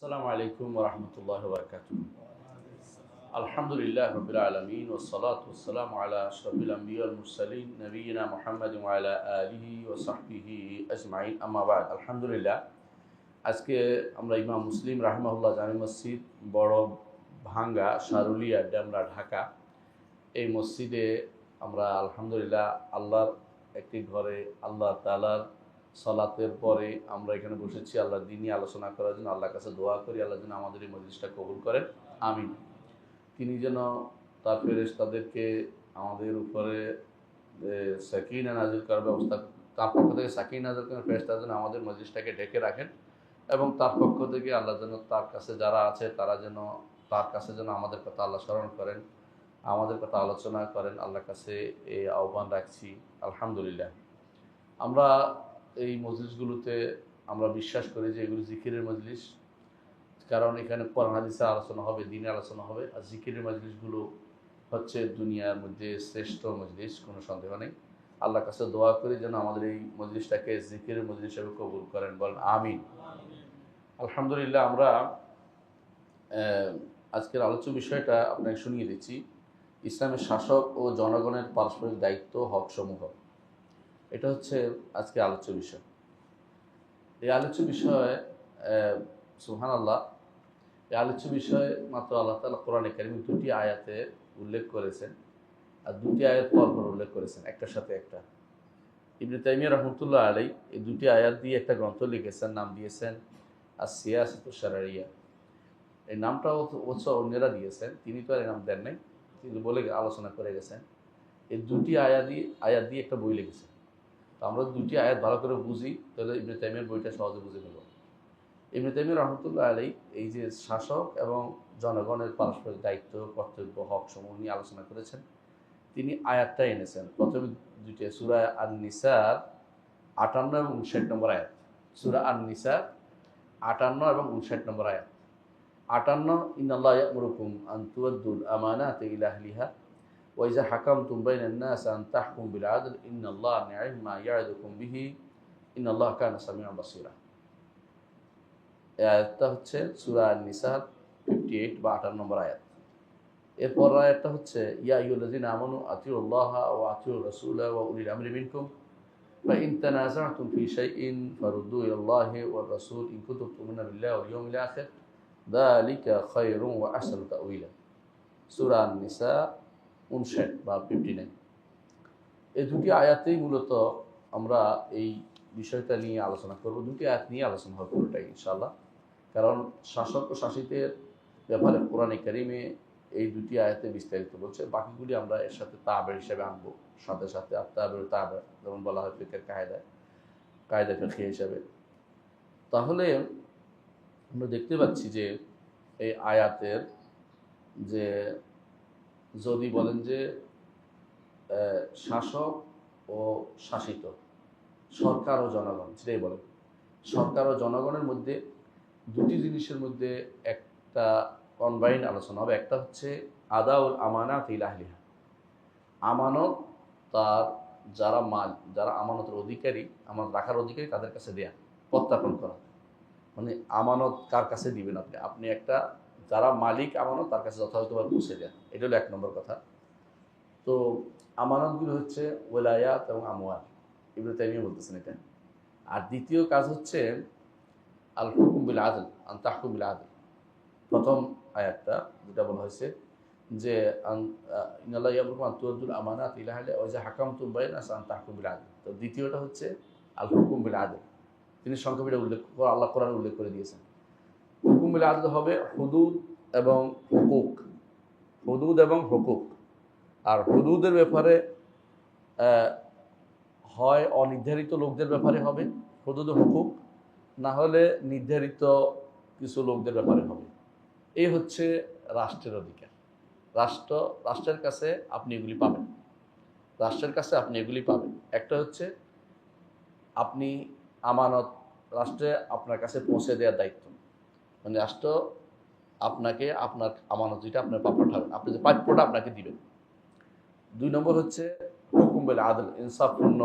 আসসালামু আলাইকুম ওয়া রাহমাতুল্লাহি ওয়া বারাকাতুহু। আলহামদুলিল্লাহ রাব্বিল আলামিন ওয়াস সালাতু ওয়াস সালামু আলা আশরাফিল আমবিয়া ওয়াল মুরসালিন নবিয়িনা মুহাম্মাদিন ওয়া আলা আলিহি ওয়া সাহবিহি আজমাইন, আম্মা বা'দ। আলহামদুলিল্লাহ, আজকে আমরা ইমাম মুসলিম রাহিমাহুল্লাহ জামে মসজিদ, বড় ভাঙ্গা, সারুলিয়া, ডেমরা, ঢাকা, এই মসজিদে আমরা আলহামদুলিল্লাহ আল্লাহর একটি ঘরে আল্লাহ তাআলার সালাতের পরে আমরা এখানে বসেছি আল্লাহর দ্বীনি আলোচনা করার জন্য। আল্লাহর কাছে দোয়া করি আল্লাহ যেন আমাদের এই মজলিসটা কবুল করেন, আমিন। তিনি যেন তার ফেরেশতাদেরকে আমাদের উপরে সাকিনা নাযিল করার ব্যবস্থা, তার পক্ষ থেকে সাকিনা নাযিল করেন, ফেরেশতারা যেন আমাদের মজলিসটাকে ঢেকে রাখেন, এবং তার পক্ষ থেকে আল্লাহ যেন তার কাছে যারা আছে তারা যেন তার কাছে যেন আমাদের কথা আল্লাহ স্মরণ করেন, আমাদের কথা আলোচনা করেন। আল্লাহর কাছে এই আহ্বান রাখছি। আলহামদুলিল্লাহ, আমরা এই মজলিসগুলোতে আমরা বিশ্বাস করি যে এগুলো জিকিরের মজলিস, কারণ এখানে কোরআন হাদিসের আলোচনা হবে, দ্বীনের আলোচনা হবে। আর জিকিরের মজলিসগুলো হচ্ছে দুনিয়ার মধ্যে শ্রেষ্ঠ মজলিস, কোনো সন্দেহ নেই। আল্লাহর কাছে দোয়া করি যেন আমাদের এই মজলিসটাকে জিকিরের মজলিস হিসেবে কবুল করেন, বলেন আমিন। আলহামদুলিল্লাহ, আমরা আজকের আলোচ্য বিষয়টা আপনাকে শুনিয়ে দিচ্ছি, ইসলামের শাসক ও জনগণের পারস্পরিক দায়িত্ব হক সমূহ। এটা হচ্ছে আজকে আলোচ্য বিষয়। এই আলোচ্য বিষয়ে সুবহানাল্লাহ, এই আলোচ্য বিষয়ে মাত্র আল্লাহ তাআলা কোরআনে কারীমে দুটি আয়াতে উল্লেখ করেছেন, আর দুটি আয়াত পরপর উল্লেখ করেছেন, একটার সাথে একটা। ইবনে তাইমিয়া রাহমাতুল্লাহ আলাইহি এই দুটি আয়াত দিয়ে একটা গ্রন্থ লিখেছেন, নাম দিয়েছেন আস-সিয়াসাতুশ শারঈয়া। এই নামটা অবশ্য অন্যরা দিয়েছেন, তিনি তো আর এই নাম দেন নাই, কিন্তু বলে আলোচনা করে গেছেন। এই দুটি আয়াত দিয়ে একটা বই লিখেছেন। তো আমরা দুটি আয়াত ভালো করে বুঝি, তাহলে ইবনে তাইমিয়ার বইটা সহজে বুঝে ফেলব। ইবনে তাইমিয়া রাহমাতুল্লাহ আলাইহি এই যে শাসক এবং জনগণের পারস্পরিক দায়িত্ব, কর্তব্য, হক সমূহ নিয়ে আলোচনা করেছেন। তিনি আয়াতটা এনেছেন প্রথমে দুইটা, সূরা আন-নিসার ৫৮ এবং ৫৯ নম্বর আয়াত। সূরা আন-নিসার ৫৮ এবং ৫৯ নম্বর আয়াত। ৫৮, ইন্নাল্লাহা ইয়া'মুরুকুম আন তু'আদ্দুল আমানাতি ইলা আহলিহা ওয়া ইযা হাকামতুম বাইনান নাস আন তাহকুমু বিল আদল ইন্নাল্লাহা নি'মা ইয়া'ইযুকুম বিহি ইন্নাল্লাহা কানা সামিআন বাসীরা। এই আয়াতটা হচ্ছে সূরা আন-নিসার 58 বা ৫৮ নম্বর আয়াত। এরপর আয়াতটা হচ্ছে ইয়া আইয়ুহাল্লাযীনা আমানু আতিউল্লাহা ওয়া আতিউর রাসূলা ওয়া উলিল আমরি মিনকুম ফা ইন তানাযা'তুম ফি শাইইন ফারুদ্দু ইলাল্লাহি ওয়ার রাসূল ইন কুনতুম তু'মিনুনা বিল্লাহি ওয়াল ইয়াউমিল আখির যালিকা খায়রুন ওয়া আহসানু তা'ওয়িলা। সূরা আন-নিসা 59 বা 59। এই দুটি আয়াতেই মূলত আমরা এই বিষয়টা নিয়ে আলোচনা করব। দুটি আয়াত নিয়ে আলোচনা হবে পুরোটাই ইনশাআল্লাহ, কারণ শাসক ও শাসিতের ব্যাপারে কোরআনে কারীমে এই দুটি আয়াতে বিস্তারিত বলছে। বাকিগুলি আমরা এর সাথে তাবের হিসেবে আনবো, সাথে সাথে আত্তাবের তাবে, যেমন বলা হয় ফিকহের কায়দা ফিকহি হিসাবে। তাহলে আমরা দেখতে পাচ্ছি যে এই আয়াতের যে যদি বলেন যে শাসক ও শাসিত, সরকার ও জনগণ, সেটাই বলেন। সরকার ও জনগণের মধ্যে দুটি জিনিসের মধ্যে একটা কম্বাইন্ড আলোচনা হবে। একটা হচ্ছে আদাউল আমানাত ইলা আহলিহা, আমানত তার যারা আমানতের অধিকারী, আমানত রাখার অধিকারী, তাদের কাছে দেয়া, প্রত্যাপন করা। মানে আমানত কার কাছে দিবেন আপনি, আপনি একটা যারা মালিক আমানত তার কাছে যথাযথভাবে পৌঁছে দেয়া, এটা হলো ১ নম্বর কথা। তো আমানতগুলো হচ্ছে ওয়ালায়াত এবং আমওয়াল, ইবনে তাইমিয়া বলতেছেন এটা। আর দ্বিতীয় কাজ হচ্ছে আল হুকুম বিল আদল, আন তাহকুম বিল আদল। প্রথম আয়াতটা যেটা বলা হয়েছে যে ইন্নাল্লাহা ইয়া'মুরুকুম আন তু'আদ্দুল আমানাতি ইলা আহলিহা ওয়া ইযা হাকামতুম বাইনান নাস আন তাহকুমু বিল আদল। তো দ্বিতীয়টা হচ্ছে আল হুকুম বিল আদল। তিনি সংক্ষেপে উল্লেখ করে, আল্লাহ কোরআনে উল্লেখ করে দিয়েছেন। হুকুম বিল আদল হবে হুদুদ এবং হুকুক, হুদুদ এবং হুকুক। আর হুদুদের ব্যাপারে হয় অনির্ধারিত লোকদের ব্যাপারে হবে হুদুদ হুকুক, না হলে নির্ধারিত কিছু লোকদের ব্যাপারে হবে। এই হচ্ছে রাষ্ট্রের অধিকার। রাষ্ট্রের কাছে আপনি এগুলি পাবেন, রাষ্ট্রের কাছে আপনি এগুলি পাবেন। একটা হচ্ছে আপনি আমানত, রাষ্ট্রে আপনার কাছে পৌঁছে দেওয়ার দায়িত্ব, মানে রাষ্ট্র আপনাকে আপনার আমানত যেটা আপনার পাঠাবেন, আপনি যে প্রাপ্যটা আপনাকে দিবেন। ২ নম্বর হচ্ছে হুকুম বিল আদল, ইনসাফপূর্ণ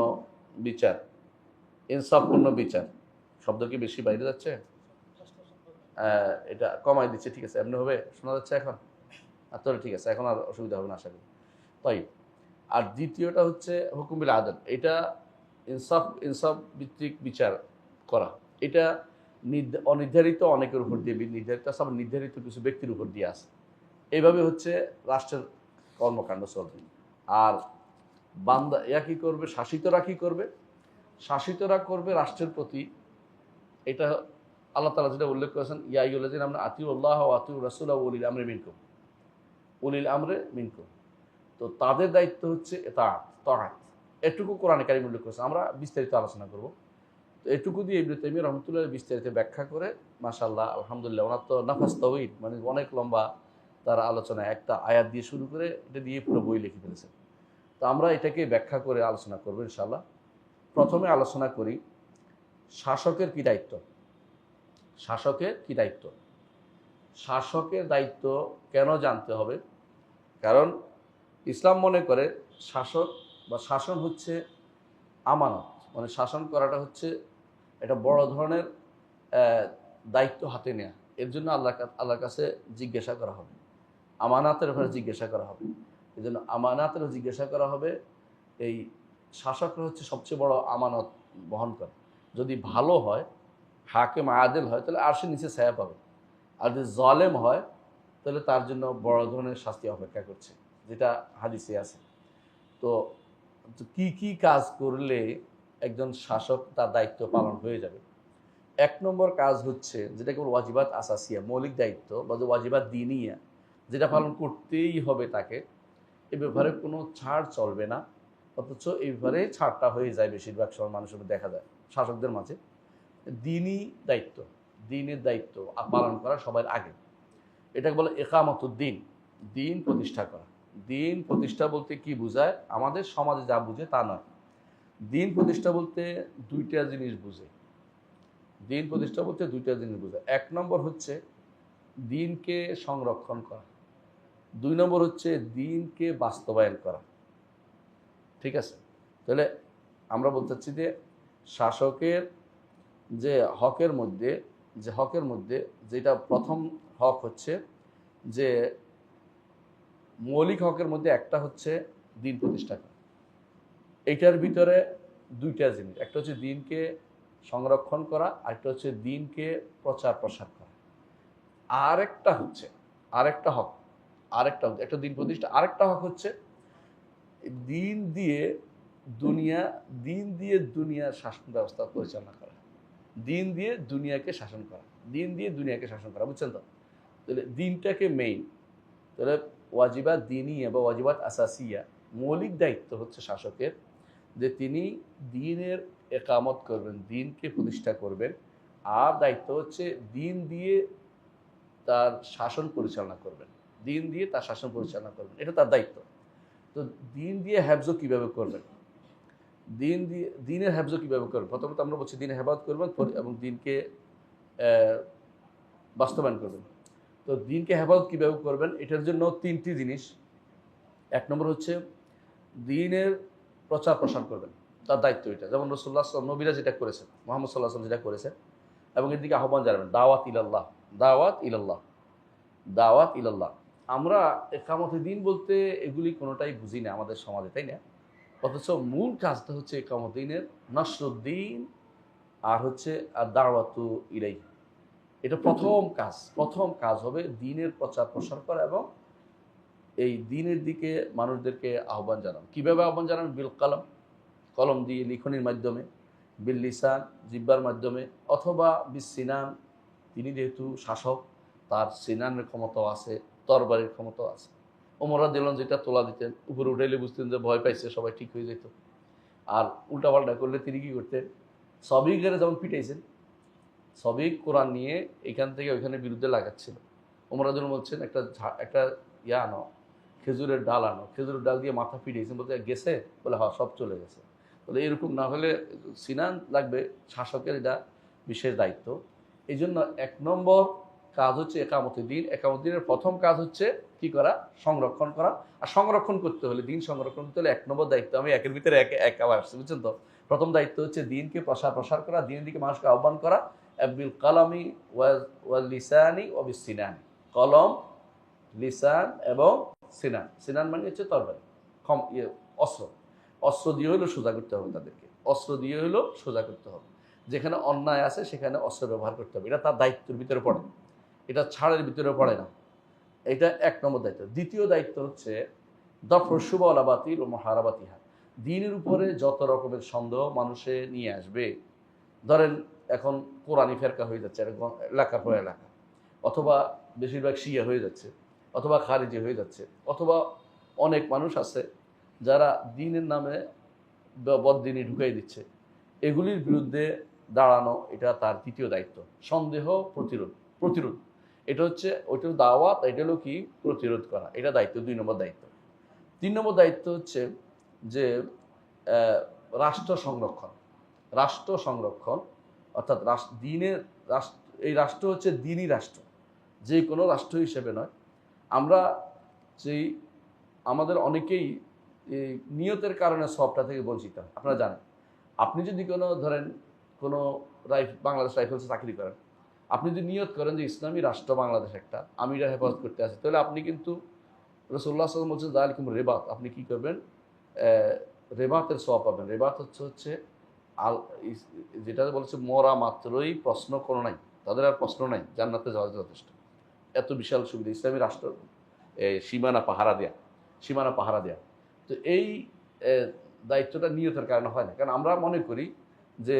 বিচার। ইনসাফপূর্ণ বিচার শব্দ কি বেশি বাইরে যাচ্ছে? এটা কমাই দিচ্ছে, ঠিক আছে, এমনি হবে, শোনা যাচ্ছে এখন? তাহলে ঠিক আছে, এখন আর অসুবিধা হবে না আশা করি। তাই আর দ্বিতীয়টা হচ্ছে হুকুম বিল আদল, এটা ইনসাফ ভিত্তিক বিচার করা। এটা অনির্ধারিত অনেকের উপর দিয়ে নির্ধারিত আছে, আবার নির্ধারিত কিছু ব্যক্তির উপর দিয়ে আছে। এইভাবে হচ্ছে রাষ্ট্রের কর্মকাণ্ড চলবে। আর বান্দা কি করবে? শাসিতরা কি করবে? শাসিতরা করবে রাষ্ট্রের প্রতি, এটা আল্লাহ তাআলা যেটা উল্লেখ করেছেন, ইয়া আইয়ুহাল্লাযীনা আমানু আতিউল্লাহ ওয়া আতিউর রাসূলা ওয়া উলিল আমরি মিনকুম, উলিল আমরে মিনকুম। তো তাদের দায়িত্ব হচ্ছে তাআত। এটুকু কোরআনে কারিমে উল্লেখ করেছে, আমরা বিস্তারিত আলোচনা করব। তো এটুকু দিয়ে ইবনে তাইমিয়া রাহমাতুল্লাহ বিস্তারিত ব্যাখ্যা করে, মাশাআল্লাহ আলহামদুলিল্লাহ, ওনার তো নাফাস তাওয়িল, মানে অনেক লম্বা তার আলোচনা, একটা আয়াত দিয়ে শুরু করে এটা দিয়ে পুরো বই লিখে ফেলেছেন। তো আমরা এটাকে ব্যাখ্যা করে আলোচনা করবো ইনশাআল্লাহ। প্রথমে আলোচনা করি শাসকের কি দায়িত্ব। শাসকের কি দায়িত্ব? শাসকের দায়িত্ব কেন জানতে হবে? কারণ ইসলাম মনে করে শাসক বা শাসন হচ্ছে আমানত, মানে শাসন করাটা হচ্ছে একটা বড় ধরনের দায়িত্ব হাতে নেওয়া। এর জন্য আল্লাহর কাছে জিজ্ঞাসা করা হবে, আমানাতের ব্যাপারে জিজ্ঞাসা করা হবে। এই জন্য আমানাতেরও জিজ্ঞাসা করা হবে। এই শাসকরা হচ্ছে সবচেয়ে বড় আমানত বহন করে। যদি ভালো হয়, হাকিম আদেল হয়, তাহলে আরশের নিচে ছায়া পাবে। আর যদি জালেম হয়, তাহলে তার জন্য বড় ধরনের শাস্তি অপেক্ষা করছে, যেটা হাদিসে আছে। তো কি কি কাজ করলে একজন শাসক তার দায়িত্ব পালন হয়ে যাবে? এক নম্বর কাজ হচ্ছে যেটাকে ওয়াজিবাত আসাসিয়া, মৌলিক দায়িত্ব বা ওয়াজিবাত দিনিয়া, যেটা পালন করতেই হবে তাকে। এ ব্যাপারে কোনো ছাড় চলবে না, অথচ এই ব্যাপারে ছাড়টা হয়ে যায় বেশিরভাগ সময় মানুষের দেখা যায় শাসকদের মাঝে। দিনই দায়িত্ব, দিনের দায়িত্ব পালন করা সবার আগে। এটাকে বলে ইকামতুদ্দিন, দিন প্রতিষ্ঠা করা। দিন প্রতিষ্ঠা বলতে কি বোঝায়? আমাদের সমাজে যা বুঝে তা নয়। দিন প্রতিষ্ঠা বলতে দুইটা জিনিস বুঝে। দিন প্রতিষ্ঠা বলতে দুইটা জিনিস বোঝায়। এক নম্বর হচ্ছে দিনকে সংরক্ষণ করা, দুই নম্বর হচ্ছে দিনকে বাস্তবায়ন করা। ঠিক আছে? তাহলে আমরা বলতে চাচ্ছি যে শাসকের যে হকের মধ্যে যেটা প্রথম হক হচ্ছে যে মৌলিক হকের মধ্যে একটা হচ্ছে দিন প্রতিষ্ঠা করা। এইটার ভিতরে দুইটা জিনিস, একটা হচ্ছে দিনকে সংরক্ষণ করা, আরেকটা হচ্ছে দিনকে প্রচার প্রসার করা। আরেকটা হক একটা দিন প্রতিষ্ঠা, আরেকটা হক হচ্ছে দিন দিয়ে দুনিয়ার শাসন ব্যবস্থা পরিচালনা করা, দিন দিয়ে দুনিয়াকে শাসন করা, বুঝছেন তো? তাহলে দিনটাকে মেইন, তাহলে ওয়াজিবাত দিনিয়া বা ওয়াজিবাত আসাসিয়া, মৌলিক দায়িত্ব হচ্ছে শাসকের যে তিনি দিনের একামত করবেন, দিনকে প্রতিষ্ঠা করবেন। আর দায়িত্ব হচ্ছে দিন দিয়ে তার শাসন পরিচালনা করবেন, এটা তার দায়িত্ব। তো দিন দিয়ে হেফজ কিভাবে করবেন? দিনের হেফজ কিভাবে করবেন? প্রথমত আমরা বলছি দিনের হেফাজত করবেন এবং দিনকে বাস্তবায়ন করবেন। তো দিনকে হেফাজত কিভাবে করবেন? এটার জন্য তিনটি জিনিস। এক নম্বর হচ্ছে দিনের প্রচার প্রসার করবেন, তার দায়িত্ব এটা। যেমন রাসূলুল্লাহ নবীরা যেটা করেছেন, মুহাম্মদ সাল্লাল্লাহু আলাইহি ওয়াসাল্লাম যেটা করেছেন, এবং এর দিকে আহ্বান জানাবেন। দাওয়াত ইলাল্লাহ। আমরা ইকামতে দিন বলতে এগুলি কোনোটাই বুঝি না আমাদের সমাজে, তাই না? অথচ মূল কাজটা হচ্ছে ইকামতে দিনের নাসরুদ্দিন, আর হচ্ছে আর দাওয়াতু ইলাইহি। এটা প্রথম কাজ হবে দিনের প্রচার প্রসার করা এবং এই দিনের দিকে মানুষদেরকে আহ্বান জানানো। কীভাবে আহ্বান জানান? বিল কালাম, কলম দিয়ে, লিখনির মাধ্যমে, বিল লিসান, জিব্বার মাধ্যমে, অথবা বিস সিনান, তিনি যেহেতু শাসক তার সিনানের ক্ষমতাও আছে, তরবারির ক্ষমতাও আছে। ওমর রাদিয়াল্লাহু আনহু যেটা তোলা দিতেন, উপরে উঠাইলে বুঝতেন যে ভয় পাইছে, সবাই ঠিক হয়ে যেত। আর উল্টাপাল্টা করলে তিনি কী করতেন? সবিকের যেমন পিটাইছেন, সবিক কোরআন নিয়ে এখান থেকে ওইখানে বিরুদ্ধে লাগাচ্ছিল। ওমর রাদিয়াল্লাহু আনহু বলছেন একটা আনো, খেজুরের ডাল আনো, খেজুরের ডাল দিয়ে মাথা পিটিয়েছেন। বলতে গেছে? বলে হ্যাঁ, সব চলে গেছে। বলে এরকম না হলে সিনান লাগবে, শাসকের এটা বিশেষ দায়িত্ব। এই জন্য এক নম্বর কাজ হচ্ছে একামতের প্রথম কাজ হচ্ছে কি করা? সংরক্ষণ করা। আর সংরক্ষণ করতে হলে, দিন সংরক্ষণ করতে হলে এক নম্বর দায়িত্ব, আমি একের ভিতরে এক আবার আসছি, বুঝছেন তো? প্রথম দায়িত্ব হচ্ছে দিনকে প্রসার করা, দিনের দিকে মানুষকে আহ্বান করা। বিল কালামি ওয়াল লিসানি ওয়া বিস সিনানি, কলম, লিসান এবং সিনান। সিনান মানে হচ্ছে তরবারি, অস্ত্র। অস্ত্র দিয়ে হইলো সোজা করতে হবে তাদেরকে, অস্ত্র দিয়ে হইলো সোজা করতে হবে। যেখানে অন্যায় আছে সেখানে অস্ত্র ব্যবহার করতে হবে। এটা তার দায়িত্বের ভিতরে পড়ে, এটা ছাড়ের ভিতরে পড়ে না। এটা এক নম্বর দায়িত্ব। দ্বিতীয় দায়িত্ব হচ্ছে দফর শুবলা বাতিল ও মহারাবাতিহা, দিনের উপরে যত রকমের সন্দেহ মানুষে নিয়ে আসবে। ধরেন এখন কোরআনি ফেরকা হয়ে যাচ্ছে এলাকার পর এলাকা, অথবা বেশিরভাগ শিয়া হয়ে যাচ্ছে, অথবা খারিজি হয়ে যাচ্ছে, অথবা অনেক মানুষ আছে যারা দিনের নামে বদ্দিনী ঢুকাই দিচ্ছে। এগুলির বিরুদ্ধে দাঁড়ানো এটা তার তৃতীয় দায়িত্ব। সন্দেহ প্রতিরোধ এটা হচ্ছে ওইটার দাওয়াত, এটা হলো কি প্রতিরোধ করা, এটা দায়িত্ব, 2 নম্বর দায়িত্ব। 3 নম্বর দায়িত্ব হচ্ছে যে রাষ্ট্র সংরক্ষণ, অর্থাৎ এই রাষ্ট্র হচ্ছে দিনই রাষ্ট্র, যে কোনো রাষ্ট্র হিসেবে নয়। আমরা যেই আমাদের অনেকেই এই নিয়তের কারণে সবটা থেকে বঞ্চিত। আপনারা জানেন, আপনি যদি ধরেন কোনো বাংলাদেশ রাইফেলসে চাকরি করেন, আপনি যদি নিয়ত করেন যে ইসলামী রাষ্ট্র বাংলাদেশ একটা, আমি এটা হেফাজত করতে আসি, তাহলে আপনি কিন্তু রাসূলুল্লাহ সাল্লাল্লাহু আলাইহি ওয়াসাল্লাম বলছেন যালিকুম রিবাত, আপনি কি করবেন? রেবাতের সওয়াব পাবেন। রেবাত হচ্ছে যেটা বলছে মরা মাত্রই প্রশ্ন কোনো নাই, তাদের আর প্রশ্ন নাই, জান্নাতে যাওয়া যথেষ্ট। এত বিশাল সুবিধা ইসলামী রাষ্ট্র, সীমানা পাহারা দেয়া। তো এই দায়িত্বটা নিয়তের কারণে হয় না, কারণ আমরা মনে করি যে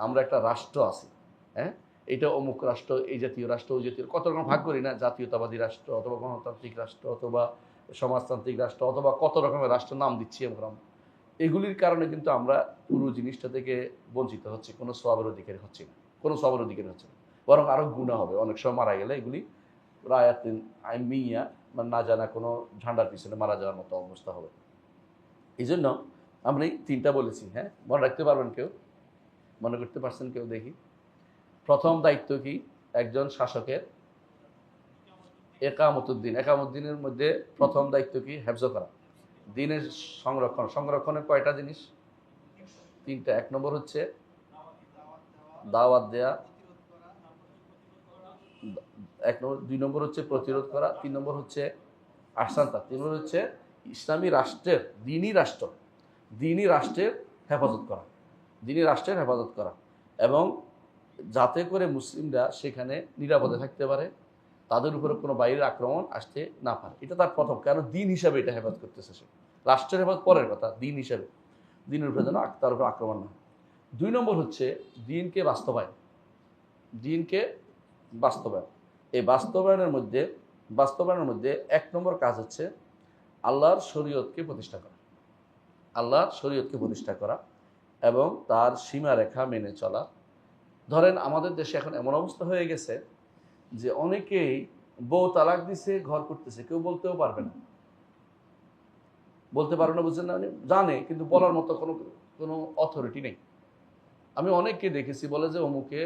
আমরা একটা রাষ্ট্র আছি, হ্যাঁ, এটা অমুক রাষ্ট্র, এই জাতীয় রাষ্ট্র, ওই জাতীয়, কত রকম ভাগ করি না, জাতীয়তাবাদী রাষ্ট্র অথবা গণতান্ত্রিক রাষ্ট্র অথবা সমাজতান্ত্রিক রাষ্ট্র অথবা কত রকমের রাষ্ট্র নাম দিচ্ছি আমরা। এগুলির কারণে কিন্তু আমরা পুরো জিনিসটা থেকে বঞ্চিত হচ্ছি, কোনো সওয়াবের অধিকারী হচ্ছে না, বরং আরও গুনাহ হবে। অনেক সময় মারা গেলে এগুলি রায়াতিন আইমিয়া, মানে না জানা কোনো ঝান্ডার পিছনে মারা যাওয়ার মতো অবস্থা হবে। এই জন্য আমি 3টা বলেছি, হ্যাঁ, মনে রাখতে পারবেন কেউ? মনে করতে পারছেন কেউ? দেখি, প্রথম দায়িত্ব কি একজন শাসকের? একামতুদ্দিনের মধ্যে প্রথম দায়িত্ব কি? হেফজ করা, দিনের সংরক্ষণের কয়টা জিনিস? 3টা। 1 নম্বর হচ্ছে দাওয়াত দেয়া, 2 নম্বর হচ্ছে প্রতিরোধ করা, 3 নম্বর হচ্ছে আহসানতা, 3 নম্বর হচ্ছে ইসলামী রাষ্ট্রের, দিনী রাষ্ট্রের হেফাজত করা, এবং যাতে করে মুসলিমরা সেখানে নিরাপদে থাকতে পারে, তাদের উপরে কোনো বাইরের আক্রমণ আসতে না পারে। এটা তার প্রথম, কারণ দিন হিসাবে এটা হেফাজত করতেছে সে। রাষ্ট্রের হেফাজত পরের কথা, দিন হিসাবে, দিনের উপরে যেন তার উপর আক্রমণ না। 2 নম্বর হচ্ছে দিনকে বাস্তবায়ন। এই বাস্তবায়নের মধ্যে 1 নম্বর কাজ হচ্ছে আল্লাহর শরীয়তকে প্রতিষ্ঠা করা এবং তার সীমারেখা মেনে চলা। ধরেন আমাদের দেশে এখন এমন অবস্থা হয়ে গেছে যে অনেকেই বউ তালাক দিছে, ঘর করতেছে, কেউ বলতেও পারবে না, বুঝছেন না, মানে জানে কিন্তু বলার মতো কোনো অথরিটি নেই। আমি অনেককে দেখেছি বলে যে অমুকে,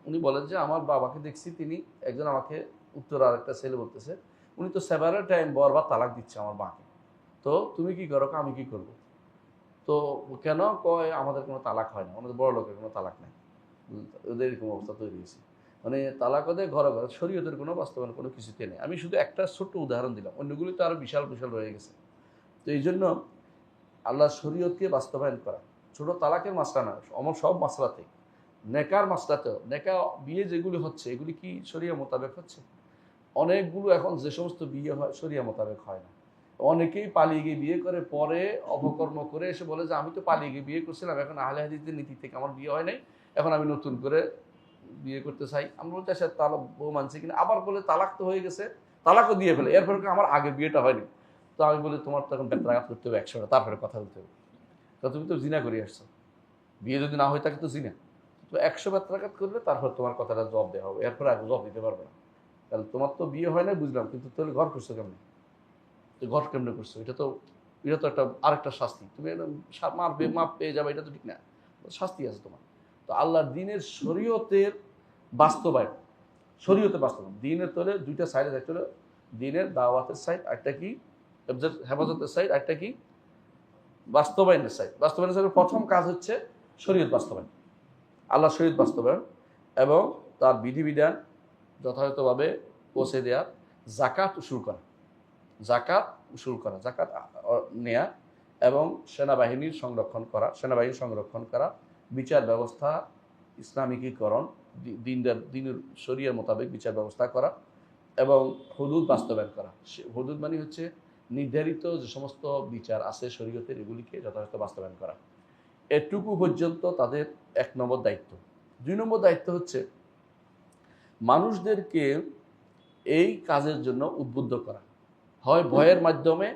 উনি বলেন যে আমার বাবাকে দেখছি, তিনি একজন আমাকে উত্তর আর একটা ছেলে বলতেছে, উনি তো সেভারেল টাইম বরবার তালাক দিচ্ছে আমার মাকে, তো তুমি কি করো? আমি কি করব? তো কেন? কয় আমাদের কোনো তালাক হয় না, আমাদের বড় লোকের কোনো তালাক নেই। ওদের এরকম অবস্থা তৈরি হয়েছে, মানে তালাক ওদের ঘরে শরীয়তের কোনো বাস্তবায়ন কোনো কিছুতে নেই। আমি শুধু একটা ছোট্ট উদাহরণ দিলাম, অন্যগুলি তো আরো বিশাল রয়ে গেছে। তো এই জন্য আল্লাহ শরীয়তকে বাস্তবায়ন করা, ছোট তালাকের মাসলা না, সব মাসলাতেই, নেকার মাসলাতেও, নেকা বিয়ে যেগুলি হচ্ছে এগুলি কি শরিয়া মোতাবেক হচ্ছে? অনেকগুলো এখন যে সমস্ত বিয়ে হয় শরিয়া মোতাবেক হয় না। অনেকেই পালিয়ে গিয়ে বিয়ে করে, পরে অপকর্ম করে এসে বলে যে আমি তো পালিয়ে গিয়ে বিয়ে করছিলাম, এখন আহলে হাদিসের নীতি থেকে আমার বিয়ে হয় নাই, এখন আমি নতুন করে বিয়ে করতে চাই। আমরা বলছি আচ্ছা তালাক বউ মানছি কিনা, আবার বলে তালাক তো হয়ে গেছে, তালাকও দিয়ে ফেলে, এরপরে আমার আগে বিয়েটা হয়নি। তো আমি বলি তোমার তো এখন বেত্রাঘাত করতে হবে 100টা, তারপরে কথা বলতে হবে। তো তুমি তো জিনা করে আসছো, বিয়ে যদি না হয়ে থাকে তো জিনা, তো 100 বেত্রাঘাত করলে তারপর তোমার কথাটা জবাব দেওয়া হবে, এরপরে আগে জবাব দিতে পারবে না। তাহলে তোমার তো বিয়ে হয় না বুঝলাম, কিন্তু তাহলে ঘর করছো কেমন? তো ঘর কেমনে করছো? এটা তো একটা আরেকটা শাস্তি, তুমি মাপ পেয়ে যাবে, এটা তো ঠিক না, শাস্তি আছে তোমার। তো আল্লাহর দিনের শরীয়তের বাস্তবায়ন, দিনের তোলে 2টা সাইড আছে, একটা দিনের দাওয়াতের সাইড, একটা কি হেফাজতের সাইড, একটা কি বাস্তবায়নের সাইড। বাস্তবায়নের সাইডের প্রথম কাজ হচ্ছে শরীয়ত বাস্তবায়ন, আল্লাহ শরীয়ত বাস্তবায়ন এবং তার বিধিবিধান যথাযথভাবে পৌঁছে দেওয়া, জাকাত উসুল করা, জাকাত নেয়া এবং সেনাবাহিনী সংরক্ষণ করা, বিচার ব্যবস্থা ইসলামিকীকরণ, দিনের শরিয়ার মোতাবেক বিচার ব্যবস্থা করা এবং হুদুদ বাস্তবায়ন করা। হুদুদ মানে হচ্ছে নির্ধারিত যে সমস্ত বিচার আছে শরীয়তের, এগুলিকে যথাযথ বাস্তবায়ন করা। এটুকু পর্যন্ত তাদের 1 নম্বর দায়িত্ব। 2 নম্বর দায়িত্ব হচ্ছে মানুষদেরকে এই কাজের জন্য উদ্বুদ্ধ করা, হয় ভয়ের মাধ্যমে,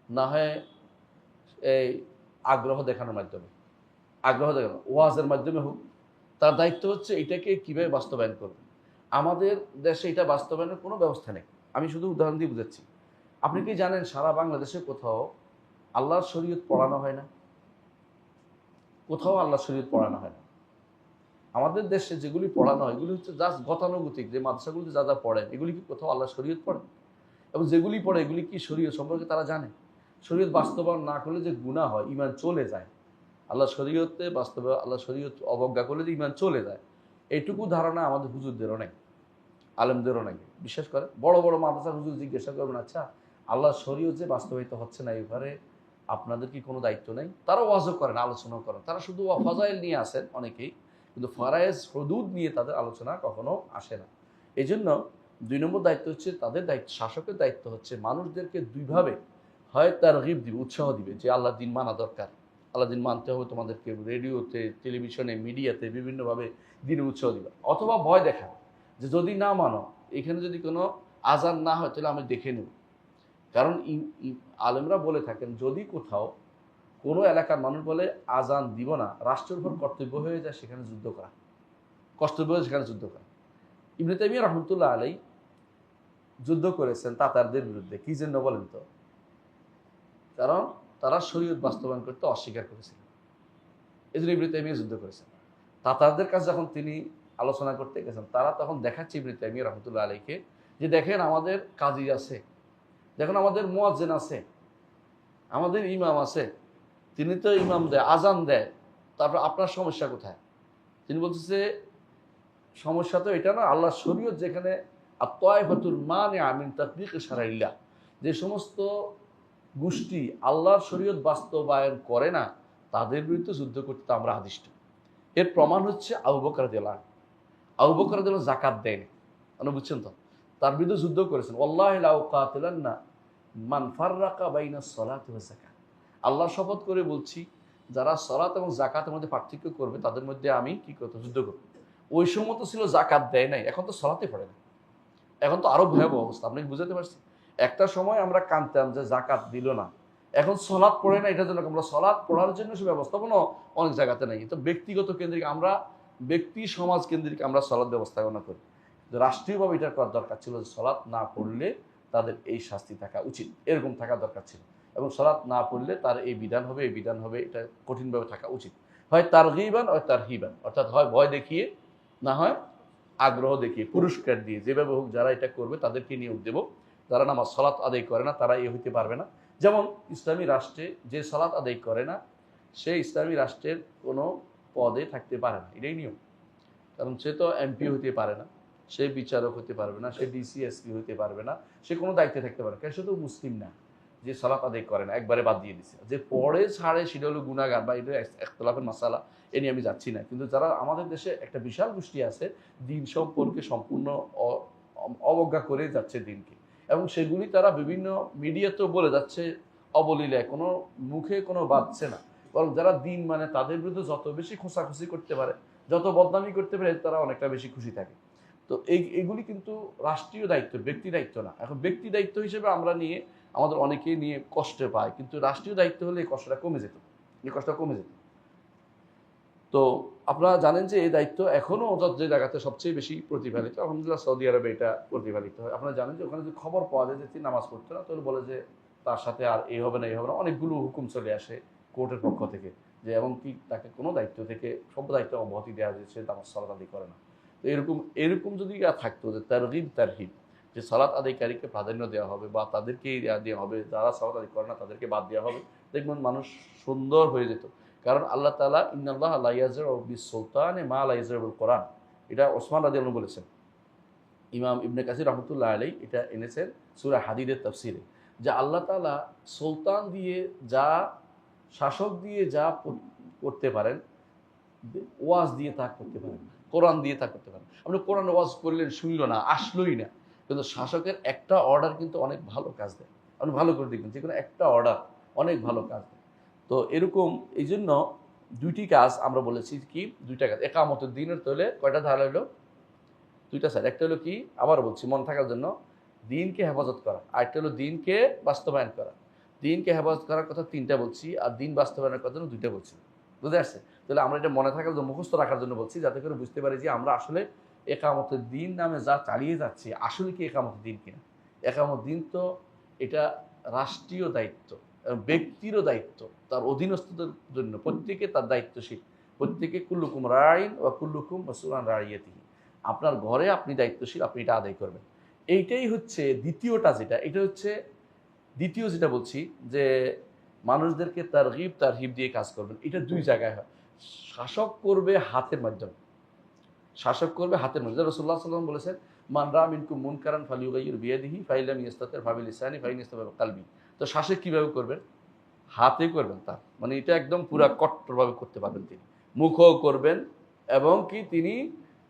না হয় এই আগ্রহ দেখানোর মাধ্যমে। ওয়াজের মাধ্যমে হোক। তার দায়িত্ব হচ্ছে এটাকে কিভাবে বাস্তবায়ন করবে। আমাদের দেশে এটা বাস্তবায়নের কোনো ব্যবস্থা নেই। আমি শুধু উদাহরণ দিয়ে বুঝাচ্ছি। আপনি কি জানেন সারা বাংলাদেশে কোথাও আল্লাহর শরীয়ত পড়ানো হয় না? কোথাও আল্লাহর শরীয়ত পড়ানো হয় না। আমাদের দেশে যেগুলি পড়ানো হয় এগুলি হচ্ছে জাস্ট গতানুগতিক, যে মাদ্রাসাগুলিতে যা পড়েন এগুলি কি কোথাও আল্লাহর শরীয়ত পড়ে? এবং যেগুলি পড়ে এগুলি কি শরীয়ত সম্পর্কে তারা জানে? শরীয়ত বাস্তবায়ন না করলে যে গুনাহ হয়, ঈমান চলে যায়। আল্লাহ শরীয়ত অবজ্ঞা করলে যে ঈমান চলে যায়, এইটুকু ধারণা আমাদের হুজুরদেরও নেই, আলেমদেরও নেই। বিশেষ করে বড় বড় মাদ্রাসার হুজুর জিজ্ঞাসা করবেন, আচ্ছা আল্লাহ শরীয়ত যে বাস্তবায়িত হচ্ছে না, এবারে আপনাদের কি কোনো দায়িত্ব নেই? তারা ওয়াজও করেন, আলোচনাও করেন, তারা শুধু ফাজাইল নিয়ে আসেন অনেকেই, কিন্তু ফরায়েজ হুদুদ নিয়ে তাদের আলোচনা কখনো আসে না। এই জন্য 2 নম্বর দায়িত্ব হচ্ছে তাদের দায়িত্ব, শাসকের দায়িত্ব হচ্ছে মানুষদেরকে দুইভাবে, হয় তারগিব দিবে, উৎসাহ দিবে যে আল্লাহ দিন মানা দরকার, আল্লাহ দিন মানতে হবে, তোমাদেরকে রেডিওতে, টেলিভিশনে, মিডিয়াতে বিভিন্নভাবে দিনে উৎসাহ দিবে, অথবা ভয় দেখাবে যে যদি না মানো, এখানে যদি কোনো আজান না হয় তাহলে আমি দেখে নেব। কারণ আলেমরা বলে থাকেন যদি কোথাও কোনো এলাকার মানুষ বলে আজান দিব না, রাষ্ট্রের উপর কর্তব্য হয়ে যায় সেখানে যুদ্ধ করা, ইবনে তাইমিয়া রাহমাতুল্লাহ আলাইহি যুদ্ধ করেছেন তাতারদের বিরুদ্ধে। কি জন্য বলেন তো? কারণ তারা শরীয়ত বাস্তবায়ন করতে অস্বীকার করেছিল, এই জন্য ইবনে তাইমিয়া যুদ্ধ করেছেন। তাতারদের কাছে যখন তিনি আলোচনা করতে গেছেন, তারা তখন দেখাচ্ছে ইবনে তাইমিয়া রাহমাতুল্লাহ আলাইহিকে যে দেখেন আমাদের কাজী আছে, দেখুন আমাদের মুয়াজ্জিন আছে, আমাদের ইমাম আছে, তিনি তো ইমাম দেয়, আজান দেয়, তারপর আপনার সমস্যা কোথায়? তিনি বলতেছে সমস্যা তো এটা না, আল্লাহ শরীয়ত যেখানে আত-তায়ফাতুল মানিআ মিন তাতবিক শারঈল্লাহ, যে সমস্ত গোষ্ঠী আল্লাহর শরীয়ত বাস্তবায়ন করে না তাদের বিরুদ্ধে যুদ্ধ করতে আমরা আদিষ্ট। এর প্রমাণ হচ্ছে আবু বকর রাদিয়াল্লাহু আনহু। আবু বকর রাদিয়াল্লাহু যাকাত দেন, আপনি বুঝছেন তো? তার বিরুদ্ধে যুদ্ধ করেছেন। ওয়াল্লাহি লা উকাতিলান্না মান ফাররাকা বাইনাস সালাতি ওয়াজ যাকাত। আল্লাহর শপথ করে বলছি, যারা সালাত এবং যাকাতের মধ্যে পার্থক্য করবে তাদের মধ্যে আমি কি করতে যুদ্ধ করব। ওই সময় তো ছিল যাকাত দেয় নাই, এখন তো সালাতে পড়ে না, এখন তো আরো ভয়াবহ অবস্থা। আপনি বুঝাতে পারছি? একটা সময় আমরা কানতাম যে যাকাত দিল না, এখন সলাৎ পড়ে না, এটার জন্য আমরা সলাৎ পড়ার জন্য সে ব্যবস্থাপনা অনেক জায়গাতে নেই। তো ব্যক্তিগত কেন্দ্রিক আমরা, ব্যক্তি সমাজ কেন্দ্রিক আমরা সলাৎ ব্যবস্থাপনা করি। রাষ্ট্রীয়ভাবে এটা করার দরকার ছিল যে সলাৎ না পড়লে তাদের এই শাস্তি থাকা উচিত, এরকম থাকা দরকার ছিল। এবং সলাৎ না পড়লে তার এই বিধান হবে, এটা কঠিনভাবে থাকা উচিত। হয় তারগীবান হয় তারহিবান, অর্থাৎ হয় ভয় দেখিয়ে, না হয় আগ্রহ দেখিয়ে, পুরস্কার দিয়ে, যেভাবে হোক যারা এটা করবে তাদেরকে নিয়োগ দেব। যারা নামাজ সালাত আদায় করে না তারা হইতে পারবে না। যেমন ইসলামী রাষ্ট্রে যে সালাত আদায় করে না সে ইসলামী রাষ্ট্রের কোনো পদে থাকতে পারে না, এটাই নিয়ম। কারণ সে তো এমপি হতে পারে না, সে বিচারক হতে পারবে না, সে ডিসিএসপি হতে পারবে না, সে কোনো দায়িত্বে থাকতে পারে না। কেন? সে তো মুসলিম না, যে সালাত আদায় করে না, একবারে বাদ দিয়ে দিছে। যে পড়ে ছাড়ে সেটা হলো গুনাহগার, বা এটা ইখতিলাফের মাসালা, এ নিয়ে আমি যাচ্ছি না। কিন্তু যারা আমাদের দেশে একটা বিশাল গোষ্ঠী আছে দিন সম্পর্কে সম্পূর্ণ অবজ্ঞা করে যাচ্ছে দিনকে, এবং সেগুলি তারা বিভিন্ন মিডিয়াতেও বলে যাচ্ছে অবলীলায়, কোনো মুখে কোনো বাঁধছে না। বরং যারা দিন মানে তাদের বিরুদ্ধে যত বেশি খোঁচাখুচি করতে পারে, যত বদনামি করতে পারে, তারা অনেকটা বেশি খুশি থাকে। তো এইগুলি কিন্তু রাষ্ট্রীয় দায়িত্ব, ব্যক্তি দায়িত্ব না। এখন ব্যক্তি দায়িত্ব হিসেবে আমরা নিয়ে আমাদের অনেকেই নিয়ে কষ্ট পায়, কিন্তু রাষ্ট্রীয় দায়িত্ব হলে এই কষ্টটা কমে যেত। তো আপনারা জানেন যে এই দায়িত্ব এখনও যে জায়গাতে সবচেয়ে বেশি প্রতিফলিত, আলহামদুলিল্লাহ সৌদি আরবে এটা প্রতিফলিত হয়। আপনারা জানেন যে ওখানে যদি খবর পাওয়া যায় যে তিনি নামাজ পড়তে না, তাহলে বলে যে তার সাথে আর এই হবে না, অনেকগুলো হুকুম চলে আসে কোর্টের পক্ষ থেকে, যে এমনকি তাকে কোনো দায়িত্ব থেকে সব দায়িত্ব অব্যাহতি দেওয়া হয়েছে, নামাজ সালাত আদায় করে না। তো এরকম যদি থাকতো যে তারহিব, যে সালাত আদায়কারীকে প্রাধান্য দেওয়া হবে বা তাদেরকে দেওয়া হবে, যারা সালাত আদায় করে না তাদেরকে বাদ দেওয়া হবে, দেখবেন মানুষ সুন্দর হয়ে যেত। কারণ আল্লাহ তাআলা ইন্নাল্লাহা লা ইয়াজরু বিস-সুলতানি মা লা ইয়াজরু বিল কোরআন, এটা ওসমান রাদিয়াল্লাহু আনহু বলেছেন। ইমাম ইবনে কাসির রহমতুল্লাহ আলাইহি এটা এনেছেন সূরা হাদীদের তাফসীরে, যে আল্লাহ তাআলা সুলতান দিয়ে যা, শাসক দিয়ে যা করতে পারেন, ওয়াজ দিয়ে তা করতে পারেন না, কোরআন দিয়ে তা করতে পারেন। আপনি কোরআন ওয়াজ করলেন, শুনলো না, আসলোই না, কিন্তু শাসকের একটা অর্ডার কিন্তু অনেক ভালো কাজ দেয়। আপনি ভালো করে দেখবেন, যে কোনো একটা অর্ডার অনেক ভালো কাজ দেয়। তো এরকম এই জন্য দুইটি কাজ আমরা বলেছি, কি দুইটা কাজ। একামতের দিনের তলে কয়টা ধারা হলো? দুইটা স্যার। একটা হলো কি, আবার বলছি মন থাকার জন্য, দিনকে হেফাজত করা, আর একটা হলো দিনকে বাস্তবায়ন করা। দিনকে হেফাজত করার কথা তিনটা বলছি, আর দিন বাস্তবায়নের কথা দুইটা বলছি। বুঝতে আসছে? তাহলে আমরা এটা মনে থাকার জন্য, মুখস্থ রাখার জন্য বলছি, যাতে করে বুঝতে পারি যে আমরা আসলে একামতের দিন নামে যা চালিয়ে যাচ্ছি আসলে কি একামতের দিন কিনা। একামত দিন তো এটা রাষ্ট্রীয় দায়িত্ব, ব্যক্তিরও দায়িত্ব, তার অধীনস্থদের জন্য প্রত্যেকে তার দায়িত্বশীল। প্রত্যেকে কুল্লুকুম রাইন ওয়া কুল্লুকুম মাসউলুন আন রাইয়াতিহি। আপনার ঘরে আপনি দায়িত্বশীল, আপনি এটা আদায় করবেন। এইটাই হচ্ছে দ্বিতীয়টা, যেটা এটা হচ্ছে দ্বিতীয় যেটা বলছি, যে মানুষদেরকে তারহিব দিয়ে কাজ করবেন। এটা দুই জায়গায় হয়। শাসক করবে হাতের মাধ্যমে, শাসক করবে হাতের মাধ্যমে। রাসূলুল্লাহ সাল্লাল্লাহু আলাইহি ওয়াসাল্লাম বলেছেন, মান রা মিনকুম মুনকারান ফালিয়ুগাইয়ির বিয়াদিহি ফাইন লাম ইস্তাতির ফাবিলিসানি ফাইন ইস্তাতা বিকলবি। তো শাসক কিভাবে করবেন? হাতে করবেন। তার মানে এটা একদম পুরা কট্টরভাবে করতে পারবেন তিনি। মুখও করবেন, এবং কি তিনি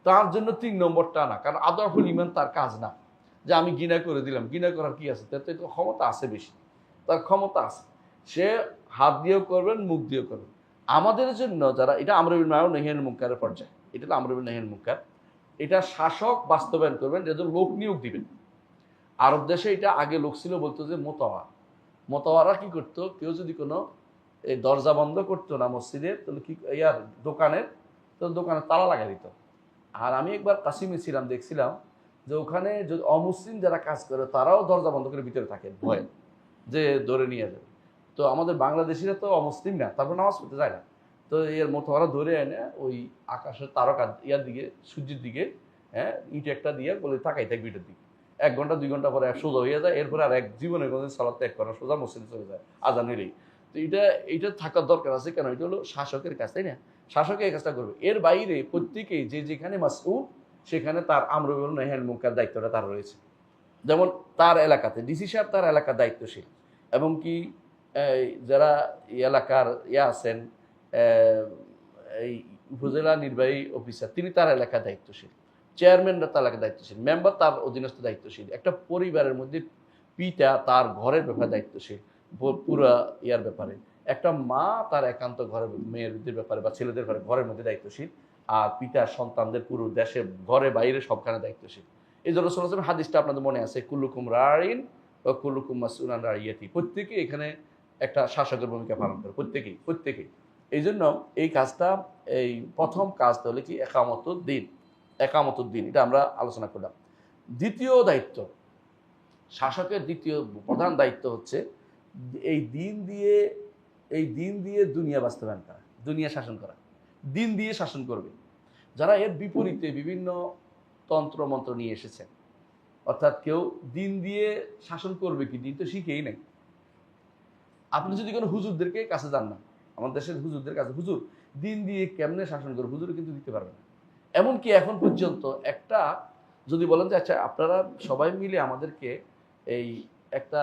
তার জন্য ৩ নম্বরটা না, কারণ আদরফুল ইমান তার কাজ না, যে আমি ঘৃণা করে দিলাম। ঘৃণা করার কি আছে? তার তো ক্ষমতা আছে বেশি, তার ক্ষমতা আছে। সে হাত দিয়েও করবেন, মুখ দিয়েও করবেন। আমাদের জন্য যারা, এটা আমর বিল মারুফ নাহি আনিল মুনকারের পর্যায়ে, এটা হলো আমর বিল নাহি আনিল মুনকার। এটা শাসক বাস্তবায়ন করবেন, যেহেতু লোক নিয়োগ দিবেন। আরব দেশে এটা আগে লোক ছিল, বলতো যে মোতাওয়া। মোতাওয়ারা কি করতো, কেউ যদি কোনো এই দরজা বন্ধ করতো না মসজিদের, তাহলে কি ইয়ার দোকানের, তো দোকানে তালা লাগাই দিত। আর আমি একবার কাশিমে ছিলাম, দেখছিলাম যে ওখানে যদি অমুসলিম যারা কাজ করে, তারাও দরজা বন্ধ করে ভিতরে থাকে ভয়ে, যে ধরে নিয়ে যাবে। তো আমাদের বাংলাদেশিরা তো অমুসলিম না, তারপর নামাজ পড়তে যায় না। তো এর মতো ওরা ধরে এনে ওই আকাশের তারকা ইয়ার দিকে, সূর্যের দিকে, হ্যাঁ, ইট একটা দিয়ে বলে তাকাই থাকবে ইটের দিকে। 1 ঘন্টা 2 ঘন্টা পরে সোজা হয়ে যায়, এরপরে আর এক জীবনে কোনোদিন সালাত ত্যাগ করে, সোজা মসজিদে চলে যায় আজান হলেই। তো এটা থাকার দরকার আছে। কেন? এটা হলো শাসকের কাজ, তাই না? শাসকে এই কাজটা করবে। এর বাইরে প্রত্যেকেই যে যেখানে মাসউল, সেখানে তার আমর বিল নাহি আনিল মুনকার দায়িত্বটা তার রয়েছে। যেমন তার এলাকাতে ডিসি সাহেব তার এলাকার দায়িত্বশীল, এবং কি যারা এলাকার আছেন, এই উপজেলা নির্বাহী অফিসার, তিনি তার এলাকার দায়িত্বশীল। চেয়ারম্যানরা তার এলাকার দায়িত্বশীল। মেম্বার তার অধীনস্থ দায়িত্বশীল। একটা পরিবারের মধ্যে পিতা তার ঘরের ব্যাপারে দায়িত্বশীল, পুরা ইয়ার ব্যাপারে। একটা মা তার একান্ত ঘরের মেয়েদের ব্যাপারে বা ছেলেদের ঘরের মধ্যে দায়িত্বশীল। আর পিতা সন্তানদের পুরো দেশে, ঘরে বাইরে সবখানে দায়িত্বশীল। এই জন্য রাসূলুল্লাহ সাল্লাল্লাহু আলাইহি ওয়াসাল্লাম হাদিসটা আপনাদের মনে আছে, কুল্লুকুম রাইন ওয়া কুল্লুকুম মাসউলুন আন রাইয়াতি। প্রত্যেকেই এখানে একটা শাসকের ভূমিকা পালন করে, প্রত্যেকেই। এই জন্য এই কাজটা, এই প্রথম কাজটা হলো কি, একামতুদ দিন, এটা আমরা আলোচনা করলাম। দ্বিতীয় দায়িত্ব, শাসকের দ্বিতীয় প্রধান দায়িত্ব হচ্ছে এই দিন দিয়ে দুনিয়া বাস্তবায়ন করা, দুনিয়া শাসন করা। দিন দিয়ে শাসন করবে। যারা এর বিপরীতে বিভিন্ন তন্ত্র মন্ত্র নিয়ে এসেছেন, অর্থাৎ কেউ দিন দিয়ে শাসন করবে কি, দিন তো শিখেই নাই। আপনি যদি কোনো হুজুরদেরকে কাছে যান না, আমাদের দেশের হুজুরদের কাছে, হুজুর দিন দিয়ে কেমনে শাসন করবে, হুজুর কিন্তু দিতে পারবে না। এমনকি এখন পর্যন্ত একটা যদি বলেন যে আচ্ছা আপনারা সবাই মিলে আমাদেরকে এই একটা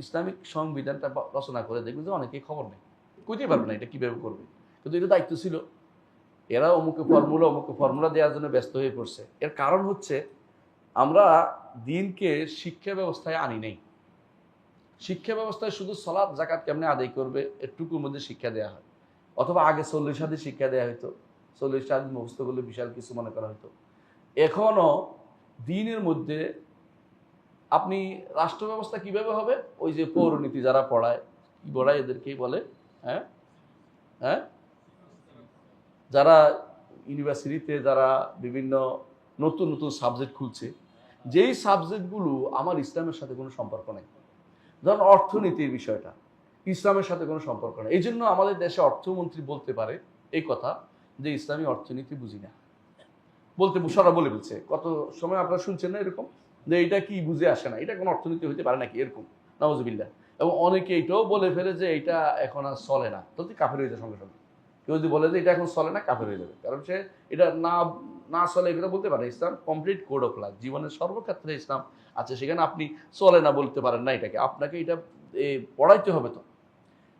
ইসলামিক সংবিধানটা রচনা করে দেখবেন, যে অনেকেই খবর নেই, কইতে পারবে না এটা কিভাবে করবে। কিন্তু এটা দায়িত্ব ছিল। এরা অমুকে ফর্মুলা দেওয়ার জন্য ব্যস্ত হয়ে পড়ছে। এর কারণ হচ্ছে আমরা দিনকে শিক্ষা ব্যবস্থায় আনি নাই। শিক্ষা ব্যবস্থায় শুধু সালাত যাকাত কেমনে আদায় করবে এটুকুর মধ্যে শিক্ষা দেওয়া হয়, অথবা আগে 40 হাদিস শিক্ষা দেওয়া হতো, 40 হাদিস মুখস্থ করলে বিশাল কিছু মনে করা হতো। এখনো দিনের মধ্যে আপনি রাষ্ট্র ব্যবস্থা কিভাবে হবে, ওই যে পৌরনীতি যারা পড়ায়, কি পড়ায় এদেরকেই বলে, হ্যাঁ হ্যাঁ যারা ইউনিভার্সিটিতে যারা বিভিন্ন নতুন নতুন সাবজেক্ট খুলছে, যেই সাবজেক্টগুলো আমার ইসলামের সাথে কোনো সম্পর্ক নেই। ধরুন অর্থনীতির বিষয়টা ইসলামের সাথে কোনো সম্পর্ক নেই। এই জন্য আমাদের দেশে অর্থমন্ত্রী বলতে পারে এই কথা, যে ইসলামী অর্থনীতি বুঝি না, সারা বলে বলছে। কত সময় আপনারা শুনছেন না এরকম, যে এটা কি বুঝে আসে না, এটা কোনো অর্থনীতি হইতে পারে নাকি, এরকম নাউজুবিল্লাহ। এবং অনেকে এটাও বলে ফেলে যে এটা এখন আর চলে না, তো তুই কাফের হয়ে যায় সঙ্গে সঙ্গে। কেউ যদি বলে যে এটা এখন চলে না, কাফের হয়ে যাবে, কারণ সে এটা না না চলে এটা বলতে পারে। ইসলাম কমপ্লিট কোড অফ লাইফ, জীবনের সর্বক্ষেত্রে ইসলাম আছে, সেখানে আপনি চলে না বলতে পারেন না এটাকে, আপনাকে এটা পড়াইতে হবে। তো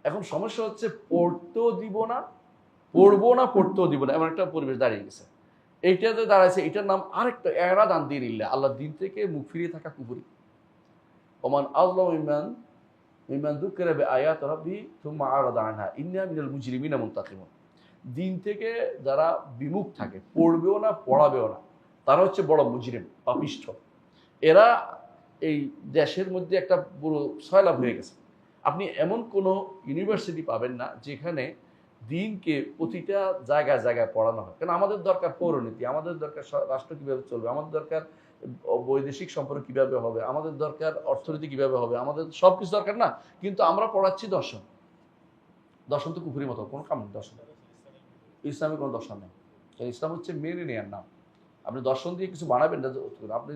এখন সমস্যা হচ্ছে পড়তেও দিব না, পড়বো না, পড়তেও দিব না, এমন একটা পরিবেশ দাঁড়িয়ে গেছে। এইটাতে দাঁড়াইছে, এটার নাম আরেকটা এরাদ আন দীনিল্লাহ, আল্লাহর দিন থেকে মুখ ফিরিয়ে থাকা কুফরি। ওমান আযলামু মিম্মান যুক্কিরা বিআয়াতি রাব্বিহি সুম্মা আরাদা আনহা ইন্না মিনাল মুজরিমিনা মুনতাকিমুন। দিন থেকে যারা বিমুখ থাকে, পড়বেও না, পড়াবেও না, তারা হচ্ছে বড় মুজরিম, পাপিষ্ঠ। এরা এই দেশের মধ্যে একটা পুরো সয়লাভ হয়ে গেছে। আপনি এমন কোনো ইউনিভার্সিটি পাবেন না যেখানে দিনকে প্রতিটা জায়গায় জায়গায় পড়ানো হয়। কারণ আমাদের দরকার পৌরনীতি, আমাদের দরকার রাষ্ট্র কীভাবে চলবে, আমাদের দরকার বৈদেশিক সম্পর্ক কীভাবে হবে, আমাদের দরকার অর্থনীতি কীভাবে হবে, আমাদের সব কিছু দরকার না। কিন্তু আমরা পড়াচ্ছি দর্শন। দর্শন তো কুফুরির মতো, কোনো কাম নেই দর্শন। ইসলামের কোনো দর্শন নেই। ইসলাম হচ্ছে মেনে নেওয়ার নাম। আপনি দর্শন দিয়ে কিছু বানাবেন না, আপনি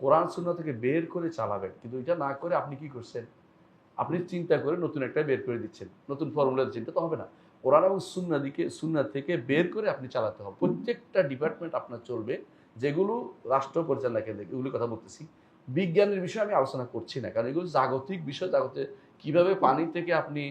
কোরআন সুন্নাহ থেকে বের করে চালাবেন। কিন্তু এটা না করে আপনি কি করছেন, আপনি চিন্তা করে নতুন একটা বের করে দিচ্ছেন, নতুন ফর্মুলা চিন্তা তো হবে না। কোরআন এবং সুন্নাহ থেকে বের করে আপনি চালাতে হবে। প্রত্যেকটা ডিপার্টমেন্ট আপনার চলবে, যেগুলো রাষ্ট্র পরিচালনাকে দেখে, এগুলোর কথা বলতেছি। বিজ্ঞানের বিষয়ে আমি আলোচনা করছি না, কারণ এগুলো জাগতিক বিষয়। জাগতিক কিভাবে পানি থেকে আপনি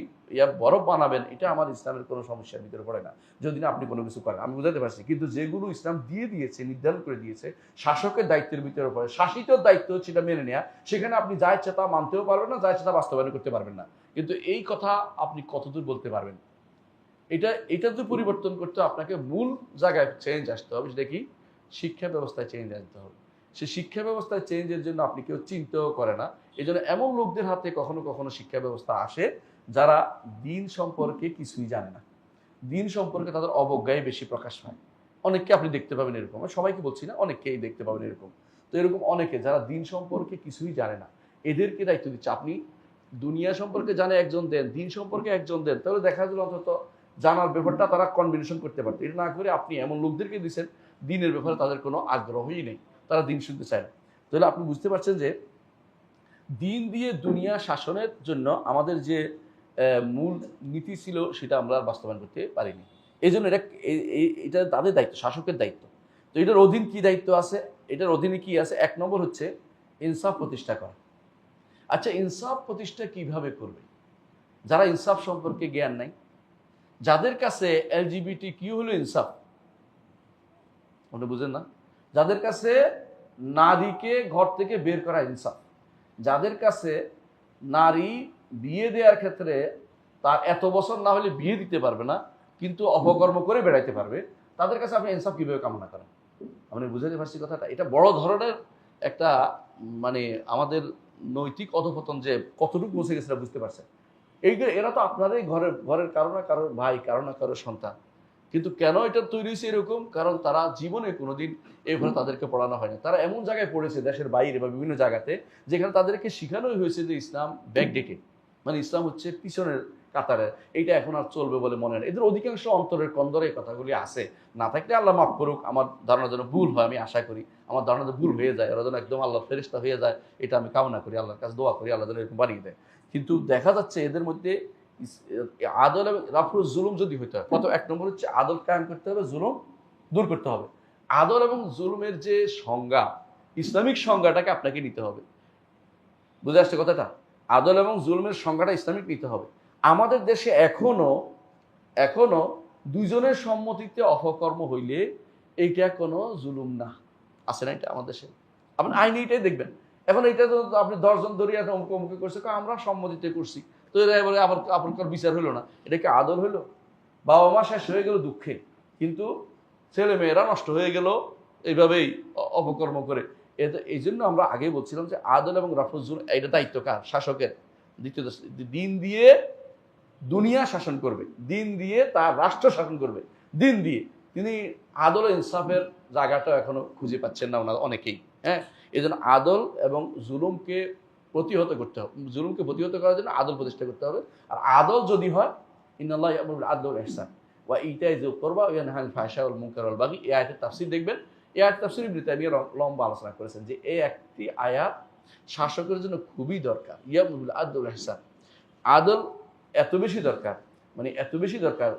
বরফ বানাবেন, এটা আমার ইসলামের কোনো সমস্যার ভিতরে পড়ে না, যদি না আপনি কোনো কিছু করেন। আমি বুঝাতে পারছি। কিন্তু যেগুলো ইসলাম দিয়ে দিয়েছে, নির্ধারণ করে দিয়েছে, শাসকের দায়িত্বের ভিতরে পড়ে, শাসিত দায়িত্ব হচ্ছে এটা মেনে নেওয়া। সেখানে আপনি যা ইচ্ছা তা মানতেও পারবেন না, যা ইচ্ছা তা বাস্তবায়ন করতে পারবেন না। কিন্তু এই কথা আপনি কতদূর বলতে পারবেন? এটা তো পরিবর্তন করতে আপনাকে মূল জায়গায় চেঞ্জ আসতে হবে। সেটা কি? শিক্ষা ব্যবস্থায় চেঞ্জ আনতে হবে। সে শিক্ষা ব্যবস্থায় চেঞ্জের জন্য আপনি কেউ চিন্তাও করে না। এই জন্য এমন লোকদের হাতে কখনো কখনো শিক্ষা ব্যবস্থা আসে যারা দিন সম্পর্কে কিছুই জানে না, দিন সম্পর্কে তাদের অবজ্ঞায় বেশি প্রকাশ পায়। অনেককে আপনি দেখতে পাবেন এরকম, সবাইকে বলছি না, অনেককেই দেখতে পাবেন এরকম। তো এরকম অনেকে যারা দিন সম্পর্কে কিছুই জানে না, এদেরকে দায়িত্ব দিচ্ছে। আপনি দুনিয়া সম্পর্কে জানে একজন দেন, দিন সম্পর্কে একজন দেন, তাহলে দেখা গেল অন্তত জানার ব্যাপারটা তারা কম্বিনেশন করতে পারত। এটা না করে আপনি এমন লোকদেরকে দিচ্ছেন দিনের ব্যাপারে তাদের কোনো আগ্রহই নেই, তারা দিন শুনতে চায় না। তাহলে আপনি বুঝতে পারছেন যে দিন দিয়ে দুনিয়া শাসনের জন্য আমাদের যে মূল নীতি ছিল সেটা আমরা আর বাস্তবায়ন করতে পারিনি। এই জন্য এটা তাদের দায়িত্ব, শাসকের দায়িত্ব। তো এটার অধীন কি দায়িত্ব আছে? এটার অধীনে কি আছে? 1 নম্বর হচ্ছে ইনসাফ প্রতিষ্ঠা করা। আচ্ছা, ইনসাফ প্রতিষ্ঠা কিভাবে করবে? যারা ইনসাফ সম্পর্কে জ্ঞান নাই, যাদের কাছে LGBT হলো ইনসাফ, আপনি বুঝেন না? যাদের কাছে নারীকে ঘর থেকে বের করা ইনসাফ, যাদের কাছে নারী বিয়ে দেওয়ার ক্ষেত্রে তার এত বছর না হলে বিয়ে দিতে পারবে না, কিন্তু অপকর্ম করে বেড়াইতে পারবে, তাদের কাছে আপনি ইনসাফ কিভাবে কামনা করেন? আপনি বুঝাতে পারছি কথাটা? এটা বড় ধরনের একটা মানে আমাদের নৈতিক অধঃপতন যে কতটুকু পৌঁছে গেছে বুঝতে পারছেন। এরা তো আপনারই ঘরের কারো না কারোর ভাই, কারো না কারোর সন্তান। কিন্তু কেন এটা তৈরি হয়েছে এরকম? কারণ তারা জীবনে কোনোদিন এভাবে তাদেরকে পড়ানো হয়নি। তারা এমন জায়গায় পড়েছে দেশের বাইরে বা বিভিন্ন জায়গাতে, যেখানে তাদেরকে শেখানোই হয়েছে যে ইসলাম ব্যাকডেটেড, মানে ইসলাম হচ্ছে পিছনের কাতারে, এইটা এখন আর চলবে বলে মনে হয়। এদের অধিকাংশ অন্তরের কন্দরে এই কথাগুলি আছে। না থাকলে আল্লাহ মাফ করুক, আমার ধারণা যেন ভুল হয়, আমি আশা করি আমার ধারণা ভুল হয়ে যায়, ওরা যেন একদম আল্লাহর ফেরেশতা হয়ে যায়, এটা আমি কামনা করি, আল্লাহর কাছে দোয়া করি আল্লাহ যেন এরকম বাড়িয়ে দেয়। কিন্তু দেখা যাচ্ছে এদের মধ্যে আদল এবং রাফুল জুলুম যদি হইতে হয়, প্রথম 1 নম্বর হচ্ছে আদল কায়েম করতে হবে, জুলুম দূর করতে হবে। আদল এবং জুলুমের যে সংজ্ঞা, ইসলামিক সংজ্ঞাটাকে আপনাকে নিতে হবে। বুঝে আসছে কথাটা? আদল এবং জুলুমের সংজ্ঞাটা ইসলামিক নিতে হবে। আমাদের দেশে এখনো দুইজনের সম্মতিতে অপকর্ম হইলে এইটা কোনো জুলুম না, আছে না এটা আমাদের দেশে? আপনি আইনি এটাই দেখবেন। এখন এইটা তো আপনি 10 জন ধরিয়া অমুকে করছে, আমরা সম্মতিতে করছি, তো এরা এবারে আবার আপনার বিচার হইলো না, এটা কি আদল হইলো? বাবা মা শেষ হয়ে গেল দুঃখে, কিন্তু ছেলে মেয়েরা নষ্ট হয়ে গেল এইভাবেই অপকর্ম করে। এই জন্য আমরা আগে বলছিলাম যে আদল এবং রাফুজুল এটা দায়িত্ব কার? শাসকের। দ্বিতীয় দিন দিয়ে দুনিয়া শাসন করবে, দিন দিয়ে তার রাষ্ট্র শাসন করবে, দিন দিয়ে। তিনি আদল ও ইনসাফের জায়গাটা এখনো খুঁজে পাচ্ছেন না ওনারা অনেকেই। হ্যাঁ, এই জন্য আদল এবং জুলুমকে প্রতিহত করতে হবে। জুলুমকে প্রতিহত করার জন্য আদল প্রতিষ্ঠা করতে হবে। আর আদল যদি হয়, ইন্নাল্লাহ ইয়ামুরুল আদল ওয়াল ইহসান ওয়া ইতাই যিল কুরবা ওয়া ইয়ানহা আনিল ফাহশা ওয়াল মুনকার ওয়াল বাগি। এই আয়াতের তাফসীর দেখবেন। এই আয়াতের তাফসীর ইবনে তাইমিয়া লম্বা আলোচনা করেছেন যে এই একটি আয়াত শাসকের জন্য খুবই দরকার। ইয়ামুরুল আদল ওয়াল ইহসান, আদল এত বেশি দরকার, মানে এত বেশি দরকার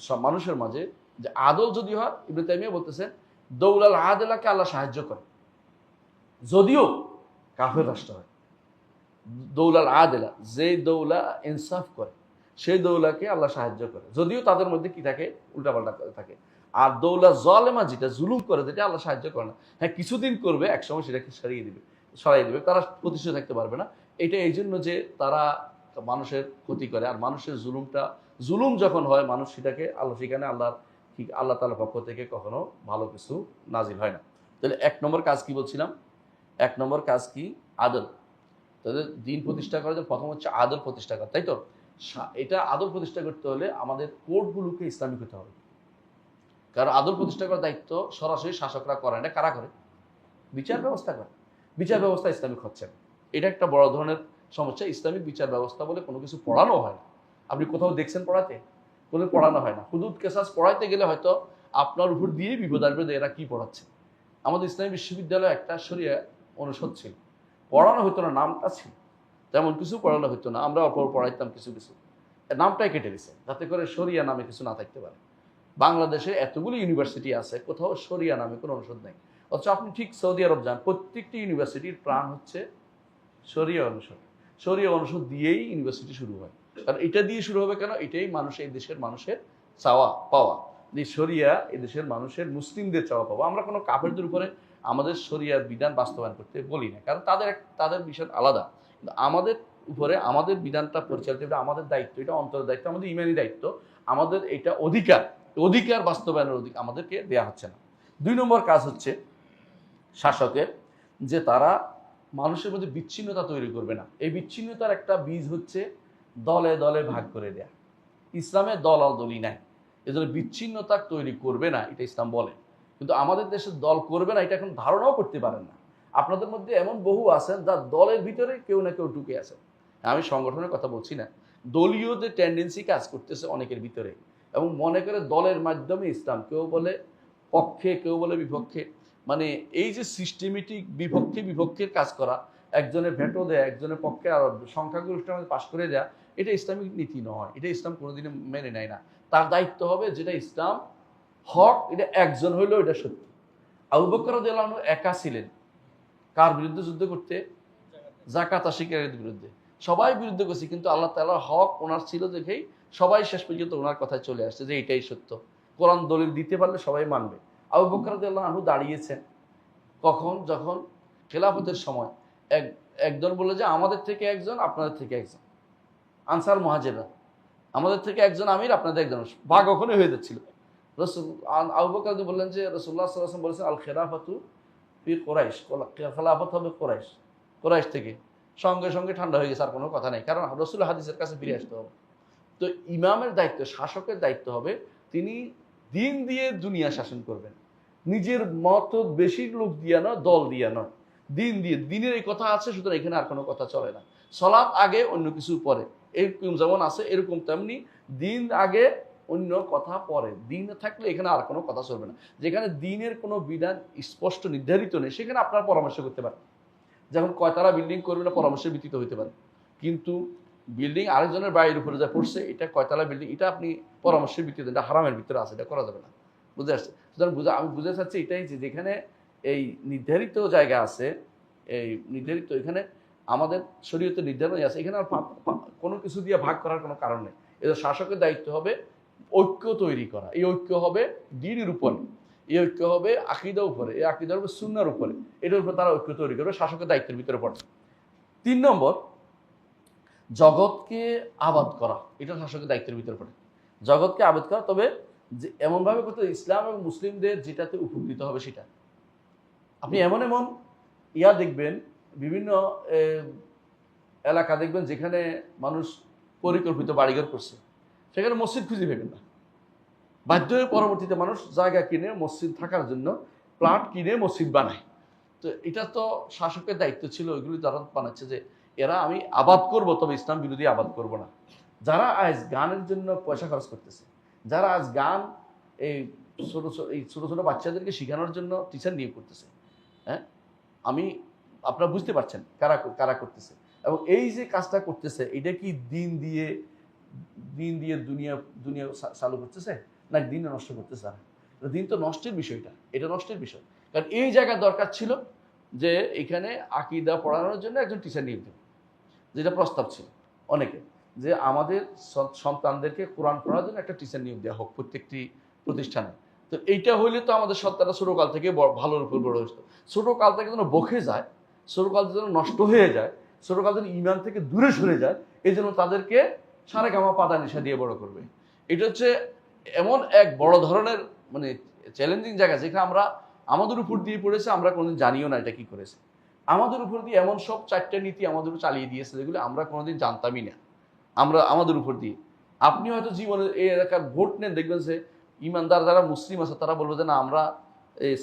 সব মানুষের মাঝে, যে আদল যদি হয়, ইবনে তাইমিয়া বলতেছেন দৌলাল আদলাকে আল্লাহ সাহায্য করে, যদিও কাফের রাষ্ট্র হয়। দৌলাল আদলা, যে দৌলা ইনসাফ করে, সেই দৌলাকে আল্লাহ সাহায্য করে, যদিও তাদের মধ্যে কি থাকে, উল্টাপাল্টা থাকে। আর দৌলা জলেমা, যেটা জুলুম করে, যেটা আল্লাহ সাহায্য করে না। হ্যাঁ, কিছুদিন করবে, একসময় সেটাকে সরাই দিবে, তারা প্রতিষ্ঠিত থাকতে পারবে না। এটা এই জন্য যে তারা মানুষের ক্ষতি করে, আর মানুষের জুলুম যখন হয়, মানুষ সেটাকে সেখানে আল্লাহ তাআলার পক্ষ থেকে কখনো ভালো কিছু নাজিল হয় না। তাহলে 1 নম্বর কাজ কি বলছিলাম? 1 নম্বর কাজ কি? আদল। তাদের দিন প্রতিষ্ঠা করার জন্য প্রথম হচ্ছে আদল প্রতিষ্ঠা করা, তাই তো? এটা আদল প্রতিষ্ঠা করতে হলে আমাদের কোর্টগুলোকে ইসলামিক হতে হবে। কারণ আদল প্রতিষ্ঠা করার দায়িত্ব সরাসরি শাসকরা করে না, কারা করে? বিচার ব্যবস্থা করে। বিচার ব্যবস্থা ইসলামিক হচ্ছে না, এটা একটা বড় ধরনের সমস্যা। ইসলামিক বিচার ব্যবস্থা বলে কোনো কিছু পড়ানো হয় না। আপনি কোথাও দেখছেন পড়াতে? কোনো পড়ানো হয় না। হুদুদ কেসাস পড়াইতে গেলে হয়তো আপনার উপর দিয়েই বিপদ আসবে যে এরা কি পড়াচ্ছে। আমাদের ইসলামী বিশ্ববিদ্যালয়ে একটা শরিয়া অনুষদ ছিল, পড়ানো হতো না, নামটা ছিল, তেমন কিছু পড়ানো হতো না। আমরা অল্প পড়াইতাম কিছু কিছু, নামটাই কেটে দিছে যাতে করে শরিয়া নামে কিছু না থাকতে পারে। বাংলাদেশে এতগুলো ইউনিভার্সিটি আছে, কোথাও শরিয়া নামে কোনো অনুষদ নেই। অথচ আপনি ঠিক সৌদি আরব যান, প্রত্যেকটি ইউনিভার্সিটির প্রাণ হচ্ছে শরিয়া অনুষদ। শরিয়া অনুষদ দিয়েই ইউনিভার্সিটি শুরু হয়। কারণ এটা দিয়ে শুরু হবে কেন? এটাই এই দেশের মানুষের চাওয়া পাওয়া, যে শরিয়া এই দেশের মানুষের, মুসলিমদের চাওয়া পাওয়া। আমরা কোনো কাফেরদের উপরে আমাদের শরিয়ার বিধান বাস্তবায়ন করতে বলি না, কারণ তাদের বিষয় আলাদা। কিন্তু আমাদের উপরে আমাদের বিধানটা পরিচালিত, এটা আমাদের দায়িত্ব, এটা অন্তরের দায়িত্ব, আমাদের ইমানি দায়িত্ব, আমাদের এটা অধিকার বাস্তবায়নের আমাদেরকে দেয়া হচ্ছে না। 2 নম্বর কাজ হচ্ছে শাসকের, যে তারা মানুষের মধ্যে বিচ্ছিন্নতা তৈরি করবে না। এই বিচ্ছিন্নতার একটা বীজ হচ্ছে দলে দলে ভাগ করে দেয়া। ইসলামে দলাদলি নাই, এজন্য বিচ্ছিন্নতা তৈরি করবে না, এটা ইসলাম বলে। কিন্তু আমাদের দেশে দল করবে না, এটা এখন ধারণাও করতে পারেন না। আপনাদের মধ্যে এমন বহু আছেন যার দলের ভিতরে কেউ না কেউ ঢুকে আছে। আমি সংগঠনের কথা বলছি না, দলীয় যে টেন্ডেন্সি কাজ করতেছে অনেকের ভিতরে, এবং মনে করে দলের মাধ্যমে ইসলাম, কেউ বলে পক্ষে, কেউ বলে বিপক্ষে। মানে এই যে সিস্টেমেটিক বিপক্ষের কাজ করা, একজনের ভেটো দেয়া, একজনের পক্ষে আর সংখ্যাগরিষ্ঠের মধ্যে পাশ করে দেয়া, এটা ইসলামিক নীতি নয়, এটা ইসলাম কোনোদিনও মেনে নেয় না। তার দায়িত্ব হবে যেটা ইসলাম হক, এটা একজন হইলেও এটা সত্য। আবু বকর রাদিয়াল্লাহু আনহু একা ছিলেন, কার বিরুদ্ধে যুদ্ধ করতে? যাকাত আশিকের বিরুদ্ধে। সবাই বিরুদ্ধে করছে, কিন্তু আল্লাহ তাআলার হক ওনার ছিল দেখেই সবাই শেষ পর্যন্ত ওনার কথায় চলে আসছে যে এটাই সত্য। কোরআন দলিল দিতে পারলে সবাই মানবে। আবু বকর রাদিয়াল্লাহু আনহু দাঁড়িয়েছেন কখন? যখন খেলাফতের সময় একজন বলল যে আমাদের থেকে একজন, আপনাদের থেকে একজন, আনসার মুহাজিররা, আমাদের থেকে একজন আমির, আপনাদের একজন, ভাগ ওখানে হয়ে যাচ্ছিল। আবু বকর বললেন যে রাসূলুল্লাহ সাল্লাল্লাহু আলাইহি ওয়াসাল্লাম বলেছেন আল খেলাফাতু ফি কুরাইশ, খেলাফত হবে কুরাইশ থেকে। সঙ্গে সঙ্গে ঠান্ডা হয়ে গেছে, আর কোনো কথা নেই, কারণ রাসূল হাদিসের কাছে ফিরে আসতে হবে। তো ইমামের দায়িত্ব, শাসকের দায়িত্ব হবে তিনি দিন দিয়ে দুনিয়া শাসন করবেন, নিজের মত বেশি লোক দিয়া নয়, দল দিয়া নয়, দিন দিয়ে। দিনের এই কথা আছে, সুতরাং এখানে আর কোনো কথা চলে না। সালাত আগে, অন্য কিছু পরে, এরকম যেমন আছে এরকম তেমনি দিন আগে, অন্য কথা পরে। দিন থাকলে এখানে আর কোনো কথা চলবে না। যেখানে দিনের কোনো বিধান স্পষ্ট নির্ধারিত নেই, সেখানে আপনার পরামর্শ করতে পারেন। যেমন কয়তারা বিল্ডিং করবে না, পরামর্শের ভিত্তিতে হইতে পারে। কিন্তু বিল্ডিং আরেকজনের বাড়ির উপরে যা পড়ছে, এটা কয়তলা বিল্ডিং, এটা আপনি পরামর্শের ভিত্তিতে, এটা হারামের ভিতরে আছে, এটা করা যাবে না। বুঝে আসছে? সুতরাং আমি বুঝতে চাচ্ছি এটাই, যে যেখানে এই নির্ধারিত জায়গা আছে, এই নির্ধারিত, এখানে আমাদের শরীয়তে নির্ধারণ আছে, এখানে আর কোনো কিছু দিয়ে ভাগ করার কোনো কারণ নেই। এদের শাসকের দায়িত্ব হবে ঐক্য তৈরি করা। এই ঐক্য হবে দ্বীনের উপরে, এই ঐক্য হবে আকীদার উপরে, এই আকীদা হবে সুন্নাহর উপরে, এটার উপর তারা ঐক্য তৈরি করবে, শাসকের দায়িত্বের ভিতরে পড়ে। 3 নম্বর, জগৎকে আবাদ করা, এটা শাসকের দায়িত্বের ভিতরে পড়ে। জগৎকে আবাদ করা, তবে যে এমনভাবে করতে ইসলাম এবং মুসলিমদের যেটাতে উপকৃত হবে সেটা। আপনি এমন দেখবেন, বিভিন্ন এলাকা দেখবেন যেখানে মানুষ পরিকল্পিত বাড়িঘর করছে, সেখানে মসজিদ খুঁজে পাবেন না। বাধ্য হয়ে পরবর্তীতে মানুষ জায়গা কিনে মসজিদ থাকার জন্য প্লট কিনে মসজিদ বানায়। তো এটা তো শাসকের দায়িত্ব ছিল, ওইগুলি তারা বানাচ্ছে যে এরা আমি আবাদ করব, তবে ইসলাম বিরোধী আবাদ করব না। যারা আজ গানের জন্য পয়সা খরচ করতেছে, যারা আজ গান এই ছোট ছোট বাচ্চাদেরকে শেখানোর জন্য টিচার নিয়োগ করতেছে, হ্যাঁ, আপনারা বুঝতে পারছেন কারা করতেছে। এবং এই যে কাজটা করতেছে এটা কি দিন দিয়ে দুনিয়া দুনিয়া চালু করতেছে না দিন নষ্ট করতেছে না? দিন তো নষ্টের বিষয়টা, এটা নষ্টের বিষয়। কারণ এই জায়গায় দরকার ছিল যে এখানে আকীদা পড়ানোর জন্য একজন টিচার নিয়োগ দেবে, যেটা প্রস্তাব ছিল অনেকে, যে আমাদের সন্তানদেরকে কোরআন পড়ার জন্য একটা টিচার নিয়োগ দেওয়া হোক প্রত্যেকটি প্রতিষ্ঠানে। তো এইটা হইলে তো আমাদের সন্তানরা ছোটকাল থেকে ভালোর উপর বড় হতো। ছোটকাল থেকে যেন বকে যায়, ছোটকাল যেন নষ্ট হয়ে যায়, ছোটকাল যেন ইমান থেকে দূরে সরে যায়, এই জন্য তাদেরকে সারে গামা পাদা নিশা দিয়ে বড় করবে। এটা হচ্ছে এমন এক বড় ধরনের মানে চ্যালেঞ্জিং জায়গা, যেখানে আমরা আমাদের উপর দিয়ে পড়েছে, আমরা কোনোদিন জানিও না এটা কি করেছে। আমাদের উপর দিয়ে এমন সব 4টা নীতি আমাদের উপর চালিয়ে দিয়েছে যেগুলো আমরা কোনোদিন জানতামই না। আমরা আমাদের উপর দিয়ে, আপনি হয়তো জীবনে এই এলাকার ভোট নেন, দেখবেন যে ইমানদার যারা মুসলিম আছে তারা বলবে যে না আমরা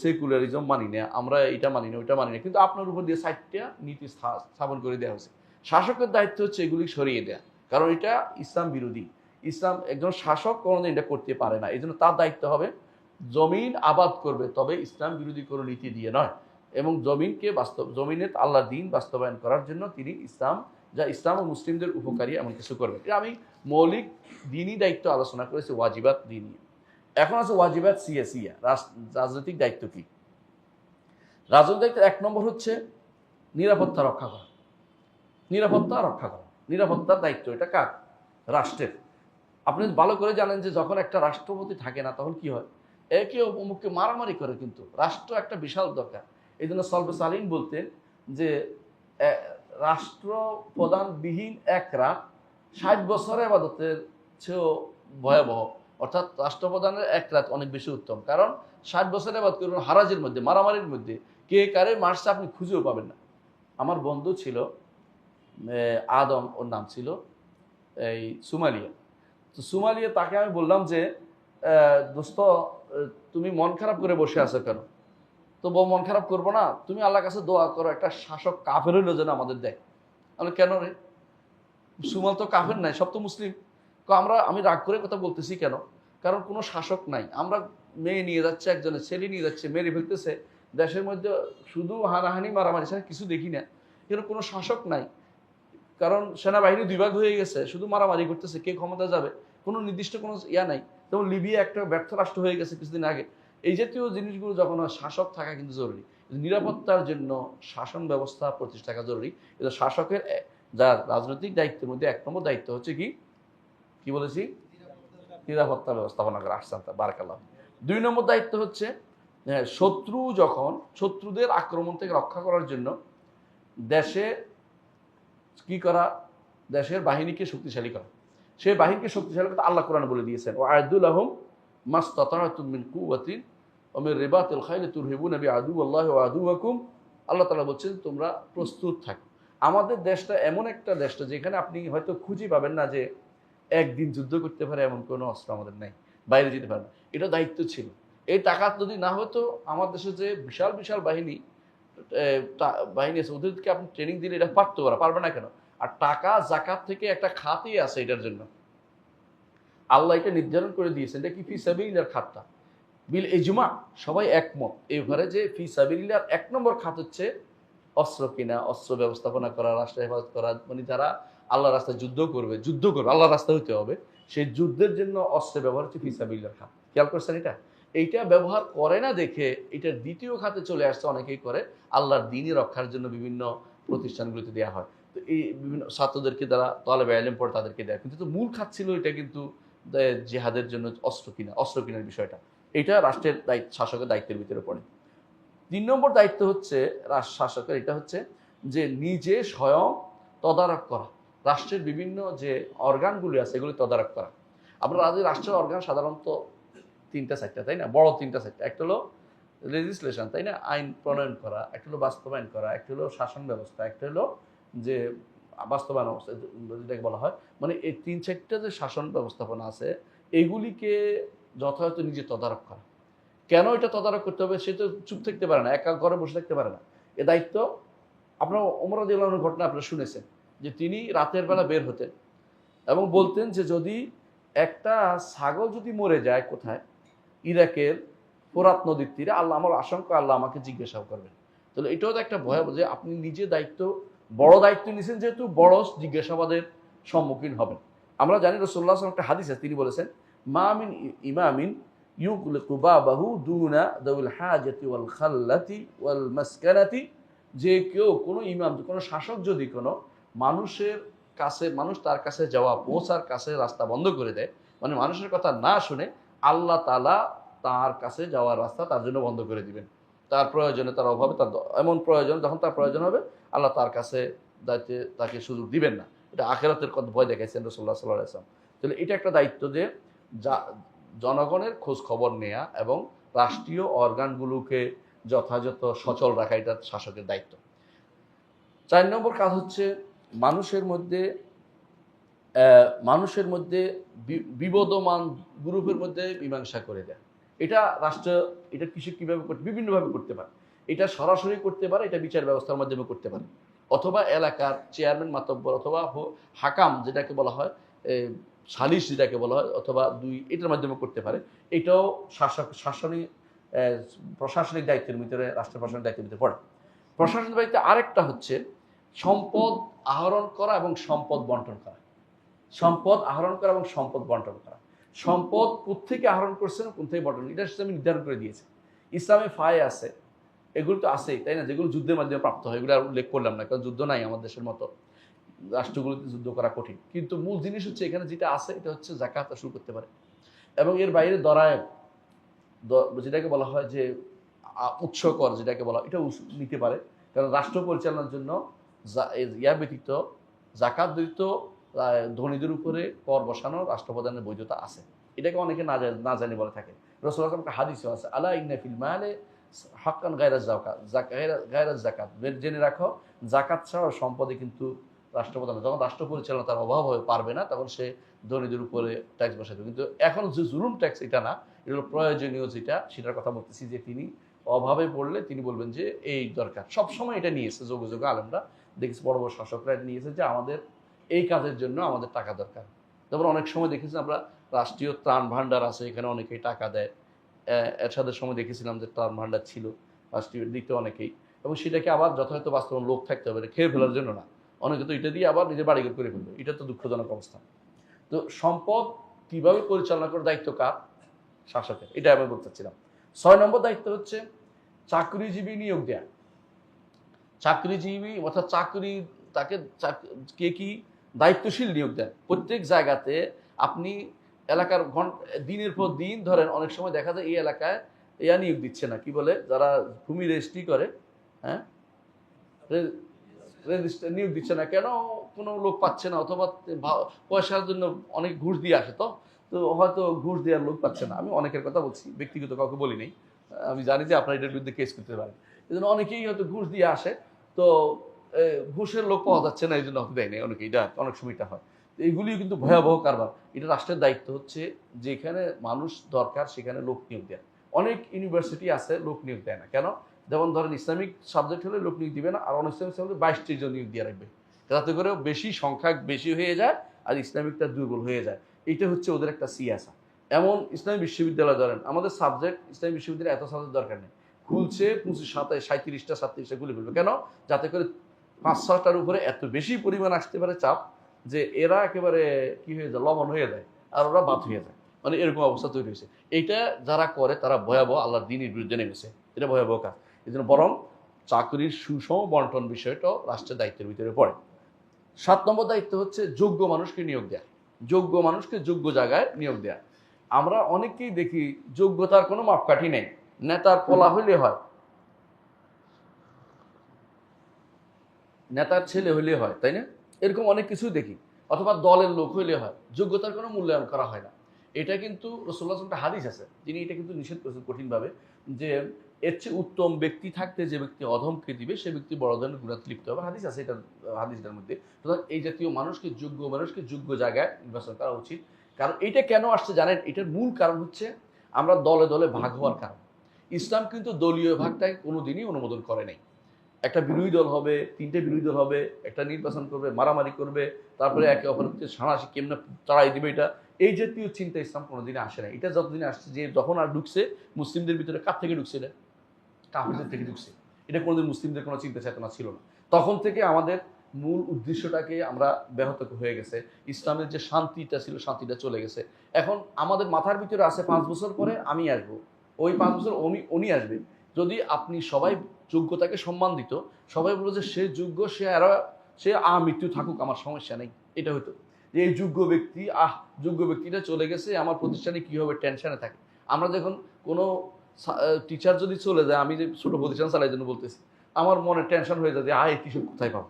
সেকুলারিজম মানি না, আমরা এটা মানি না, ওইটা মানি না, কিন্তু আপনার উপর দিয়ে 4টা নীতি স্থাপন করে দেওয়া হয়েছে। শাসকের দায়িত্ব হচ্ছে এগুলি সরিয়ে দেয়া, কারণ এটা ইসলাম বিরোধী। ইসলাম, একজন শাসক কোনোদিন এটা করতে পারে না, এই জন্য তার দায়িত্ব হবে জমিন আবাদ করবে, তবে ইসলাম বিরোধী কোনো নীতি দিয়ে নয়। এবং জমিনে আল্লাহর দ্বীন বাস্তবায়ন করার জন্য তিনি যা ইসলাম ও মুসলিমদের উপকারী এমন কিছু করবে। এটা আমি মৌলিক দিনই দায়িত্ব আলোচনা করেছি, ওয়াজিবাত দিনই। এখন আছে ওয়াজিবাত সিয়াসিয়া, রাজনৈতিক দায়িত্ব কি? রাজনৈতিক দায়িত্ব 1 নম্বর হচ্ছে নিরাপত্তা রক্ষা করা। নিরাপত্তার দায়িত্ব এটা কার? রাষ্ট্রের। আপনি ভালো করে জানেন যে যখন একটা রাষ্ট্রপতি থাকে না তখন কি হয়, একে অমুককে মারামারি করে, কিন্তু রাষ্ট্র একটা বিশাল দরকার। এই জন্য সলবে সালিন বলতেন যে রাষ্ট্র প্রধানবিহীন এক রাত 60 বছরের ইবাদতের চেয়েও ভয়াবহ। অর্থাৎ রাষ্ট্রপ্রধানের এক রাত অনেক বেশি উত্তম, কারণ 60 বছরের ইবাদত করবেন হারাজের মধ্যে, মারামারির মধ্যে, কে কারে মারছে আপনি খুঁজেও পাবেন না। আমার বন্ধু ছিল আদম, ওর নাম ছিল, এই সোমালিয়া। তো সোমালিয়া, তাকে আমি বললাম যে দোস্ত তুমি মন খারাপ করে বসে আছো কেন? তো মন খারাপ করবো না, তুমি আল্লাহর কাছে দোয়া করো একটা শাসক কাফের হইলো যেন আমাদের দেয়। আমি কেন রে, সুমাল তো কাফের নাই, সব তো মুসলিম। আমি রাগ করে কথা বলতেছি কেন? কারণ কোনো শাসক নাই, আমরা মেয়ে নিয়ে যাচ্ছে, একজনের ছেলে নিয়ে যাচ্ছে, মেরে ফেলতেছে, দেশের মধ্যে শুধু হানাহানি মারামারি ছাড়া কিছু দেখি না, কিন্তু কোনো শাসক নাই। কারণ সেনাবাহিনী 2 ভাগ হয়ে গেছে, শুধু মারামারি করতেছে, কে ক্ষমতা যাবে কোনো নির্দিষ্ট কোনো ইয়া নাই। যেমন লিবিয়া একটা ব্যর্থ রাষ্ট্র হয়ে গেছে কিছুদিন আগে। এই জাতীয় জিনিসগুলো যখন শাসক থাকা কিন্তু জরুরি। নিরাপত্তার জন্য শাসন ব্যবস্থা প্রতিষ্ঠা থাকা জরুরি। কিন্তু শাসকের যার রাজনৈতিক দায়িত্বের মধ্যে 1 নম্বর দায়িত্ব হচ্ছে কি বলেছি? নিরাপত্তা ব্যবস্থাপনা করা। আহসানতা, বারাকাল্লাহ। 2 নম্বর দায়িত্ব হচ্ছে শত্রুদের আক্রমণ থেকে রক্ষা করার জন্য দেশে কি করা? দেশের বাহিনীকে শক্তিশালী করা। সেই বাহিনীকে শক্তিশালী করতে আল্লাহ কোরআনে বলে দিয়েছেন, ওয়া'আদু লাহুম মাসতাতা'তুম মিন কুওয়াতিন ওয়া মিন রিবাতিল খাইলি তুরহিবুনা বিআদুওয়াল্লাহি ওয়া আদুওয়াকুম। আল্লাহ তাআলা বলছেন তোমরা প্রস্তুত থাকো। আমাদের দেশটা এমন একটা দেশটা যেখানে আপনি হয়তো খুঁজে পাবেন না যে একদিন যুদ্ধ করতে পারে এমন কোনো অস্ত্র আমাদের নাই, বাইরে যেতে পারে না। এটা দায়িত্ব ছিল। এই টাকা যদি না হতো, আমার দেশে যে বিশাল বিশাল বাহিনী আছে, ওদেরকে আপনি ট্রেনিং দিলে এটা পারবে না কেন? আর টাকা যাকাত থেকে একটা খাতই আছে এটার জন্য, আল্লাহ এটা নির্ধারণ করে দিয়েছেন। এটা কি ফি সাবিলিল্লাহর খাতটা বিল ইজমা, সবাই একমত এবারে যে ফি সাবিলিল্লাহর 1 নম্বর খাত হচ্ছে অস্ত্র কিনা, অস্ত্র ব্যবস্থাপনা করা, রাষ্ট্র হেফাজত করা। মানে যারা আল্লাহর রাস্তায় যুদ্ধ করবে, আল্লাহর রাস্তা হইতে হবে, সেই যুদ্ধের জন্য অস্ত্রের ব্যবহার হচ্ছে ফি সাবিলিল্লাহর খাত। খেয়াল করছেন? এইটা ব্যবহার করে না দেখে এটার দ্বিতীয় খাতে চলে আসছে, অনেকেই করে আল্লাহর দ্বীনই রক্ষার জন্য বিভিন্ন প্রতিষ্ঠানগুলোতে দেওয়া হয়। তো এই বিভিন্ন ছাত্রদেরকে যারা তালেবে ইলম পড়ে তাদেরকে দেয়, কিন্তু মূল খাত ছিল এটা কিন্তু জিহাদের জন্য অস্ত্র কেনার বিষয়টা। এটা রাষ্ট্রের শাসকের দায়িত্বের ভিতরে পড়ে। 3 নম্বর দায়িত্ব হচ্ছে শাসকের, এটা হচ্ছে যে নিজে স্বয়ং তদারক করা, রাষ্ট্রের বিভিন্ন যে অর্গানগুলি আছে এগুলি তদারক করা। আমরা রাষ্ট্রের অর্গান সাধারণত 3টা 4টা, তাই না? বড় 3টা 4টা। একটা হলো লেজিসলেশন, তাই না, আইন প্রণয়ন করা, একটা হলো বাস্তবায়ন করা, একটা হলো শাসন ব্যবস্থা, একটা হলো যে বাস্তবায়ন অবস্থা যেটাকে বলা হয়। মানে এই 3-4টা যে শাসন ব্যবস্থাপনা আছে এগুলিকে যথাযথ নিজে তদারক করা। কেন এটা তদারক করতে হবে? সে তো চুপ থাকতে পারে না, একা ঘরে বসে থাকতে পারে না। এ দায়িত্ব আপনার ওমর রাদিয়াল্লাহু আনহুর ঘটনা আপনারা শুনেছেন যে তিনি রাতের বেলা বের হতেন এবং বলতেন যে যদি একটা ছাগল যদি মরে যায় কোথায়, ইরাকের ফোরাত নদীর তীরে, আল্লাহ, আমার আশঙ্কা আল্লাহ আমাকে জিজ্ঞাসা করবেন। তাহলে এটাও তো একটা ভয়াবহ যে আপনি নিজে দায়িত্ব বড় দায়িত্ব নিয়েছেন যেহেতু বড় জিজ্ঞাসাবাদের সম্মুখীন হবেন। আমরা জানি রাসূলুল্লাহ সাল্লাল্লাহু আলাইহি ওয়াসাল্লাম একটা হাদিস আছে, তিনি বলেছেন মা মিন ইমামিন ইউগলিকু বাবাহু দুনা দাউল হাজাতি ওয়াল খাল্লাতি ওয়াল মাসকানাতি, যে কেউ কোনো ইমাম, কোনো শাসক যদি কোনো মানুষের কাছে, মানুষ তার কাছে যাওয়া পৌঁছার কাছে রাস্তা বন্ধ করে দেয়, মানে মানুষের কথা না শুনে, আল্লাহ তাআলা তার কাছে যাওয়ার রাস্তা তার জন্য বন্ধ করে দিবেন। তার প্রয়োজনে, তার অভাবে, তার এমন প্রয়োজন যখন তার প্রয়োজন হবে, আল্লাহ তার কাছে দায়িত্বে তাকে সুযোগ দিবেন না। এটা আখিরাতের কথা ভয় দেখাইছেন রাসূলুল্লাহ সাল্লাল্লাহু আলাইহি ওয়াসাল্লাম। তাহলে এটা একটা দায়িত্ব যে জনগণের খোঁজ খবর নেয়া এবং রাষ্ট্রীয় অর্গানগুলোকে যথাযথ সচল রাখা, এটা শাসকের দায়িত্ব। 4 নম্বর কাজ হচ্ছে মানুষের মধ্যে বিবদমান গ্রুপের মধ্যে মীমাংসা করে দেয়। এটা রাষ্ট্র, এটা কিছু কীভাবে বিভিন্নভাবে করতে পারে। এটা সরাসরি করতে পারে, এটা বিচার ব্যবস্থার মাধ্যমে করতে পারে, অথবা এলাকার চেয়ারম্যান মাতব্বর অথবা হাকাম যেটাকে বলা হয়, সালিশ যেটাকে বলা হয়, অথবা এটার মাধ্যমে করতে পারে। এটাও প্রশাসনিক দায়িত্বের ভিতরে, রাষ্ট্র প্রশাসনিক দায়িত্বের ভিতরে পড়ে। প্রশাসনিক দায়িত্বে আরেকটা হচ্ছে সম্পদ আহরণ করা এবং সম্পদ বন্টন করা। সম্পদ আহরণ করা এবং সম্পদ বন্টন করা। সম্পদ কোত্থেকে আহরণ করছেন, কোন থেকে বন্টন, এটা আমি নির্ধারণ করে দিয়েছি। ইসলামে ফায় আছে, এগুলো তো আছেই, তাই না, যেগুলো যুদ্ধের মাধ্যমে প্রাপ্ত হয়, এগুলো আর উল্লেখ করলাম না, কারণ যুদ্ধ নাই আমাদের দেশের মতো, রাষ্ট্রগুলোতে যুদ্ধ করা কঠিন। কিন্তু মূল জিনিস হচ্ছে এখানে যেটা আছে, এটা হচ্ছে যাকাত শুরু করতে পারে। এবং এর বাইরে দরায়েব, যেটাকে বলা হয় যে উৎস কর যেটাকে বলা হয়, এটা নিতে পারে। কারণ রাষ্ট্র পরিচালনার জন্য ইয়া ব্যতীত, যাকাত ব্যতীত ধনীদের উপরে কর বসানো রাষ্ট্রপ্রধানের বৈধতা আছে। এটাকে অনেকে না জানি বলে থাকে। রাসূলুল্লাহ সাল্লাল্লাহু আলাইহি ওয়াসাল্লাম একটা হাদিসও আছে, আলা ইন্না ফিল মালে হাক্কান গায়রাজ যাকাত, জেনে রাখো যাকাত ছাড়া সম্পদে কিন্তু রাষ্ট্রপ্রধান, যখন রাষ্ট্র পরিচালনা তার অভাব হয়ে পারবে না, তখন সে ধনীদের উপরে ট্যাক্স বসাবে। কিন্তু এখন যে জুলুম ট্যাক্স, এটা না, এটা হলো প্রয়োজনীয় যেটা, সেটার কথা বলতেছি, যে তিনি অভাবে পড়লে তিনি বলবেন যে এই দরকার। সবসময় এটা নিয়েছে যোগ আলেমরা, দেখেছি বড় বড় শাসকরা এটা নিয়েছে যে আমাদের এই কাজের জন্য আমাদের টাকা দরকার। যেমন অনেক সময় দেখেছি আমরা রাষ্ট্রীয় ত্রাণ ভাণ্ডার আছে, এখানে অনেকেই টাকা দেয়। এরশাদের সময় দেখেছিলাম যে ত্রাণ ভাণ্ডার ছিল, রাষ্ট্রীয় দিতে অনেকেই, এবং সেটাকে আবার যথাযথ বাস্তবায়ন লোক থাকতে হবে, খেয়ে ফেলার জন্য না। অনেকে তো এটা দিয়ে আবার নিজের বাড়িঘর করে ফেলবে, এটা তো দুঃখজনক অবস্থা। তো সম্পদ কিভাবে পরিচালনা করার দায়িত্ব কার? শাসকের। এটা আমি বলতে চাচ্ছিলাম। 6 নম্বর দায়িত্ব হচ্ছে চাকরিজীবী নিয়োগ দেয়া। চাকরিজীবী অর্থাৎ তাকে কে কি দায়িত্বশীল নিয়োগ দেন। প্রত্যেক জায়গাতে আপনি এলাকার দিনের পর দিন ধরেন, অনেক সময় দেখা যায় এই এলাকায় নিয়োগ দিচ্ছে না, কি বলে, যারা ভূমি রেজিস্ট্রি করে, হ্যাঁ, রেজিস্ট্রি নিয়োগ দিচ্ছে না কেন? কোনো লোক পাচ্ছে না, অথবা পয়সার জন্য অনেক ঘুষ দিয়ে আসে, তো হয়তো ঘুষ দেওয়ার লোক পাচ্ছে না। আমি অনেকের কথা বলছি, ব্যক্তিগত কাউকে বলি নেই, আমি জানি যে আপনারা এটার বিরুদ্ধে কেস করতে পারেন। এই জন্য অনেকেই হয়তো ঘুষ দিয়ে আসে, তো ঘুষের লোক পাওয়া যাচ্ছে না, এই জন্য হয়তো দেয় নেই অনেকে, এটা অনেক সময়টা হয়। তো এইগুলিও কিন্তু ভয়াবহ কারবার। এটা রাষ্ট্রের দায়িত্ব হচ্ছে যেখানে মানুষ দরকার সেখানে লোক নিয়োগ দেয়। অনেক ইউনিভার্সিটি আছে লোক নিয়োগ দেয় না কেন? যেমন ধরেন ইসলামিক সাবজেক্ট হলে লোক নিয়োগ দিবে না, আর অনইসলামিক সাবজেক্ট 22-23 জন নিয়োগ দিয়ে রাখবে, যাতে করে বেশি সংখ্যা বেশি হয়ে যায় আর ইসলামিকটা দুর্বল হয়ে যায়। এটা হচ্ছে ওদের একটা সিয়াসা। এমন ইসলামী বিশ্ববিদ্যালয় ধরেন, আমাদের সাবজেক্ট ইসলামী বিশ্ববিদ্যালয়ে এত সাবজেক্ট দরকার নেই, খুলছে 25-27টা 37টা খুলে ফেলবে কেন? যাতে করে 5-6টার উপরে এত বেশি পরিমাণ আসতে পারে চাপ, যে এরা একেবারে কি হয়ে যায়, লবণ হয়ে যায়, আর ওরা বাদ হয়ে যায়, মানে এরকম অবস্থা তৈরি হয়েছে। এইটা যারা করে তারা ভয়াবহ আল্লাহর দ্বীনের বিরুদ্ধে নেমেছে, এটা ভয়াবহ কাজ। এই জন্য বরং চাকরির সুষম বন্টন বিষয়টাও রাষ্ট্রের দায়িত্বের ভিতরে পড়ে। 7 নম্বর দায়িত্ব হচ্ছে যোগ্য মানুষকে নিয়োগ দেয়া। যোগ্য মানুষকে যোগ্য জায়গায় নিয়োগ দেয়া। আমরা অনেকেই দেখি যোগ্যতার কোনো মাপকাঠি নেই, নেতার পোলা হইলে হয়, নেতার ছেলে হইলে হয়, তাই না? এরকম অনেক কিছু দেখি, অথবা দলের লোক হইলে হয়, যোগ্যতার কোনো মূল্যায়ন করা হয় না। এটা কিন্তু রাসূলুল্লাহ সাল্লাল্লাহু আলাইহি ওয়াসাল্লাম একটা হাদিস আছে, যিনি এটা কিন্তু নিষেধ করেছেন কঠিনভাবে, যে এর চেয়ে উত্তম ব্যক্তি থাকতে যে ব্যক্তি অধমকে দিবে সে ব্যক্তি বড় ধরনের গুনাহে লিপ্ত হবে। হাদিস আছে এটা, হাদিসটার মধ্যে। সুতরাং এই জাতীয় মানুষকে, যোগ্য মানুষকে যোগ্য জায়গায় নির্বাচন করা উচিত। কারণ এটা কেন আসছে জানেন? এটার মূল কারণ হচ্ছে আমরা দলে দলে ভাগ হওয়ার কারণ। ইসলাম কিন্তু দলীয় ভাগটাকে কোনোদিনই অনুমোদন করে নাই। একটা বিরোধী দল হবে, 3টে বিরোধী দল হবে, একটা নির্বাচন করবে, মারামারি করবে, তারপরে একে অপরকে সাঁড়াশি কেমনে চড়াই দিবে, এটা এই জাতীয় চিন্তা ইসলাম কোনোদিনে আসে না। এটা যতদিন আসছে, যে যখন আর ঢুকছে মুসলিমদের ভিতরে, কার থেকে ঢুকছে? এটা কাফেরদের থেকে ঢুকছে। এটা কোনোদিন মুসলিমদের কোনো চিন্তা চেতনা ছিল না। তখন থেকে আমাদের মূল উদ্দেশ্যটাকে আমরা ব্যাহত হয়ে গেছে। ইসলামের যে শান্তিটা ছিল, শান্তিটা চলে গেছে। এখন আমাদের মাথার ভিতরে আছে 5 বছর পরে আমি আসবো, ওই 5 বছর উনি আসবে। যদি আপনি সবাই যোগ্যতাকে সম্মান দিত, সবাই বলতো যে সে যোগ্য, সে মৃত্যু থাকুক, আমার সমস্যা নেই, এটা হতো। যে এই যোগ্য ব্যক্তি, যোগ্য ব্যক্তিটা চলে গেছে, আমার প্রতিষ্ঠানে কী হবে, টেনশনে থাকে। আমরা যখন কোনো টিচার যদি চলে যায়, আমি যে ছোটো প্রতিষ্ঠান চালাই জন্য বলতেছি, আমার মনে টেনশন হয়ে যায় যে এই টিচার কোথায় পাবো,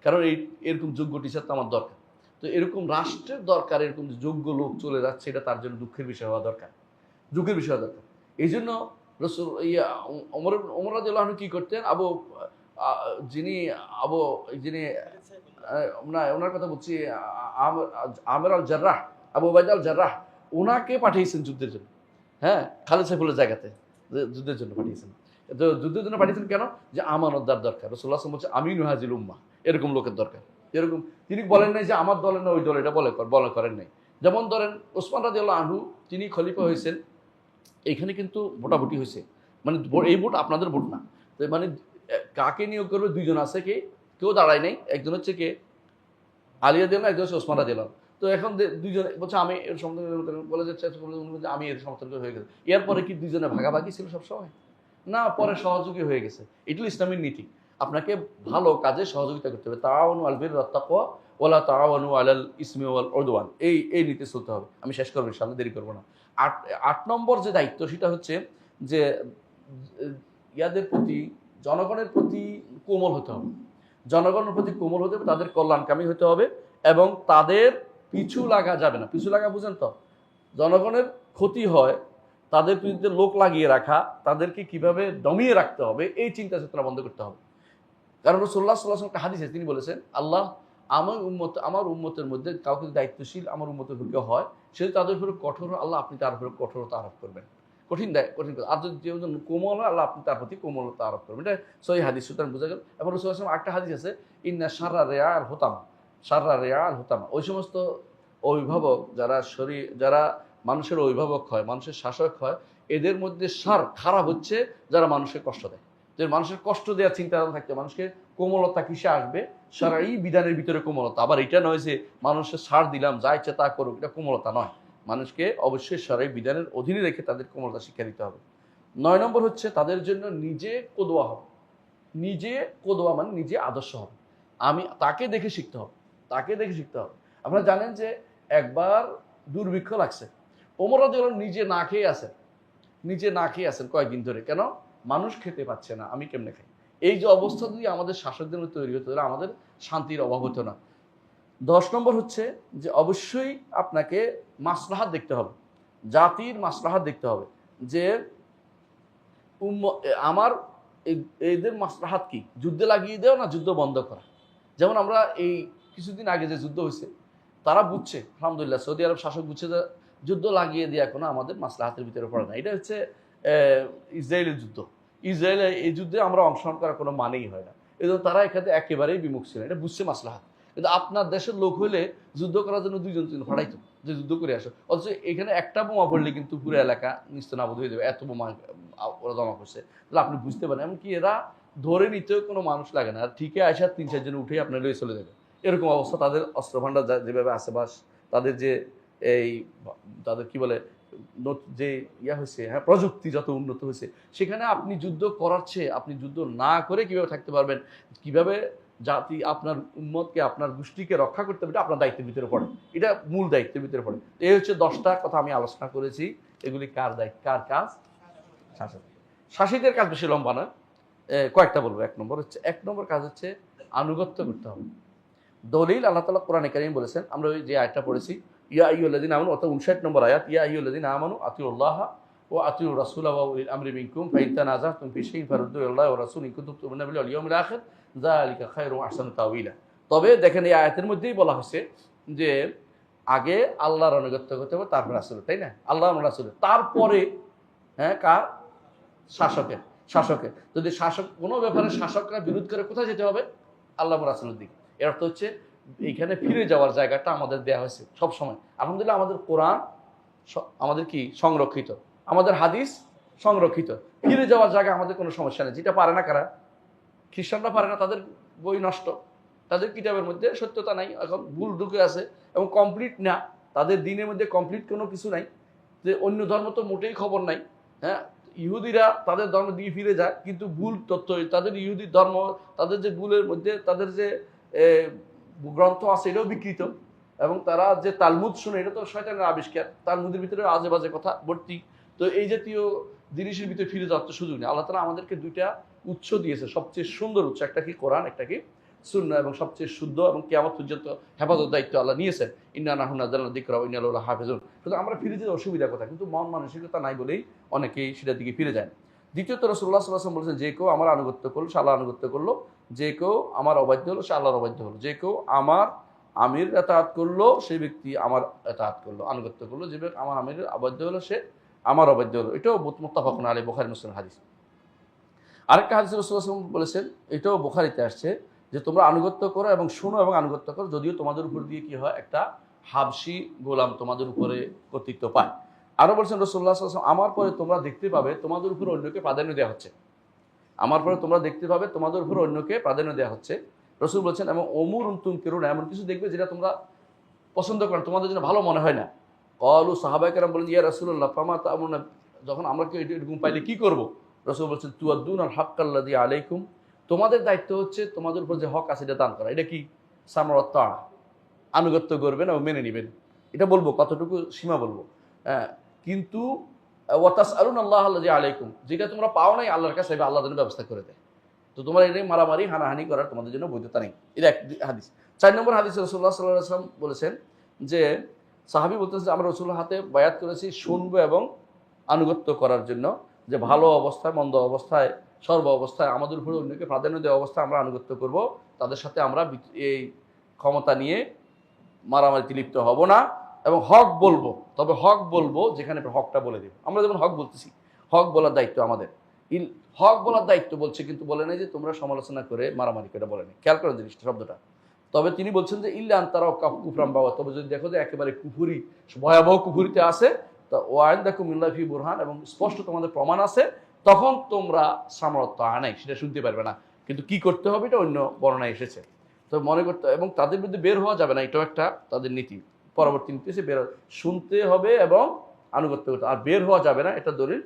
কারণ এরকম যোগ্য টিচার তো আমার দরকার। তো এরকম রাষ্ট্রের দরকার, এরকম যোগ্য লোক চলে যাচ্ছে, এটা তার জন্য দুঃখের বিষয় হওয়া দরকার, যুগের বিষয় দরকার। এই জন্য রসুল ওমর রাদিয়াল্লাহু আনহু কি করতেন, যিনি না ওনার কথা বলছি, আমের আল জার্রাহ, আবু উবাইদা আল জার্রাহ, ওনাকে পাঠিয়েছেন যুদ্ধের জন্য। হ্যাঁ, খালিদ সাইফুল্লাহর জায়গাতে যুদ্ধের জন্য পাঠিয়েছেন। তো যুদ্ধের জন্য পাঠিয়েছেন কেন? যে আমানতদার দরকার। রাসূলুল্লাহ সাল্লাল্লাহু আলাইহি ওয়াসাল্লাম বলছে আমিনু হাযিল উম্মাহ, এরকম লোকের দরকার। এরকম তিনি বলেন নাই যে আমার দলের না ওই দল, এটা বলে করেন নাই। যেমন ধরেন ওসমান রাদিয়াল্লাহু আনহু, তিনি খলিফা হয়েছেন, এখানে কিন্তু ভোটাভুটি হয়েছে, মানে এই ভোট আপনাদের ভোট না। তো মানে কাকে নিয়োগ করবে, দুইজন আছে, কেউ দাঁড়ায় নাই। একজন হচ্ছে কে আলী রাদিয়াল্লাহু, একজন হচ্ছে ওসমান রাদিয়াল্লাহু। তো এখন দুইজন বলছে আমি এর সমর্থন, বলে যাচ্ছে আমি এর সমর্থন হয়ে গেছে। এরপরে কি দুইজনে ভাগাভাগি ছিল সবসময়? না, পরে সহযোগী হয়ে গেছে। এটাই ইসলামের নীতি। আপনাকে ভালো কাজে সহযোগিতা করতে হবে। তাআওয়ানু আলাল বিররি ওয়াত তাকওয়া ওয়ালা তাআওয়ানু আলাল ইসমি ওয়াল উদওয়ান, এই নীতি চলতে হবে। আমি শেষ করবো, সামনে দেরি করবো না। 8 নম্বর যে দায়িত্ব, সেটা হচ্ছে যে ইয়াদের প্রতি, জনগণের প্রতি কোমল হতে হবে। জনগণের প্রতি কোমল হতে হবে, তাদের কল্যাণকামী হতে হবে, এবং তাদের পিছু লাগা যাবে না। পিছু লাগা বুঝেন তো? জনগণের ক্ষতি হয়, তাদের বিরুদ্ধে লোক লাগিয়ে রাখা, তাদেরকে কিভাবে দমিয়ে রাখতে হবে, এই চিন্তা চেতনা বন্ধ করতে হবে। কারণ রাসূলুল্লাহ সাল্লাল্লাহু আলাইহি ওয়াসাল্লাম একটা হাদিসে তিনি বলেছেন, আল্লাহ আমার উম্মতের মধ্যে কাউকে দায়িত্বশীল আমার উম্মতের উপর কেউ হয়, সে তাদের উপরে কঠোর, আল্লাহ আপনি তার উপরে কঠোরতা আরোপ করবেন। কঠিন কথা। আর যদি কোমল হয়, আল্লাহ আপনি তার প্রতি কোমলতা আরোপ করবেন। এটা সহিহ হাদিস, সুতরাং বোঝা গেল। এবং রাসূলুল্লাহ সাল্লাল্লাহু আলাইহি ওয়াসাল্লাম একটা হাদিস আছে, ইন্না শাররা রিআল হুতামা, ওই সমস্ত অভিভাবক যারা মানুষের অভিভাবক হয়, মানুষের শাসক হয়, এদের মধ্যে খারাপ হচ্ছে যারা মানুষকে কষ্ট দেয়। যে মানুষের কষ্ট দেওয়ার চিন্তা থাকতে, মানুষকে কোমলতা কিসে আসবে? শারঈ বিধানের ভিতরে কোমলতা। আবার এটা নয় যে মানুষের ছাড় দিলাম, যা ইচ্ছা তা করুক, এটা কোমলতা নয়। মানুষকে অবশ্যই শারঈ বিধানের অধীনে রেখে তাদের কোমলতা শিক্ষা দিতে হবে। 9 নম্বর হচ্ছে তাদের জন্য নিজে কোদোয়া হবে। নিজে কোদোয়া মানে নিজে আদর্শ হবে। আমি তাকে দেখে শিখতে হবে, আপনারা জানেন যে একবার দুর্ভিক্ষ লাগছে, ওমর রাদিয়াল্লাহু আনহু নিজে না খেয়ে আছেন কয়েকদিন ধরে। কেন? মানুষ খেতে পাচ্ছে না, আমি কেমনে খাই? এই যে অবস্থা যদি আমাদের শাসকদের মধ্যে তৈরি হতো, তাহলে আমাদের শান্তির অভাব হতো না। 10 নম্বর হচ্ছে যে অবশ্যই আপনাকে মাসলাহাত দেখতে হবে, জাতির মাসলাহাত দেখতে হবে, যে আমার এদের মাসলাহাত কি, যুদ্ধে লাগিয়ে দেওয়া না যুদ্ধ বন্ধ করা। যেমন আমরা এই কিছুদিন আগে যে যুদ্ধ হয়েছে, তারা বুঝছে, আলহামদুলিল্লাহ, সৌদি আরব শাসক বুঝছে যে যুদ্ধ লাগিয়ে দেওয়া কোনো আমাদের মাসলাহাতের ভিতরে পড়ে না। এটা হচ্ছে ইসরায়েলের যুদ্ধ। ইসরায়েলের এই যুদ্ধে আমরা অংশগ্রহণ করার কোনো মানেই হয় না। এই জন্য তারা এখানে একেবারেই বিমুখ ছিল, এটা বুঝছে মাসলাহাত। কিন্তু আপনার দেশের লোক হইলে যুদ্ধ করার জন্য 2 জন ফাটাইতো যে যুদ্ধ করে আসো, অথচ এখানে একটা বোমা পড়লে কিন্তু পুরো এলাকা নিস্তেনাবুদ হয়ে যাবে, এত বোমা ওরা জমা করছে। তাহলে আপনি বুঝতে পারেন, এমনকি এরা ধরে নিতেও কোনো মানুষ লাগে না, আর ঠিকই আসা 3-4 জন উঠে আপনার লয়ে চলে যাবে, এরকম অবস্থা। তাদের অস্ত্রভান্ডার যেভাবে আশেপাশ, তাদের যে তাদের কি বলে যে হয়েছে, প্রযুক্তি যত উন্নত হয়েছে, সেখানে আপনি যুদ্ধ করার চেয়ে আপনি যুদ্ধ না করে কিভাবে থাকতে পারবেন, কিভাবে জাতি আপনার উম্মতকে, আপনার গোষ্ঠীকে রক্ষা করতে হবে, আপনার দায়িত্বের ভিতরে পড়ে। এটা মূল দায়িত্বের ভিতরে পড়ে। এই হচ্ছে 10টা কথা আমি আলোচনা করেছি। এগুলি কার দায়িত্ব, কার কাজ? শাসকের কাজ বেশি লম্বা না, কয়েকটা বলবো। 1 নম্বর কাজ হচ্ছে আনুগত্য করতে হবে। দলিল আল্লাহ তাআলা কোরআনে কারীমে বলেছেন, আমরা ওই যে আয়াতটা পড়েছি, ইয়া আইয়ুহাল্লাযীনা আমানু, অর্থাৎ 59 নম্বর আয়াত, ইয়া আইয়ুহাল্লাযীনা আমানু আতিউল্লাহ ওয়া আতিউর রাসূলা ওয়া উলিল আমরি মিনকুম ফাইন তানাযাতুম ফি শাইইন ফারুদ্দুহু ইলাল্লাহি ওয়া রাসূলি ইন কুনতুম তু'মিনুনা বিল্লাহি ওয়াল ইয়াউমিল আখির যালিকা খায়রুন ওয়া আহসানু তাওয়িলা। তবে দেখেন, এই আয়াতের মধ্যেই বলা হয়েছে যে আগে আল্লাহর আনুগত্য করতে হবে, তারপর রাসূলের, তাই না? আল্লাহ এবং রাসূলের, তারপরে কার? শাসকের। যদি কোনো ব্যাপারে শাসকরা বিরোধ করে, কোথায় যেতে হবে? আল্লাহ এবং রাসূলের দিকে। এর অর্থ হচ্ছে এইখানে ফিরে যাওয়ার জায়গাটা আমাদের দেয়া হয়েছে সব সময়। আলহামদুলিল্লাহ, আমাদের কোরআন আমাদের কি সংরক্ষিত, আমাদের হাদিস সংরক্ষিত, ফিরে যাওয়ার জায়গা আমাদের কোনো সমস্যা নেই। যেটা পারে না কারা? খ্রিস্টানরা পারে না, তাদের বই নষ্ট, তাদের কিতাবের মধ্যে সত্যতা নাই, এখন ভুল ঢুকে আছে এবং কমপ্লিট না, তাদের দিনের মধ্যে কমপ্লিট কোনো কিছু নাই, যে অন্য ধর্ম তো মোটেই খবর নাই। হ্যাঁ, ইহুদিরা তাদের ধর্ম দিয়ে ফিরে যায়, কিন্তু ভুল তথ্য, তাদের ইহুদি ধর্ম, তাদের যে ভুলের মধ্যে তাদের যে গ্রন্থ আছে এটাও বিকৃত, এবং তারা যে তালমুদ শুনে এটা তো শয়তানের আবিষ্কার, তালমুদের ভিতরে আজে বাজে কথা ভর্তি। তো এই জাতীয় জিনিসের ভিতরে ফিরে যাওয়ার তো সুযোগ নেই। আল্লাহ তাআলা আমাদেরকে দুইটা উৎস দিয়েছে, সবচেয়ে সুন্দর উৎস, একটা কি কোরআন, একটা কি সুন্নাহ, এবং সবচেয়ে শুদ্ধ এবং কিয়ামত পর্যন্ত হেফাজত দায়িত্ব আল্লাহ নিয়েছেন। ইন্না নাহনু নাযালনা যিকরা ওয়া ইন্না লাহু হাফিজুন। শুধু আমরা ফিরে যেতে অসুবিধা কথা, কিন্তু মন মানসিকতা নাই বলেই অনেকেই সেটার দিকে ফিরে যায়। দ্বিতীয়ত রাসূলুল্লাহ সাল্লাল্লাহু আলাইহি ওয়াসাল্লাম বলেছেন, যে কেউ আমার আনুগত্য করলো সে আল্লাহর আনুগত্য করলো, যে কেউ আমার অবাধ্য হলো সে আল্লাহর অবাধ্য হলো, যে কেউ আমার আমির ইতাআত করলো সেই ব্যক্তি আমার ইতাআত করলো, আনুগত্য করলো, যে ব্যক্তি আমার আমিরের অবাধ্য হলো সে আমার অবাধ্য হলো। এটাও মুত্তাফাকুন আলাইহি, বুখারী মুসলিম হাদিস। আরেকটা হাদিসে রাসূলুল্লাহ সাল্লাল্লাহু আলাইহি ওয়াসাল্লাম বলেছেন, এটাও বুখারীতে আসছে, যে তোমরা আনুগত্য করো এবং শোনো এবং আনুগত্য করো, যদিও তোমাদের উপর দিয়ে কি হয়, একটা হাবশি গোলাম তোমাদের উপরে কর্তৃত্ব পায়। আরো বলছেন রাসূলুল্লাহ সাল্লাল্লাহু আলাইহি ওয়াসাল্লাম, আমার পরে তোমরা দেখতে পাবে তোমাদের উপর অন্যকে প্রাধান্য দেওয়া হচ্ছে, আমার পরে তোমরা দেখতে পাবে তোমাদের উপর অন্যকে প্রাধান্য দেওয়া হচ্ছে। রাসূল বলছেন, এবং উমুরুন তুনকিরুনা, এমন কিছু দেখবে যেটা তোমরা পছন্দ করেন, তোমাদের জন্য ভালো মনে হয় না। ক্বালু, সাহাবায়ে কেরাম বলেন, ইয়া রাসূলুল্লাহ ফামা তা'মুরুনা, যখন আমরা কি এরকম পাইলে কি করব? রাসূল বলছেন, তুআদ্দুনাল হাক্কাল্লাযী আলাইকুম, তোমাদের দায়িত্ব হচ্ছে তোমাদের উপর যে হক আছে এটা দান করা। এটা কি? সামরাত তাআ, আনুগত্য করবেন এবং মেনে নেবেন। এটা বলবো, কতটুকু সীমা বলবো। হ্যাঁ, কিন্তু ওয়া তাসআলুনাল্লাহ আল্লাযী আলাইকুম, যেটা তোমরা পাও নাই আল্লাহর কাছে, আল্লাহ যেন ব্যবস্থা করে দেয়। তো তোমার এটাই মারামারি হানাহানি করার তোমাদের জন্য বৈধতা নেই। এটা এক হাদিস। 4 নম্বর হাদিসে রাসূলুল্লাহ সাল্লাল্লাহু আলাইহি ওয়াসাল্লাম বলেছেন যে, সাহাবী বলতেছেন যে আমরা রাসূলের হাতে বায়াত করেছি শুনবো এবং আনুগত্য করার জন্য, যে ভালো অবস্থায় মন্দ অবস্থায় সর্ব অবস্থায় আমাদের উপরে অন্যকে প্রাধান্য দেওয়া অবস্থায় আমরা আনুগত্য করব, তাদের সাথে আমরা এই ক্ষমতা নিয়ে মারামারিতে লিপ্ত হব না, এবং হক বলবো, তবে হক বলবো যেখানে হকটা বলে দেব। আমরা যেমন হক বলতেছি, হক বলার দায়িত্ব আমাদের, হক বলার দায়িত্ব বলছে, কিন্তু বলে নাই যে তোমরা সমালোচনা করে মারামারি করে, বলে নাই। খেয়াল করেন জিনিসটা, শব্দটা। তবে তিনি বলছেন যে ইল্লা আনতারাও কুফরাম বাওয়া, তবে যদি দেখো যে একেবারে কুফুরি, ভয়াবহ কুফুরিতে আছে, তো ওয়াইন্দাকুম মিনাল্লাহি ফি বুরহান, এবং স্পষ্ট তোমাদের প্রমাণ আছে, তখন তোমরা সামর্থ্য আনাই সেটা শুনতে পারবে না, কিন্তু কি করতে হবে এটা অন্য বর্ণনায় এসেছে। তো মনে করতে, এবং তাদের বিরুদ্ধে বের হওয়া যাবে না, এটাও একটা তাদের নীতি। পরবর্তী নীতি এসে বের শুনতে হবে এবং আনুগত্য করতে, আর বের হওয়া যাবে না, এটা দলিল।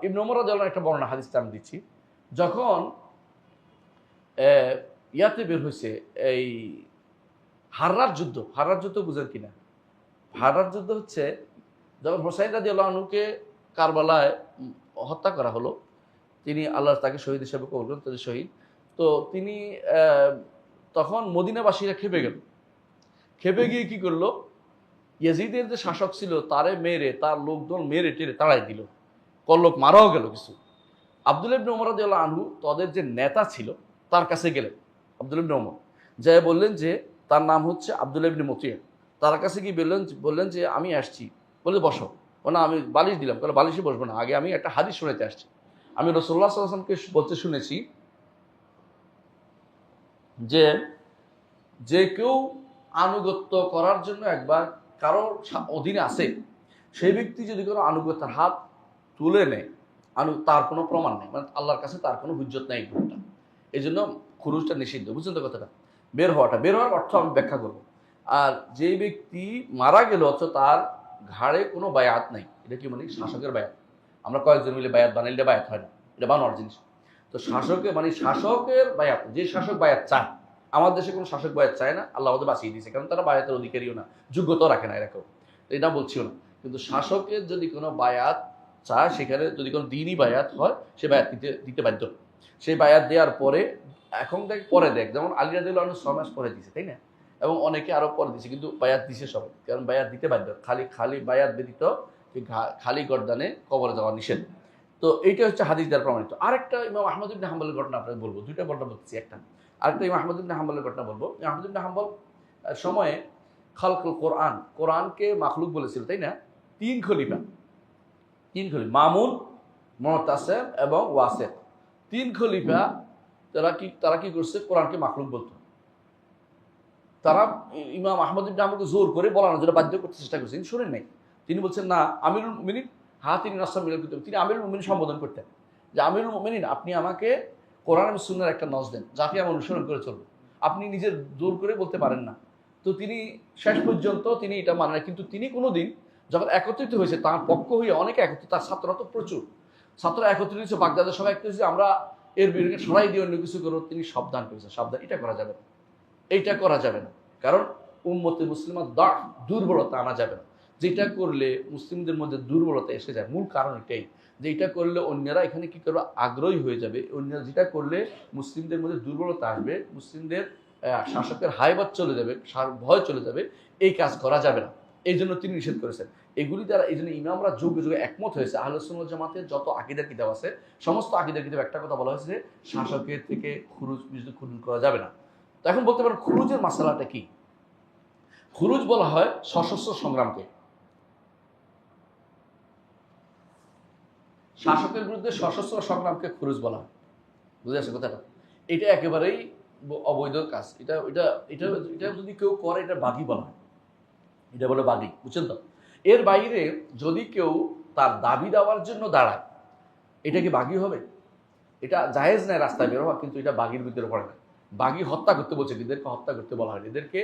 ইবনে ওমর রাদিয়াল্লাহু আনহু একটা বর্ণনা হাদিসটা আমি দিচ্ছি, যখন ইয়াতে বের হয়েছে এই হাররার যুদ্ধ, হাররার যুদ্ধ বুঝেন কিনা? হাররার যুদ্ধ হচ্ছে যখন হোসাইন রাদিয়াল্লাহু আনহুকে কারবালায় হত্যা করা হলো, তিনি আল্লাহ তাকে শহীদ হিসেবে কবুল করেন, তিনি শহীদ। তো তিনি তখন মদিনাবাসীরা খেপে গেল, খেপে গিয়ে কি করলো, ইয়াজিদের যে শাসক ছিল তারে মেরে, তার লোকদল মেরে টেরে তাড়াই দিল, কল্লোক মারাও গেল কিছু। আব্দুল্লাহ ইবনে ওমর রাদিয়াল্লাহু আনহু তাদের যে নেতা ছিল তার কাছে গেলেন, আব্দুল্লাহ ইবনে ওমর যে বললেন যে তার নাম হচ্ছে আব্দুল্লাহ ইবনে মুতিয়া, তার কাছে গিয়ে বললেন যে আমি আসছি, বলে বসো। ও না, আমি বালিশ দিলাম, বলে বালিশে বসবো না, আগে আমি একটা হাদিস শোনাতে আসছি। আমি রাসূলুল্লাহ সাল্লাল্লাহু আলাইহি ওয়াসাল্লামকে বলতে শুনেছি যে, যে কেউ আনুগত্য করার জন্য একবার কারোর অধীনে আছে, সেই ব্যক্তি যদি কোনো আনুগত্যের হাত তুলে নেয়, তার কোনো প্রমাণ নেই, মানে আল্লাহর কাছে তার কোনো হুজ্জত নেই ঘটনা, এই জন্য খুরুজটা নিষিদ্ধ। বুঝছেন তো কথাটা? বের হওয়ার অর্থ আমি ব্যাখ্যা করব। আর যেই ব্যক্তি মারা গেল অথচ তার ঘাড়ে কোনো বায়াত নাই, এটা কি মানে? শাসকের বায়াত। আমরা কয়েকজন মিলে বায়াত বানাইলে বায়াত হয় না, এটা বানোয়ার জিনিস। তো শাসকের মানে শাসকের বায়াত, যে শাসক বায়াত চায়, আমার দেশে কোনো শাসক বায়াত চায় না, আল্লাহ ওদের বাঁচিয়ে দিয়েছে, কারণ তারা বায়াতের অধিকারীও না, যোগ্যতাও রাখে না এরকম, এটা বলছিও না। কিন্তু শাসকের যদি কোনো বায়াত চায়, সেখানে যদি কোনো দিনই বায়াত হয়, সে বায়াত দিতে বাধ্য। সেই বায়াত দেওয়ার পরে, এখন পরে দেখ, যেমন আলী রাদিয়াল্লাহু আনহু 6 মাস পরে দিছে, তাই না? এবং অনেকে আরো পরে দিছে, কিন্তু বায়াত দিছে সবাই, কারণ বায়াত দিতে বাধ্য। খালি বায়াত ব্যতীত খালি গর্দানে কবরে যাওয়া নিষেধ। তো এইটা হচ্ছে হাদিস দ্বারা প্রমাণিত। আরেকটা ইমাম আহমদ ইবনে হাম্বলের ঘটনা আপনাকে বলবো, দুইটা ঘটনা বলতেছি, একটা আরেকটা ইমাম আহমদ ইবনে হাম্বলের ঘটনা বলবো। আহমদ ইবনে হাম্বল সময়ে খালকুল কোরআনকে মাখলুক বলেছিল, তাই না? তিন খলিফা, মামুন, মুতাসিম এবং ওয়াসিক, তিন খলিফা তারা কি করছে? কোরআনকে মাখলুক বলতো। তারা ইমাম আহমদ ইবনে হাম্বলকে জোর করে বলানোর জন্য বাধ্য করতে চেষ্টা করছেন, শুনেন নাই। তিনি বলছেন না, আমিরুল মুমিনিন তিনি আমিরুল মুমিনিন সম্বোধন করতেন, যে আমিরুল মুমিনিন, আপনি আমাকে কোরআন এবং সুন্নাহর একটা নজ দেন, যাকে আমি অনুসরণ করে চলবো। আপনি নিজের জোর করে বলতে পারেন না। তো তিনি শেষ পর্যন্ত তিনি এটা মানেন না, কিন্তু তিনি কোনোদিন যখন একত্রিত হয়েছে তার পক্ষ হয়ে অনেকে একত্রিত, তার ছাত্ররা তো প্রচুর ছাত্র একত্রিত হয়েছে, বাগদাদের সবাই একত্রিত হয়েছে, আমরা এর বিরুদ্ধে সরাই দিয়ে অন্য কিছু করবো। তিনি সাবধান করেছেন, সাবধান, এটা করা যাবে না, এইটা করা যাবে না। কারণ উম্মতে মুসলিমা দুর্বলতা আনা যাবে না। যেটা করলে মুসলিমদের মধ্যে দুর্বলতা এসে যায়, মূল কারণ এটাই যে এটা করলে অন্যরা এখানে কি করবে, আগ্রহী হয়ে যাবে। অন্যরা যেটা করলে মুসলিমদের মধ্যে দুর্বলতা আসবে, মুসলিমদের শাসকের হায়বাদ চলে যাবে, ভয় চলে যাবে, এই কাজ করা যাবে না। এই জন্য তিনি নিষেধ করেছেন এগুলি দ্বারা। এই জন্য ইমামরা যুগে যুগে একমত হয়েছে, আহলে সুন্নাত ওয়াল জামাতের যত আকীদার কিতাব আছে সমস্ত আকীদার কিতাব একটা কথা বলা হয়েছে যে শাসকের থেকে খুরুজ করা যাবে না। তো এখন বলতে পারেন খুরুজের মাসালাটা কি? খুরুজ বলা হয় সশস্ত্র সংগ্রামকে, শাসকের বিরুদ্ধে সশস্ত্র সংগ্রামকে খুরুজ বলা হয়। বুঝে আসে কথাটা? এটা একেবারেই অবৈধ কাজ। এটা এটা এটা এটা যদি কেউ করে এটা বাগী বলা হয়, এটা বলে বাগী, বুঝছেন তো? এর বাইরে যদি কেউ তার দাবি দেওয়ার জন্য দাঁড়ায়, এটা কি বাগী হবে? এটা জায়েজ নাই রাস্তায় বের হওয়া, কিন্তু এটা বাগীর ভিতরে পড়ে না। বাগী হত্যা করতে বলছে, এদেরকে হত্যা করতে বলা হয়, এদেরকে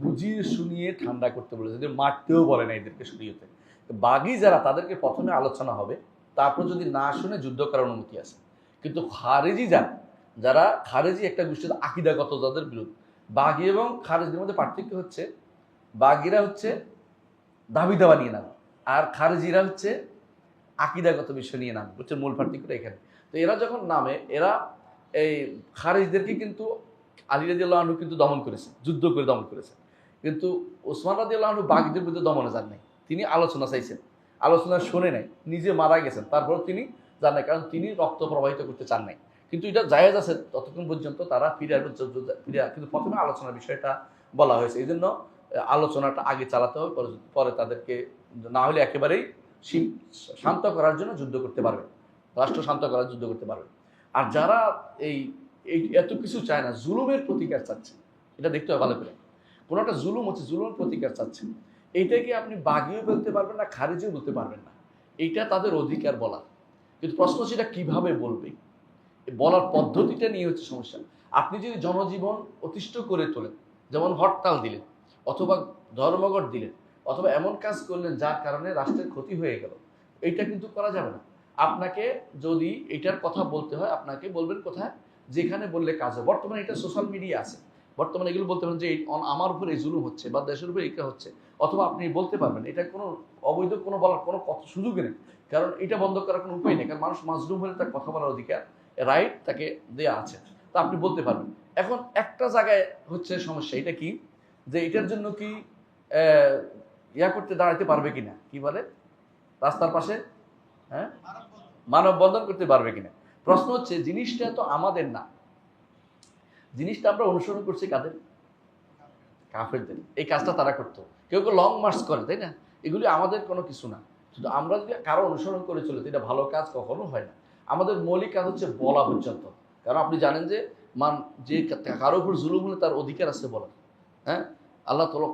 বুঝিয়ে শুনিয়ে ঠান্ডা করতে বলেছে, এদের মারতেও বলে না এদেরকে শরীয়তে। বাগী যারা তাদেরকে প্রথমে আলোচনা হবে, তারপর যদি না শুনে যুদ্ধ করার অনুমতি আছে। কিন্তু খারেজি যারা খারেজি একটা গোষ্ঠীর আকীদাগত যাদের বিরোধ, বাগী এবং খারেজির মধ্যে পার্থক্য হচ্ছে বাগীরা হচ্ছে দাবি দাওয়া নিয়ে নাম, আর খারেজিরা হচ্ছে আকীদাগত বিষয় নিয়ে নাম, হচ্ছে মূল পার্থক্যটা এখানে। তো এরা যখন নামে, এরা এই খারিজদেরকে কিন্তু আলী রাদিয়াল্লাহু আনহু কিন্তু দমন করেছে, যুদ্ধ করে দমন করেছে। কিন্তু ওসমান রাদিয়াল্লাহু আনহু বাগীদের বিরুদ্ধে দমনে যান নাই, তিনি আলোচনা চাইছেন, আলোচনা শুনে নাই, নিজে মারা গেছেন, তারপর তিনি যান নাই, কারণ তিনি রক্ত প্রবাহিত করতে চান নাই। কিন্তু এটা জায়েজ আছে ততক্ষণ পর্যন্ত তারা ফিরে আসবে, কিন্তু প্রথমে আলোচনার বিষয়টা বলা হয়েছে। এই জন্য আলোচনাটা আগে চালাতে হবে, পরে তাদেরকে না হলে একেবারেই শান্ত করার জন্য যুদ্ধ করতে পারবে, রাষ্ট্র শান্ত করার যুদ্ধ করতে পারবে। আর যারা এই এত কিছু চায় না, জুলুমের প্রতিকার চাচ্ছে, এটা দেখতে হবে ভালো করে। কোনো একটা জুলুম হচ্ছে, জুলুমের প্রতিকার চাচ্ছে, এইটাকে আপনি বাগিও বলতে পারবেন না, খারিজিও বলতে পারবেন না, এইটা তাদের অধিকার বলা। কিন্তু প্রশ্ন হচ্ছে এটা কিভাবে বলবে, বলার পদ্ধতিটা নিয়ে হচ্ছে সমস্যা। আপনি যদি জনজীবন অতিষ্ঠ করে তোলেন, যেমন হরতাল দিলেন, অথবা ধর্মঘট দিলেন, অথবা এমন কাজ করলেন যার কারণে রাষ্ট্রের ক্ষতি হয়ে গেল, এইটা কিন্তু করা যাবে না। আপনাকে যদি এটার কথা বলতে হয়, আপনাকে বলবেন কোথায়, যেখানে বললে কাজ হয়। বর্তমানে এটা সোশ্যাল মিডিয়া আছে, বর্তমানে এগুলো বলতে পারেন যে আমার উপর এই জুলুম হচ্ছে বা দেশের উপর এইটা হচ্ছে, অথবা আপনি বলতে পারবেন। এটা কোনো অবৈধ কোনো বলার কোনো সুযোগই নেই, কারণ এটা বন্ধ করার কোনো উপায় নেই, কারণ মানুষ মাজলুম হলে তার কথা বলার অধিকার, রাইট তাকে দেয়া আছে, তা আপনি বলতে পারবেন। এখন একটা জায়গায় হচ্ছে সমস্যা, এটা কি, যে এটার জন্য কি করতে দাঁড়াতে পারবে কিনা, কি বলে, রাস্তার পাশে, হ্যাঁ, মানববন্ধন করতে পারবে কিনা। প্রশ্ন হচ্ছে জিনিসটা তো আমাদের না, জিনিসটা আমরা অনুসরণ করছি কাদের, কাফেরদের। এই কাজটা তারা করতো, কেউ কেউ লং মার্চ করে, তাই না? এগুলি আমাদের কোনো কিছু না। শুধু আমরা যদি কারো অনুসরণ করে চলে, এটা ভালো কাজ কখনো হয় না। আমাদের মৌলিক কাজ হচ্ছে বলা পর্যন্ত। কারণ আপনি জানেন যে যে কারো উপর জুলুম হলে তার অধিকার আছে বলার। হ্যাঁ, আল্লাহ তাআলা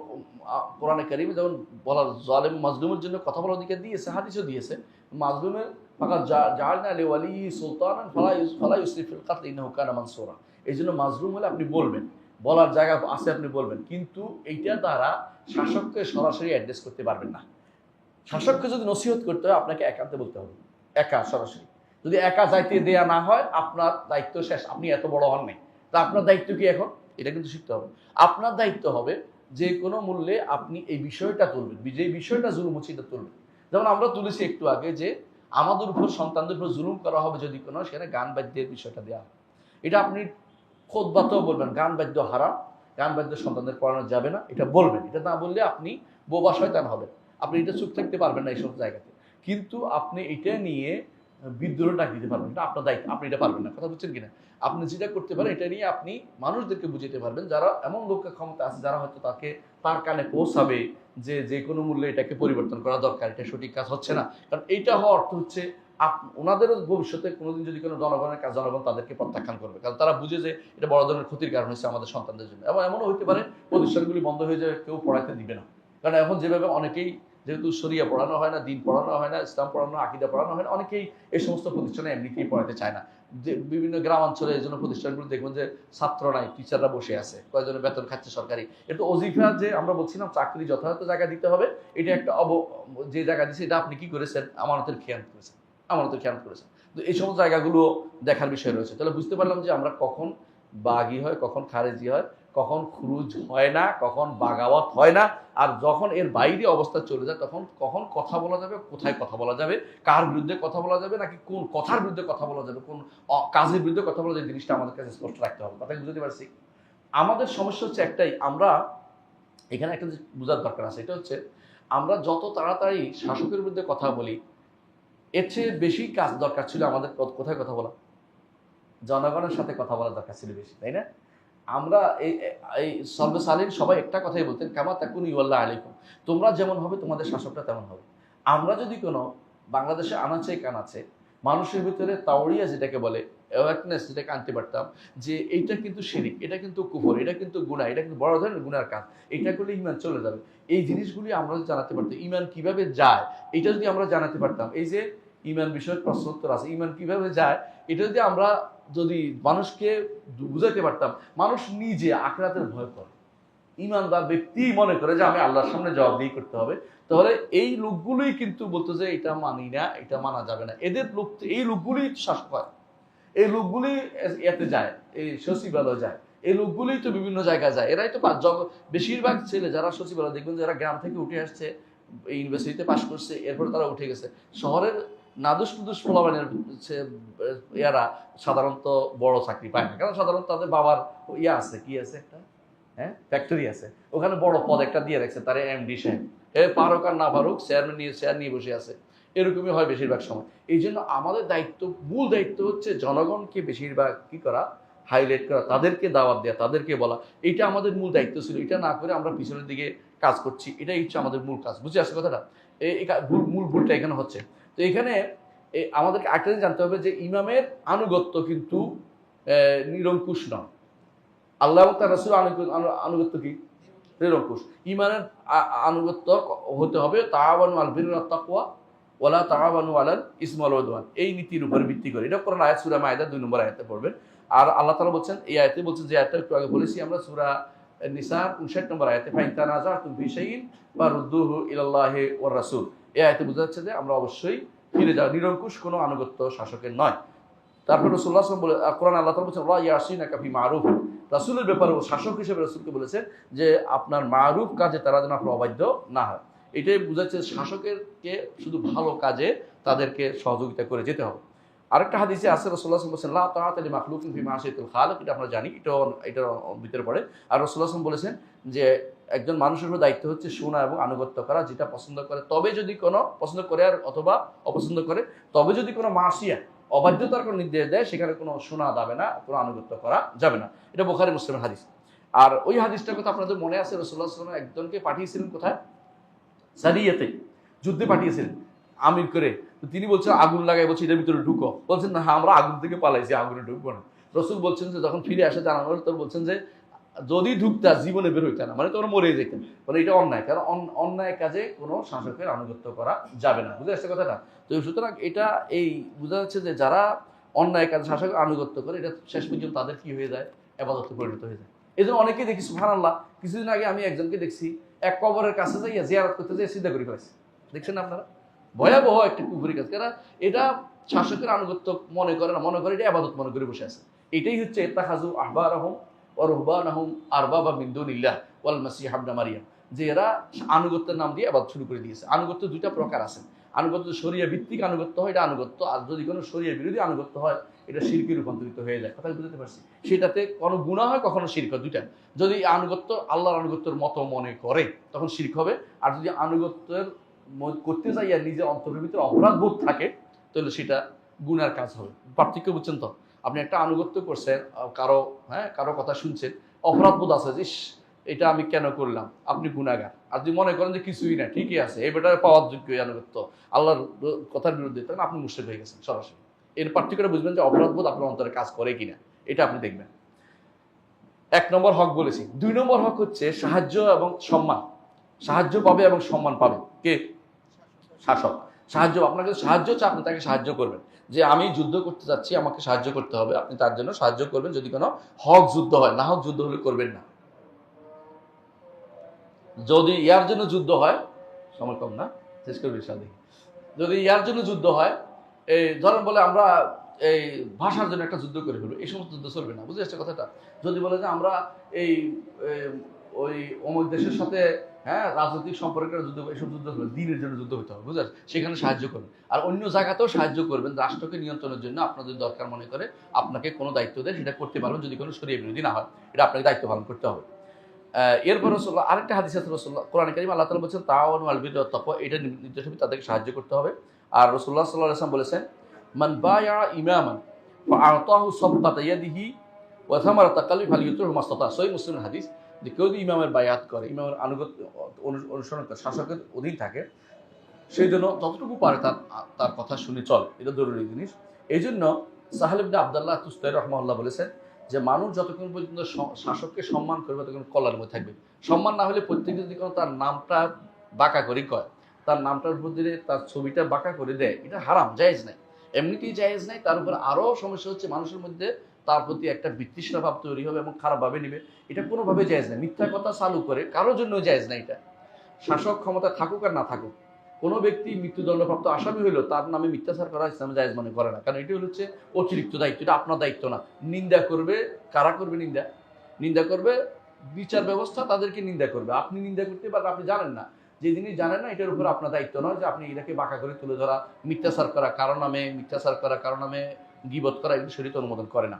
কোরআনে কারিমে যেমন বলার, জালেম মাজলুমের জন্য কথা বলার অধিকার দিয়েছে, হাদিসও দিয়েছে। মাজলুমের ফাকাত জাআলনা লিওয়ালিয়্যি সুলতানান ফালা ইউসরিফ ফিল কাতল ইন্নাহু কানা মানসুরা। এই জন্য মাজলুম হলে আপনি বলবেন, বলার জায়গা আছে, আপনি বলবেন, কিন্তু এইটা দ্বারা শাসককে সরাসরি অ্যাড্রেস করতে পারবেন না। শাসককে যদি নসিহত করতে হয়, আপনাকে একান্তে বলতে হবে, একা সরাসরি। যদি একা যাইতে দেয়া না হয়, আপনার দায়িত্ব শেষ, আপনি এত বড় হন নাই, তা আপনার দায়িত্ব কি এখন, এটা কিন্তু শিখতে হবে। আপনার দায়িত্ব হবে যে কোনো মূল্যে আপনি এই বিষয়টা তুলবেন, যে বিষয়টা জুলুম হচ্ছে এটা তুলবেন। যেমন আমরা তুলেছি একটু আগে যে আমাদের উপর, সন্তানদের উপর জুলুম করা হবে যদি কোনো, সেখানে গান বাদ্যের বিষয়টা দেওয়া হবে। এটা আপনি খুতবাতেও বলবেন, গান বাদ্য হারাম, গান বাদ্য সন্তানদের পড়ানো যাবে না, এটা বলবেন। এটা না বললে আপনি বোবা শয়তান হবেন, আপনি এটা চুপ থাকতে পারবেন না এইসব জায়গাতে। কিন্তু আপনি এটা নিয়ে বিদ্রোহ ডাক দিতে পারবেন, এটা আপনার দায়িত্ব, আপনি এটা পারবেন না, কথা বুঝছেন কিনা? আপনি যেটা করতে পারেন, এটা নিয়ে আপনি মানুষদেরকে বুঝাতে পারবেন, যারা এমন লোকের ক্ষমতা আছে, যারা হয়তো তার কানে পৌঁছাবে যে যে কোনো মূল্যে এটাকে পরিবর্তন করা দরকার, এটা সঠিক কাজ হচ্ছে না। কারণ এইটা হওয়ার অর্থ হচ্ছে ওনাদেরও ভবিষ্যতে কোনোদিন যদি কোনো জনগণের কাজ, জনগণ তাদেরকে প্রত্যাখ্যান করবে, কারণ তারা বুঝে যে এটা বড় ধরনের ক্ষতির কারণ হচ্ছে আমাদের সন্তানদের জন্য। এবং এমনও হতে পারে প্রতিষ্ঠানগুলি বন্ধ হয়ে যাবে, কেউ পড়াইতে দিবে না। কারণ এখন যেভাবে অনেকেই যেহেতু শরিয়া পড়ানো হয় না, দিন পড়ানো হয় না, ইসলাম পড়ানো, আকীদা পড়ানো হয় না, অনেকেই এই সমস্ত প্রতিষ্ঠানে এমনিতেই পড়াতে চায় না। যে বিভিন্ন গ্রামাঞ্চলে এই জন্য প্রতিষ্ঠানগুলো দেখবেন যে ছাত্র নাই, টিচাররা বসে আছে, কয়েকজনের বেতন খাচ্ছে সরকারি। এটা অজিফা যে আমরা বলছিলাম চাকরি যথাযথ জায়গায় দিতে হবে, এটা একটা যে জায়গা দিচ্ছে এটা আপনি কি করেছেন, আমানতের খেয়ানত করেছেন, আমানতের খেয়ানত করেছেন। তো এই সমস্ত জায়গাগুলো দেখার বিষয় রয়েছে। তাহলে বুঝতে পারলাম যে আমরা কখন বাগী হয়, কখন খারেজি হয়, কখন খুরুজ হয় না, কখন বাগাওয়াত হয় না, আর যখন এর বাইরে অবস্থা চলে যায় তখন কখন কথা বলা যাবে, কোথায় কথা বলা যাবে, কার বিরুদ্ধে কথা বলা যাবে, নাকি কোন কথার বিরুদ্ধে কথা বলা যাবে, কোন কাজের বিরুদ্ধে কথা বলা যাবে, জিনিসটা আমাদের কাছে স্পষ্ট রাখতে হবে। কথা বুঝতে পারছি? আমাদের সমস্যা হচ্ছে একটাই, আমরা এখানে একটা বোঝার দরকার আছে, এটা হচ্ছে আমরা যত তাড়াতাড়ি শাসকের বিরুদ্ধে কথা বলি, এর চেয়ে বেশি কাজ দরকার ছিল আমাদের কোথায় কথা বলা, জনগণের সাথে কথা বলা দরকার ছিল বেশি, তাই না? আমরা এই সর্বসালীন সবাই একটা কথাই বলতেন, কামা তাকুন ইউল্লাহ আলাইকুম, তোমরা যেমন হবে তোমাদের শাসকটা তেমন হবে। আমরা যদি কোনো বাংলাদেশে আনাচে কানাচে মানুষের ভিতরে তাওড়িয়া যেটাকে বলে, অ্যাওয়ারনেস যেটাকে আনতে পারতাম যে এইটা কিন্তু শিরিক, এটা কিন্তু কুফর, এটা কিন্তু গুনাহ, এটা কিন্তু বড় ধরনের গুনার কাজ, এইটা করলে ইমান চলে যাবে, এই জিনিসগুলি আমরা যদি জানাতে পারতাম, ইমান কিভাবে যায় এটা যদি আমরা জানাতে পারতাম, এই যে ইমান বিষয়ক প্রশ্ন উত্তর আছে, ইমান কিভাবে যায় এটা যদি মানুষকে বুঝাইতে পারতাম, মানুষ নিজে আখিরাতের ভয় করে, ইমানদার ব্যক্তি মনে করে যে আমি আল্লাহর সামনে জবাবদিহি করতে হবে, তাহলে এই লোকগুলোই কিন্তু বলতো যে এটা মানি না, এটা মানা যাবে না, এই লোকগুলি শাসক হয়, এই লোকগুলি এতে যায়, এই সচিবালয় যায়, এই লোকগুলোই তো বিভিন্ন জায়গায় যায়, এরাই তো বেশিরভাগ ছেলে যারা সচিবালয় দেখবেন যারা গ্রাম থেকে উঠে আসছে, ইউনিভার্সিটিতে পাশ করছে, এরপর তারা উঠে গেছে শহরের নাদুস নুদুস পোলাবানের, এরা সাধারণত বড় চাকরি পায় না, কারণ সাধারণত তাদের বাবার আছে, কি আছে একটা, হ্যাঁ, ফ্যাক্টরি আছে, ওখানে বড় পদ একটা দিয়ে রাখছে, তার এমডি সাহেব, পারুক আর না পারুক চেয়ার নিয়ে বসে আছে, এরকমই হয় বেশিরভাগ সময়। এই জন্য আমাদের মূল দায়িত্ব হচ্ছে জনগণকে বেশিরভাগ কি করা, হাইলাইট করা, তাদেরকে দাওয়াত দেওয়া, তাদেরকে বলা, এটা আমাদের মূল দায়িত্ব ছিল। এটা না করে আমরা পিছনের দিকে কাজ করছি, এটাই হচ্ছে আমাদের মূল কাজ। বুঝে আসছে কথাটা? মূল ভুলটা এখানে হচ্ছে। তো এখানে আমাদেরকে একটা জিনিস জানতে হবে যে ইমামের আনুগত্য কিন্তু নিরঙ্কুশ নয়। আল্লাহ এবং তার রাসূল আনুগত্য কি নিরঙ্কুশ। ইমানের আনুগত্য হতে হবে তাআওয়ানু আলাল বিররি ওয়াত তাকওয়া ওয়ালা তাআওয়ানু আলাল ইসমি ওয়াল উদওয়ান, এই নীতির উপর ভিত্তি করে। এটা কোরআন আয়াত সূরা মায়েদা 2 নম্বর আয়াতে পড়বেন। আর আল্লাহ তাআলা বলছেন, এই আয়াতে বলছেন, যে আয়াতটা একটু আগে বলেছি আমরা, সূরা নিসা 59 নম্বর আয়াতে, ফাইন তানাযাতুম ফি শাইইন ফারুদ্দুহু ইলাল্লাহি ওয়ার রাসূল, এই আয়াতে বোঝা যাচ্ছে যে আমরা অবশ্যই ফিরে যাওয়া, নিরঙ্কুশ কোনো আনুগত্য শাসকের নয়। তারপর রাসূলুল্লাহ সাল্লাল্লাহু আলাইহি ওয়াসাল্লাম কোরআন আল্লাহ তাআলা বলেছেন, ওয়া ইয়াসিনাকা ফি মারুফ, রাসূলের ব্যাপারে শাসক হিসেবে রাসূলকে বলেছেন যে আপনার মারুফ কাজে তারা যেন আপনার অবাধ্য না হয়। এটাই বোঝাচ্ছে শাসকেরকে শুধু ভালো কাজে তাদেরকে সহযোগিতা করে যেতে হবে। আরেকটা হাদিসে আছে, রাসূলুল্লাহ সাল্লাল্লাহু আলাইহি ওয়াসাল্লাম বলেছেন, লা তাআতা লি মাখলুকিন ফি মাসিয়াতিল খালিক, এটা আমরা জানি, এটার ভিতরে পড়ে। আর রাসূলুল্লাহ সাল্লাল্লাহু আলাইহি ওয়াসাল্লাম বলেছেন যে একজন মানুষের উপর দায়িত্ব হচ্ছে শোনা এবং আনুগত্য করা, যেটা পছন্দ করে তবে যদি কোনো পছন্দ করে, আর অথবা অপছন্দ করে তবে যদি কোনো মাসিয়া অবাধ্যতার কোনো নির্দেশ দেয়, সেখানে কোনো শোনা যাবে না, কোনো আনুগত্য করা যাবে না। এটা বুখারী মুসলিমের হাদিস। আর ওই হাদিসটার কথা আপনাদের মনে আছে, রাসূলুল্লাহ সাল্লাল্লাহু আলাইহি ওয়াসাল্লাম একজনকে পাঠিয়েছিলেন কোথায়, সারিয়াতে, যুদ্ধে পাঠিয়েছিলেন আমির করে। তো তিনি বলছেন আগুন লাগাই, বলছে এটার ভিতরে ঢুকো, বলছেন না হ্যাঁ আমরা আগুন থেকে পালাইছি, আগুনে ঢুকবো না। রাসূল বলছেন যে যখন ফিরে আসে জানানো হলো, তখন বলছেন যে যদি ঢুকতা জীবনে বের হইতে না, মানে তোমরা মরে যেতেন, মানে এটা অন্যায়, কারণ অন্যায় কাজে কোনো শাসকের আনুগত্য করা যাবে না। বুঝে আসছে কথাটা? তো সুতরাং এটা এই বোঝা যাচ্ছে যে যারা অন্যায় কাজে শাসকের আনুগত্য করে, এটা শেষ পর্যন্ত তাদের কি হয়ে যায়, ইবাদতে পরিণত হয়ে যায়। এই জন্য অনেকেই দেখি, সুবহানাল্লাহ, কিছুদিন আগে আমি একজনকে দেখছি এক কবরের কাছে যাইয়া জিয়ারত করতে যাই সিদ্ধা করে ফেলেছে। দেখছেন আপনারা? ভয়াবহ একটা কুফরি কাজ। কারণ এটা শাসকের আনুগত্য মনে করে না, মনে করে এটা ইবাদত মনে করে বসে আছে। এটাই হচ্ছে ইত্তাখাযু আহবারাহুম ওয়া রুহবানাহুম আরবাবা মিন দুনিল্লাহ ওয়াল মাসিহ ইবনে মারইয়াম, যে এরা আনুগত্যের নাম দিয়ে ইবাদত শুরু করে দিয়েছে। আনুগত্য দুইটা প্রকার আছে। আনুগত্য শরিয়া ভিত্তিক আনুগত্য হয়, এটা আনুগত্য, আর যদি কোনো শরিয়া বিরোধী আনুগত্য হয়, এটা শিরকে রূপান্তরিত হয়ে যায়। কথা বুঝতে পারছি? সেটাতে কোনো গুনাহ হয়, কখনো শিরক হয়, দুইটা। যদি আনুগত্য আল্লাহর আনুগত্যের মতো মনে করে তখন শিরক হবে, আর যদি আনুগত্যের করতে যাই আর নিজের অন্তরের ভিতরে অপরাধ বোধ থাকে, তাহলে সেটা গুনার কাজ হবে। পার্থক্য বুঝছেন তো? আপনি একটা আনুগত্য করছেন, কারো কথা শুনছেন, অপরাধ বোধ আছে যে এটা আমি কেন করলাম, আপনি গুনাহগার। আর যদি মনে করেন যে কিছুই না, ঠিকই আছে, এই বেটার পাওয়ার যোগ্য আনুগত্য আল্লাহর কথার বিরুদ্ধে, তখন আপনি মুশরিক হয়ে গেছেন সরাসরি। এর পার্থক্যটা বুঝবেন যে অপরাধ বোধ আপনার অন্তরে কাজ করে কিনা, এটা আপনি দেখবেন। 1 নম্বর হক বলেছি। 2 নম্বর হক হচ্ছে সাহায্য এবং সম্মান। সাহায্য পাবে এবং সম্মান পাবে কে? শাসক সাহায্য, আপনার কাছে সাহায্য হচ্ছে আপনি তাকে সাহায্য করবেন, যে আমি যুদ্ধ করতে যাচ্ছি আমাকে সাহায্য করতে হবে, আপনি তার জন্য সাহায্য করবেন যদি কোনো হক যুদ্ধ হয়, না হক যুদ্ধ হলে করবেন না। যদি ইয়ার জন্য যুদ্ধ হয়, সময় কম না, শেষ করবি সাথে, যদি ইয়ার জন্য যুদ্ধ হয়, এই ধরেন বলে আমরা এই ভাষার জন্য একটা যুদ্ধ করে ফেলবো, এই সমস্ত যুদ্ধ চলবে না, বুঝে আসছে কথাটা। যদি বলে যে আমরা এই ওই অমুক দেশের সাথে রাজনৈতিক সম্পর্কের যুদ্ধ, এসব যুদ্ধ হবে, দিনের জন্য যুদ্ধ হতে হবে, বুঝতে পারছেন, সেখানে সাহায্য করবেন। আর অন্য জায়গাতেও সাহায্য করবেন, রাষ্ট্রকে নিয়ন্ত্রণের জন্য আপনাদের দরকার মনে করে আপনাকে কোনো দায়িত্ব দেয়, সেটা করতে পারবেন যদি কোনো শরীয়ত বিরোধী না হয়, এটা আপনাকে দায়িত্ব পালন করতে হবে। এরপর রাসূলুল্লাহ আরেকটা হাদিস আছে, রাসূলুল্লাহ কোরআনে কারিমে আল্লাহ তাআলা বলছেন তাআওয়ানু আলাল বিররি ওয়াত তাকওয়া, এটা নির্দেশ হবে তাদেরকে সাহায্য করতে হবে। আর রাসূলুল্লাহ সাল্লাল্লাহু আলাইহি ওয়াসাল্লাম বলেছেন মান বায়া ইমামান ফাআতাহু সাবকাতা ইয়াদিহি ওয়া থামারাতা কালবি ফালিয়ুতিহু মাসতাতা, সহিহ মুসলিমের হাদিস, যে কেউ যদি ইমামের বায়াত করে, ইমামের আনুগত্য অনুসরণ করে, শাসকের অধীন থাকে, সেই জন্য যতটুকু পারে তার কথা শুনে চলে, এটা জরুরি জিনিস। এই জন্য সাহেল ইবনে আব্দুল্লাহ তুস্তাই রাহমাহুল্লাহ বলেছেন যে মানুষ যতক্ষণ পর্যন্ত শাসককে সম্মান করবে ততক্ষণ কল্যাণের মধ্যে থাকবে। সম্মান না হলে প্রত্যেকে যদি কোনো তার নামটা বাঁকা করে কয়, তার নামটার উপর দিয়ে তার ছবিটা বাঁকা করে দেয়, এটা হারাম, জায়েজ নাই, এমনিতেই জায়েজ নাই। তার উপর আরও সমস্যা হচ্ছে মানুষের মধ্যে তার প্রতি একটা বিতৃষ্ণা ভাব তৈরি হবে এবং খারাপভাবে নেবে, এটা কোনোভাবে জায়েজ নাই। মিথ্যা কথা চালু করে কারোর জন্য জায়েজ নাই এটা, শাসক ক্ষমতা থাকুক আর না থাকুক। কোনো ব্যক্তি মৃত্যুদণ্ডপ্রাপ্ত আসামি হইলো তার নামে মিথ্যাচার করা ইসলামে জায়েজ মনে করে না, কারণ এটি হচ্ছে অতিরিক্ত দায়িত্ব, এটা আপনার দায়িত্ব না। নিন্দা করবে কারা করবে? নিন্দা করবে বিচার ব্যবস্থা, তাদেরকে নিন্দা করবে। আপনি নিন্দা করতে পারেন, আপনি জানেন না, যে জিনিস জানেন না এটার উপর আপনার দায়িত্ব নয় যে আপনি এটাকে বাঁকা করে তুলে ধরা, মিথ্যাচার করা কারো নামে গীবত করা, এগুলো শরীয়ত অনুমোদন করে না।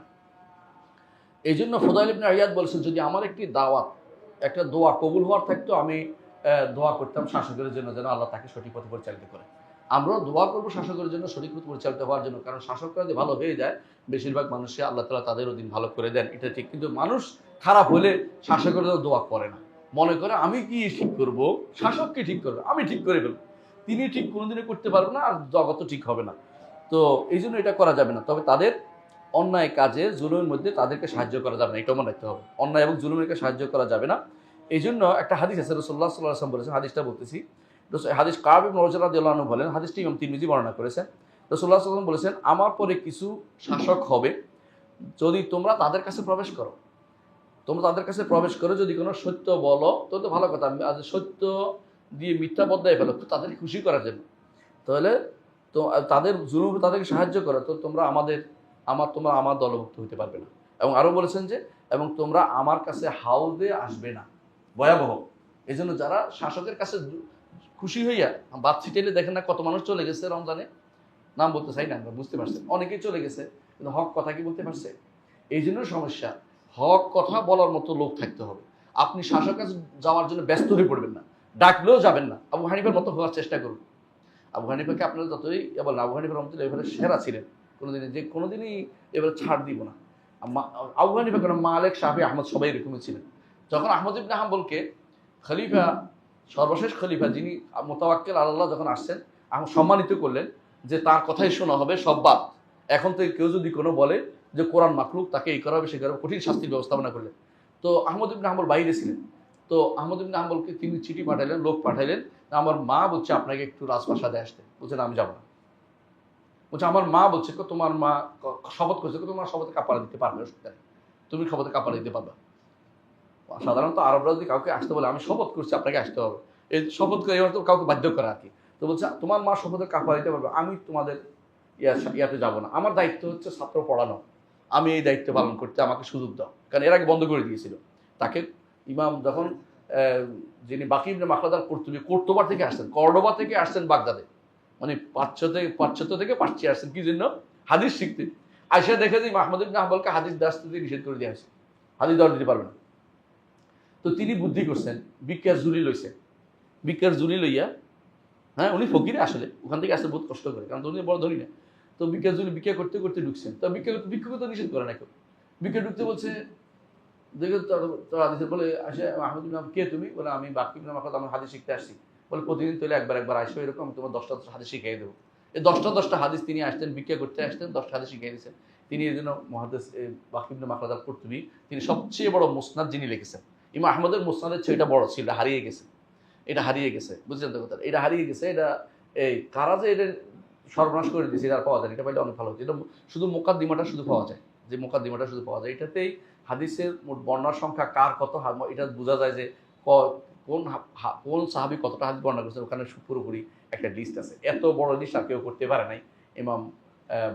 এই জন্য ফুদাইল ইবনে আইয়াদ বলেছেন যদি আমার একটি দাওয়াত, একটা দোয়া কবুল হওয়ার থাকতো, আমি দোয়া করতাম শাসকের জন্য যেন আল্লাহ তাকে সঠিক পথে পরিচালিত করে। আমরাও দোয়া করবো শাসকের জন্য সঠিক পথে পরিচালিত হওয়ার জন্য, কারণ শাসকরা যদি ভালো হয়ে যায় বেশিরভাগ মানুষে আল্লাহ তাআলা তাদেরও দিন ভালো করে দেন, এটা ঠিক। কিন্তু মানুষ খারাপ হলে শাসকের জন্য দোয়া করে না, মনে করে আমি কি ঠিক করবো, শাসককে ঠিক করবে, আমি ঠিক করে ফেলবো, তিনি ঠিক কোনোদিনই করতে পারবে না, আর জগৎ ঠিক হবে না। তো এই জন্য এটা করা যাবে না। তবে তাদের অন্যায় কাজে জুলুমের মধ্যে তাদেরকে সাহায্য করা যাবে না, এটাও মনে রাখতে হবে, অন্যায় এবং জুলুমেরকে সাহায্য করা যাবে না। এই জন্য একটা হাদিস আছে, রাসূলুল্লাহ সাল্লাল্লাহু আলাইহি ওয়াসাল্লাম বলেছেন, হাদিসটা বলতেছি, হাদিস কাব ইবনে উজরা রাদিয়াল্লাহু আনহু বলেন, হাদিসটি ইমাম তিরমিজি বর্ণনা করেছেন। রাসূলুল্লাহ সাল্লাল্লাহু আলাইহি ওয়াসাল্লাম বলেছেন আমার পরে কিছু শাসক হবে, যদি তোমরা তাদের কাছে প্রবেশ করো, যদি কোনো সত্য বলো তো ভালো কথা, আজ সত্য দিয়ে মিথ্যা বদলায় ফেলো তো তাদের খুশি করার জন্য, তাহলে তো তাদের জুলুম, তাদেরকে সাহায্য করো, তো তোমরা আমার দলভুক্ত হতে পারবে না। এবং আরো বলেছেন যে এবং তোমরা আমার কাছে হাউদে আসবে না, ভয়াবহ। এই জন্য যারা শাসকের কাছে খুশি হইয়া বাদ ছিটাইলে দেখেন না কত মানুষ চলে গেছে রমজানে, নাম বলতে চাই না, আমরা বুঝতে পারছেন, অনেকেই চলে গেছে, কিন্তু হক কথা কি বলতে পারছে? এই জন্য সমস্যা, হক কথা বলার মতো লোক থাকতে হবে। আপনি শাসকের কাছে যাওয়ার জন্য ব্যস্ত হয়ে পড়বেন না, ডাকলেও যাবেন না, আবু হানিফার মতো হওয়ার চেষ্টা করুন। আবু হানিফাকে আপনারা যতই বলেন, আবু হানিফা রহমতুল্লাহ এবারে সেরা ছিলেন, কোনোদিনই এবারে ছাড় দিব না। আবু হানিফা কেন, মালিক, শাফি, আহমদ সবাই এরকমই ছিলেন। যখন আহমদ ইবনে হাম্বলকে খলিফা, সর্বশেষ খলিফা যিনি মুতাওয়াক্কিল আল্লাহ যখন আসছেন, সম্মানিত করলেন যে তার কথাই শোনা হবে, সব বাদ, এখন থেকে কেউ যদি কোনো বলে যে কোরআন মাখলুক, তাকে এই করা হবে সে করা হবে, কঠিন শাস্তির ব্যবস্থাপনা করলেন। তো আহমদ ইবনে হাম্বল বাইরে ছিলেন, তো আহমদ ইবনে হাম্বলকে তিনি চিঠি পাঠাইলেন, লোক পাঠাইলেন, আমার মা বলছে আপনাকে একটু রাজপ্রাসাদে আসতে, বলছেন আমি যাবো না। বলছে আমার মা বলছে, তোমার মা শপথ করছে, তোমার শপথে কাপড় দিতে পারবে, তুমি শপথে কাপড় দিতে পারবে। সাধারণত আরবরা যদি কাউকে আসতে বলে আমি শপথ করছি আপনাকে আসতে হবে, এই শপথ করে এবার তো কাউকে বাধ্য করা আর কি। তো বলছে তোমার মা শপথে কাপড় দিতে পারবে, আমি তোমাদের ইয়াতে যাবো না, আমার দায়িত্ব হচ্ছে ছাত্র পড়ানো, আমি এই দায়িত্ব পালন করতে আমাকে সুযোগ দাও। কারণ এর আগে বন্ধ করে দিয়েছিল তাকে। ইমাম যখন যিনি বাকি ইবনে মাখলাদ কর্তুবী কর্তোবা থেকে আসছেন, কর্ডোবা থেকে আসছেন বাগদাদে, মানে পাশ্চাত্য থেকে পাশ্চি আসছেন, কি জন্য? হাদিস শিখতে। আয়সা দেখে যে আহমদ ইবনে হাম্বলকে হাদিস আসতে নিষেধ করে দেওয়া হয়েছে, হাদিস দেওয়া দিতে পারবে না। তো তিনি বুদ্ধি করছেন, ভিক্ষার ঝুলি লইয়া, উনি ফকিরে আসলে ওখান থেকে আসতে বহুত কষ্ট করে, কারণ উনি বড় ধনী না। তো ভিক্ষা করতে করতে ঢুকছেন, তো ভিক্ষুকে তো নিষেধ করে না কেউ, ভিক্ষা ঢুকতে বলছে, দেখে তারা হাদিসে বলে আসে আহমদ ইবনে কে তুমি? বলে আমি বাকি ইবনে মাখলাদ, আমার হাদিস শিখতে আসছি। বলে প্রতিদিন তাহলে একবার আসো, এরকম তোমার 10টা হাদিস শিখিয়ে দেবো। এই 10টা হাদিস তিনি আসতেন, ভিক্ষা করতে আসতেন, 10টা হাদিস শিখিয়ে দিয়েছেন তিনি। এই জন্য মুহাদ্দিস বাকি ইবনে মাখলাদ কর্তুবী, তিনি সবচেয়ে বড় মুসনাদ যিনি লিখেছেন। ইমাম আহমদের মুসনাদের চেয়ে এটা বড় ছিল, এটা হারিয়ে গেছে, বুঝছেন তো কথা, এটা হারিয়ে গেছে। এই কারা যে এটা সর্বনাশ করে দিয়েছে এটা আর পাওয়া যায় না, এটা পাইলে অনেক ভালো হতো। এটা শুধু মোকাদ্দিমাটা শুধু পাওয়া যায়, যে মোকাদ্দিমাটা শুধু পাওয়া যায়, এটাতেই হাদিসের মোট বর্ণার সংখ্যা কার কত এটা বোঝা যায় যে কোন কোন সাহাবী কতটা হাদিস বর্ণনা করছে, ওখানে পুরোপুরি একটা লিস্ট আছে। এত বড় লিস্ট আর কেউ করতে পারে নাই, ইমাম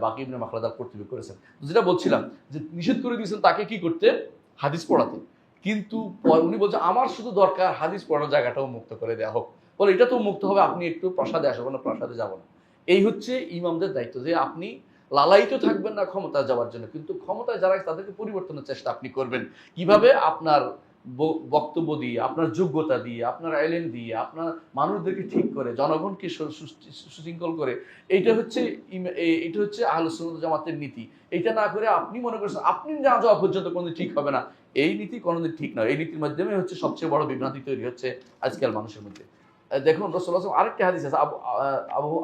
বাকি ইবনে মাখলাদার কর্তৃপক্ষ করেছেন। যেটা বলছিলাম যে নিষেধ করে দিয়েছেন তাকে কি করতে, হাদিস পড়াতে, কিন্তু উনি বলছেন আমার শুধু দরকার হাদিস পড়ানোর জায়গাটাও মুক্ত করে দেওয়া হোক। বলে এটা তো মুক্ত হবে, আপনি একটু প্রসাদে আসবেন না, প্রসাদে যাবো না। এই হচ্ছে ইমামদের দায়িত্ব, যে আপনি লালায়িত থাকবেন না ক্ষমতায় যাওয়ার জন্য, কিন্তু ক্ষমতায় যারা তাদেরকে পরিবর্তনের চেষ্টা আপনি করবেন কিভাবে, আপনার বক্তব্য দিয়ে, আপনার যোগ্যতা দিয়ে, আপনার এলেন দিয়ে, আপনার মানুষদেরকে ঠিক করে, জনগণকে সুশৃঙ্খল করে। এইটা হচ্ছে আহলুস সুন্নাত ওয়াল জামাতের নীতি। এইটা না করে আপনি মনে করছেন আপনি না যাওয়া পর্যন্ত কোনোদিন ঠিক হবে না, এই নীতি কোনোদিন ঠিক নয়। এই নীতির মাধ্যমে হচ্ছে সবচেয়ে বড় বিভ্রান্তি তৈরি হচ্ছে আজকাল মানুষের মধ্যে। দেখুন রাসূলুল্লাহ সাল্লাল্লাহু আলাইহি ওয়াসাল্লাম আরেকটি হাদিস আছে,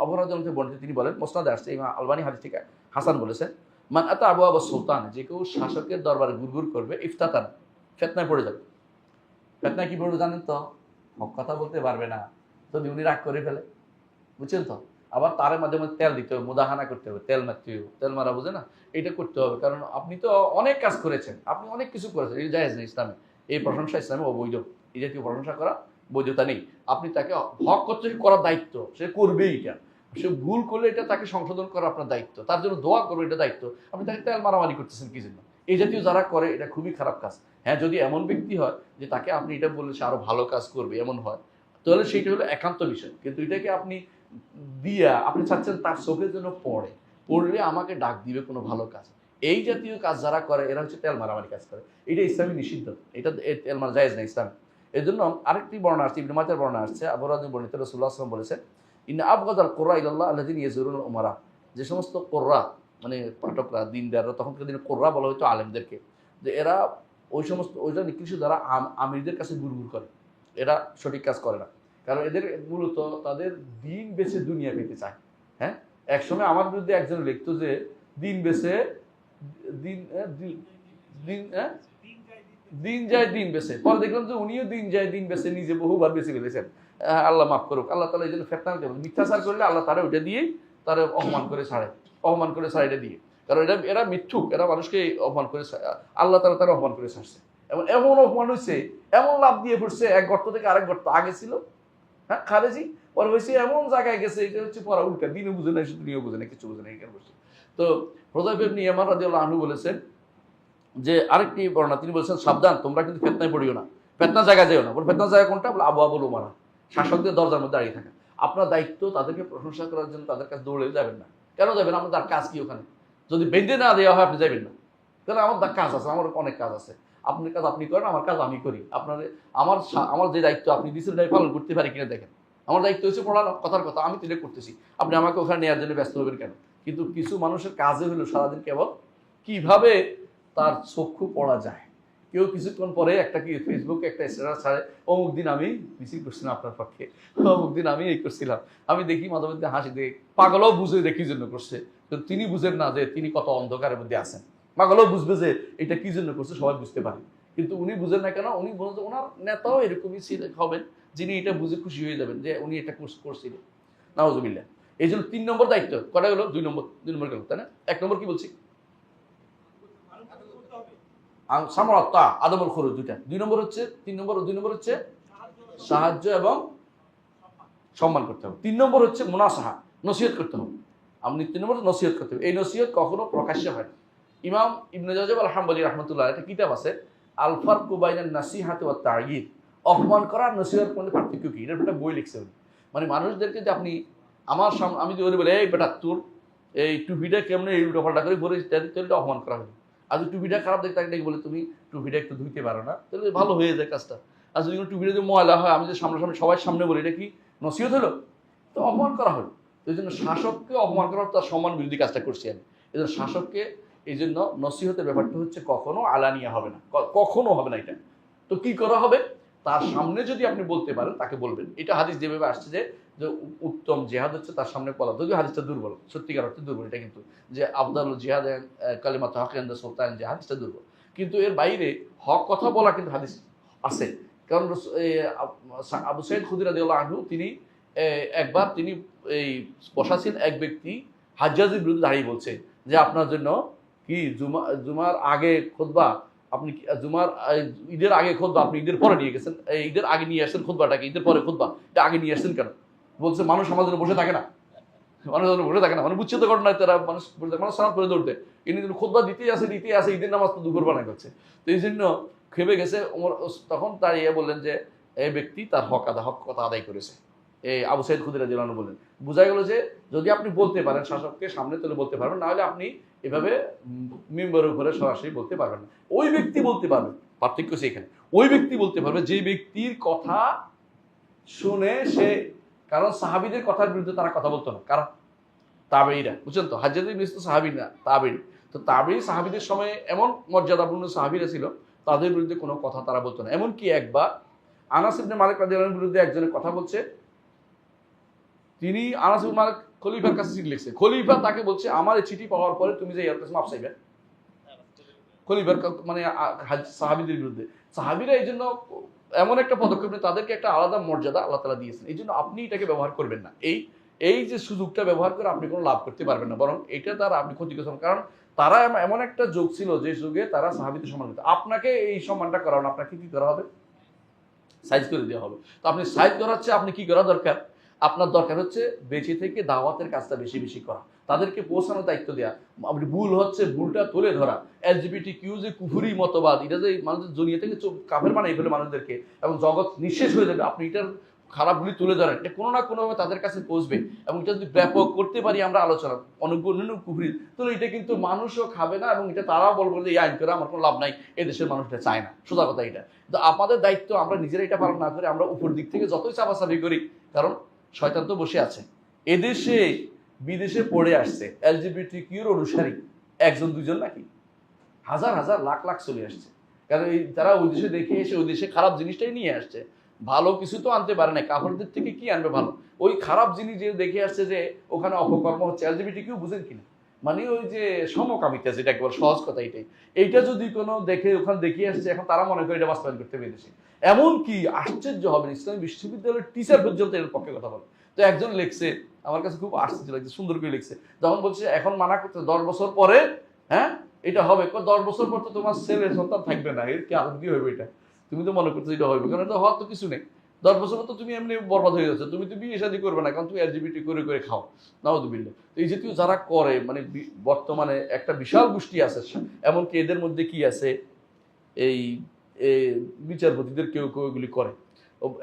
আবু রাদিয়াল্লাহু আনহু বর্ণিত, তিনি বলেন, মুসনাদে আসছে, ইমাম আলবানী হাদিস থেকে হাসান বলেছেন, মান আতা আবওয়াবা সুলতান, যে কেউ শাসকের দরবারে গুড়গুড় করবে, ইফতাতান, ফিতনায় পড়ে যাবে। ফিতনায় কি পড়বে জানেন তো, হক কথা বলতে পারবে না, যদি উনি রাগ করে ফেলে, বুঝছেন তো। আবার তার মাঝে মাঝে তেল দিতে হবে, মুদাহানা করতে হবে, তেল মারতে হবে, তেল মারা বুঝে না, এটা করতে হবে। কারণ আপনি তো অনেক কাজ করেছেন, আপনি অনেক কিছু করেছেন, এই জায়েজ নেই ইসলামে, এই প্রশংসা ইসলামে অবৈধ, এই জাতীয় প্রশংসা করা বৈধতা নেই। আপনি তাকে হক করতে করার দায়িত্ব, সে করবেই, এটা সে ভুল করলে এটা তাকে সংশোধন করা আপনার দায়িত্ব, তার জন্য দোয়া করবে, এটা দায়িত্ব। আপনি তাকে তেল মারামারি করতেছেন কি জন্য? এই জাতীয় যারা করে এটা খুবই খারাপ কাজ। হ্যাঁ, যদি এমন ব্যক্তি হয় যে তাকে আপনি এটা বললে সে আরো ভালো কাজ করবে, এমন হয়, তাহলে সেইটা হলো একান্ত বিষয়। কিন্তু এটাকে আপনি দিয়া আপনি চাচ্ছেন তার চোখের জন্য পড়লে আমাকে ডাক দিবে কোনো ভালো কাজ, এই জাতীয় কাজ যারা করে এরা হচ্ছে তেল মারামারি কাজ করে, এটা ইসলামী নিষিদ্ধ, এটা তেল মারা জায়েজ না ইসলাম। এই জন্য আরেকটি বর্ণনা আসছে, ইবনে মাজাহর বর্ণনা আসছে, আবু রাদিয়াল্লাহু বর্ণিত, রাসূলুল্লাহ সাল্লাল্লাহু আলাইহি ওয়াসাল্লাম বলেছেন, ইন্না আবগাদাল কুররা ইলাল্লাহ আল্লাযিনা ইয়াজুরুল উমারা, যে সমস্ত কুররা মানে পাঠকরা, দিনদাররা, তখনকার দিনে কুররা বলা হতো আলেমদেরকে, যে এরা ওই সমস্ত ওইটা নিকৃষ্ট যারা আমিরদের কাছে গুড়গুড় করে, এরা সঠিক কাজ করে না। কারণ এদের মূলত তাদের দিন বেছে দুনিয়া পেতে চায়। হ্যাঁ, একসময় আমার বিরুদ্ধে একজন লিখতো যে দিন বেছে দিন দিন দিন যায় দিন বেছে, পরে দেখলাম যে উনিও দিন যায় দিন বেছে নিজে বহুবার বেছে ফেলেছেন। আল্লাহ মাফ করুক, আল্লাহ তাআলা এই জন্য ফিতনা মিথ্যাচার করলে আল্লাহ তারা ওইটা দিয়েই তারা অপমান করে ছাড়ে এটা দিয়ে। কারণ এরা মিথ্যুক, এরা মানুষকে অপমান করে, আল্লাহ তাআলা তারা অপমান করে ছাড়ছে। এমন অপমান হয়েছে, এমন লাভ দিয়ে পড়ছে, এক গর্ত থেকে আরেক গর্ত, আগে ছিল হ্যাঁ খারেজি, পরে হয়েছে এমন জায়গায় গেছে, এটা হচ্ছে পড়া উল্টা, দিনও বুঝে না, দুনিয়াও বুঝে না, কিছু বুঝে না, এখানে বসে। তো হুযায়ফা ইবনে ইয়ামান রাদিয়াল্লাহু আনহু বলেছেন যে, আরেকটি বর্ণনা তিনি বলেছেন, সাবধান তোমরা কিন্তু ফিতনায় পড়িও না, ফিতনার জায়গায় যেও না। বলে ফিতনার জায়গা কোনটা? বলে আবওয়াবুল উমারা, শাসকদের দরজার মধ্যে দাঁড়িয়ে থাকা। আপনার দায়িত্ব তাদেরকে প্রশংসা করার জন্য তাদের কাছে দৌড়ে যাবেন না। কেন যাবেন? আপনার কাজ কি ওখানে? যদি বেঁধে না দেওয়া হয় আপনি যাবেন না, কারণ আমার কাজ আছে, আমার অনেক কাজ আছে। আপনার কাজ আপনি করেন, আমার কাজ আমি করি। আমার যে দায়িত্ব আপনি দিচ্ছেন এটা পালন করতে পারি কিনা দেখেন। আমার দায়িত্ব হচ্ছে পড়ানো, কথার কথা আমি তুলে করতেছি, আপনি আমাকে ওখানে নেওয়ার জন্য ব্যস্ত হবেন কেন? কিন্তু কিছু মানুষের কাজে হলো সারাদিন কেবল কিভাবে তার চক্ষু পড়া যায়। কেউ কিছুক্ষণ পরে একটা কি ফেসবুকে একটা স্ট্যাটাস ছাড়ে, অমুক দিন আমি মিছিল করছিলাম আপনার পক্ষে, অমুক দিন আমি এই করছিলাম। আমি দেখি মাঝে মধ্যে হাসি দেখি, পাগলও বুঝে দেখি জন্য করছে, কিন্তু তিনি বুঝেন না যে তিনি কত অন্ধকারের মধ্যে আছেন। পাগলও বুঝবে যে এটা কি জন্য করছে, সবাই বুঝতে পারে, কিন্তু উনি বুঝেন না কেন? উনি বলছেন ওনার নেতাও এরকমই হবেন, যিনি এটা বুঝে খুশি হয়ে যাবেন যে উনি এটা করছিলেন। নাউজুবিল্লাহ। এই জন্য 3 নম্বর দায়িত্ব কটা গেল, 2 নম্বর গেল, তাই না? 1 নম্বর কি বলছি? সামরাত্তা আদমুল খুরুজ, 2টা। 2 নম্বর হচ্ছে 2 নম্বর হচ্ছে সাহায্য এবং সম্মান করতে হবে। 3 নম্বর হচ্ছে মুনাসাহা, নসিহত করতে হবে। আপনি 3 নম্বর নসিহত করতে হবে। এই নসিহত কখনো প্রকাশ্যে হয় না। ইমাম ইবনে রাজব আল হাম্বলী রাহমাতুল্লাহ একটা কিতাব আছে, আল ফারকু বাইনান নাসিহাতি ওয়াত তা'য়ীদ, অপমান করা আর নসিহত মধ্যে পার্থক্য কি, এটা একটা বই লিখছে উনি। মানে মানুষদেরকে যে আপনি আমি যদি বলি এই বেটা তোর এই টুপিটা কেমনে এই উল্টোপাল্টা করে পরে তাহলে অপমান করা হবে। আর যদি টুপিটা খারাপ দেখতে তাকে বলে তুমি টুপিটা একটু ধুইতে পারো না, তাহলে ভালো হয়ে যায় কাজটা। আর যদি টুপিটা যদি ময়লা হয়, আমি যে সামনাসামনি সবার সামনে বলি, এটা কি নসিহত হলো? তো অপমান করা হলো। এই জন্য শাসককে অপমান করার তার সম্মান বিরোধী কাজটা করছি আমি। এই জন্য শাসককে এই জন্য নসিহতের ব্যাপারটা হচ্ছে কখনো আলানিয়া হবে না, কখনো হবে না এটা। তো কি করা হবে? তার সামনে যদি আপনি বলতে পারেন তাকে বলবেন। এটা হাদিস যেভাবে আসছে যে উত্তম জিহাদ হচ্ছে তার সামনে বলা, যদিও হাদিসটা দুর্বল, সত্যিকার অর্থে দুর্বল এটা, কিন্তু যে আফদালুল জিহাদ কালিমাত হক ইনদা সুলতান, যে হাদিসটা দুর্বল, কিন্তু এর বাইরে হক কথা বলা কিন্তু হাদিস আছে। কারণ আবু সাঈদ খুদরি রাদিয়াল্লাহু আনহু তিনি একবার তিনি এই বসাছেন এক ব্যক্তি হাজ্জাজের বিরুদ্ধে দাঁড়িয়ে বলছে যে আপনার জন্য কি জুমার আগে খুতবা আপনি জুমার ঈদের আগে খুতবা আপনি ঈদের পরে নিয়ে গেছেন, ঈদের আগে নিয়ে আসছেন খুতবাটাকে, ঈদের পরে খুতবা এটা আগে নিয়ে আসছেন কেন? বলছে মানুষ আমাদের বসে থাকে না, মানুষ বসে থাকে না, মানে বুঝছে তো ঘটনা তারা মানুষ মানুষ সালাত পড়ে দৌড়তে, ইনি খুতবা দিতেই আছে ঈদের নামাজ তো দুপুর বানায় করছে। তো এই জন্য খেপে গেছে ওমর, তখন তার বললেন যে এই ব্যক্তি তার হক কথা আদায় করেছে। এই আবু সাইদ খুদরি রাদিয়াল্লাহু আনহু বললেন, বোঝা গেল যে যদি আপনি বলতে পারেন শাসককে সামনে তুলে বলতে পারবেন, না হলে আপনি এভাবে মিম্বরের উপরে সরাসরি বলতে পারবেন না। ওই ব্যক্তি বলতে পারবে, পার্থক্য সেখানে, ওই ব্যক্তি বলতে পারবে যে ব্যক্তির কথা শুনে সে, কারণ সাহাবীদের কথার বিরুদ্ধে তারা কথা বলতো না, কারা? তাবেঈরা, বুঝছেন তো? হাজ্জাজ ইবনে ইউসুফ সাহাবী না, তাবেঈ। তো তাবেঈ সাহাবীদের সময় এমন মর্যাদাপূর্ণ সাহাবীরা ছিল, তাদের বিরুদ্ধে কোনো কথা তারা বলতো না। এমনকি একবার আনাস ইবনে মালিক রাদিয়াল্লাহু আনহুর বিরুদ্ধে একজনের কথা বলছে, তিনি আনাস ইবনে মালিক খলিফার কাছে চিঠি লিখছে, খলিফা তাকে বলছে আমার এই চিঠি পাওয়ার পরে তুমি যে ইয়ার কাছে মাপ চাইবে, খলিফার মানে সাহাবীদের বিরুদ্ধে। সাহাবীরা এই জন্য এমন একটা পদক্ষেপ নেয়, তাদেরকে একটা আলাদা মর্যাদা আল্লাহ তাআলা দিয়েছেন। এই জন্য আপনি এটাকে ব্যবহার করবেন না, এই যে সুযোগটা ব্যবহার করে আপনি কোনো লাভ করতে পারবেন না, বরং এটা দ্বারা আপনি ক্ষতিগ্রস্ত। কারণ তারা এমন একটা যুগ ছিল যে যুগে তারা সাহাবীদের সম্মান করত। আপনাকে এই সম্মানটা করা হলো, আপনাকে কি করা হবে? সাইজ করে দেওয়া হবে। তো আপনি সাইজ করাচ্ছে, আপনি কি করা দরকার? আপনার দরকার হচ্ছে বেঁচে থেকে দাওয়াতের কাজটা বেশি বেশি করা, তাদেরকে পৌঁছানোর দায়িত্ব দেওয়া। আপনি ভুল হচ্ছে ভুলটা তুলে ধরা। এলজিবিটি কিউ যে কুফুরি মতবাদ, এটা যে মানুষের দুনিয়া থেকে কাফের বানাই ফেলে মানুষদেরকে, এবং জগৎ নিঃশেষ হয়ে যাবে, আপনি এটার খারাপগুলি তুলে ধরেন, এটা কোনো না কোনোভাবে তাদের কাছে পৌঁছবে। এবং এটা যদি ব্যাপক করতে পারি আমরা আলোচনা অন্য কুফুরি, তাহলে এটা কিন্তু মানুষও খাবে না, এবং এটা তারাও বলবো যে এই আইন করে আমার কোনো লাভ নাই, এই দেশের মানুষ এটা চায় না। সোজা কথা এটা। কিন্তু আমাদের দায়িত্ব, আমরা নিজেরা এটা পালন না করে আমরা উপর দিক থেকে যতই চাপাচাপি করি, কারণ শয়তান তো বসে আছে। এদেশে বিদেশে পড়ে আসছে এলজিবিটি কিউর অনুসারী একজন দুজন নাকি, হাজার হাজার লাখ লাখ চলে আসছে। কারণ তারা ওই দেশে দেখে এসে ওই দেশে খারাপ জিনিসটাই নিয়ে আসছে, ভালো কিছু তো আনতে পারে না। কাপড়দের থেকে কি আনবে ভালো? ওই খারাপ জিনিস যে দেখে আসছে যে ওখানে অপকর্ম হচ্ছে, এলজিবিটি কিউ বুঝেন কিনা, মানে ওই যে সমকামিতা, যেটা একবার সহজ কথা এটাই। এইটা যদি কোনো দেখে ওখানে দেখিয়ে আসছে, এখন তারা মনে করে এটা বাস্তবায়ন করতে পেরেছে। এমন কি আশ্চর্য হবেন, ইসলামী বিশ্ববিদ্যালয়ের টিচার পর্যন্ত এর পক্ষে কথা বলে। তো একজন লিখছে, আমার কাছে খুব আশ্চর্য লাগছে, সুন্দর করে লিখছে, যখন বলছে এখন মানা করতে 10 বছর পরে, হ্যাঁ এটা হবে, 10 বছর পর তো তোমার ছেলে সন্তান থাকবে না, এর কি আদর কি হবে? এটা তুমি তো মনে করছো এটা হবে, কারণ এটা হওয়ার তো কিছু নেই। 10 বছর পর তো তুমি এমনি বরবাদ হয়ে যাচ্ছে, তুমি তো বিয়ে শাদী করবে না, কারণ তুমি এলজিবিটি করে করে খাও, নাউযুবিল্লাহ। তো এই জাতীয় যারা করে, মানে বর্তমানে একটা বিশাল গোষ্ঠী আছে, এমনকি এদের মধ্যে কি আছে, এই বিচারপতিদের কেউ কেউ এগুলি করে,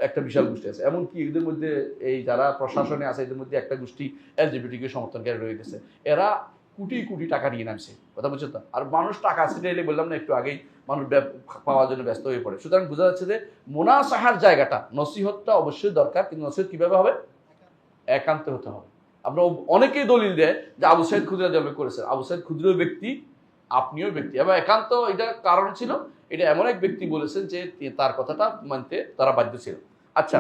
একটা বিশাল গোষ্ঠী আছে। এমনকি এদের মধ্যে এই যারা প্রশাসনে আছে, এদের মধ্যে একটা গোষ্ঠী এলজিবিটিকে সমর্থনকারী রয়ে গেছে। এরা কোটি কোটি টাকা নিয়ে নামছে, কথা বুঝছো তো? আর মানুষ টাকা ছিটে এলে, বললাম না একটু আগেই, মানুষ পাওয়ার জন্য ব্যস্ত হয়ে পড়ে। সুতরাং বোঝা যাচ্ছে যে মুনাসাহার জায়গাটা, নসিহতটা অবশ্যই দরকার, কিন্তু নসিহত কিভাবে হবে? একান্ত হতে হবে। আমরা অনেকেই দলিল দেয় যে আবু সাইদ খুদরি রাদিয়াল্লাহু করেছেন, আবু সাইদ খুদরিও ব্যক্তি, আপনিও ব্যক্তি, এবং একান্ত এটা কারণ ছিল, এটা এমন এক ব্যক্তি বলেছেন যে তার কথাটা মানতে তারা বাধ্য ছিল। আচ্ছা,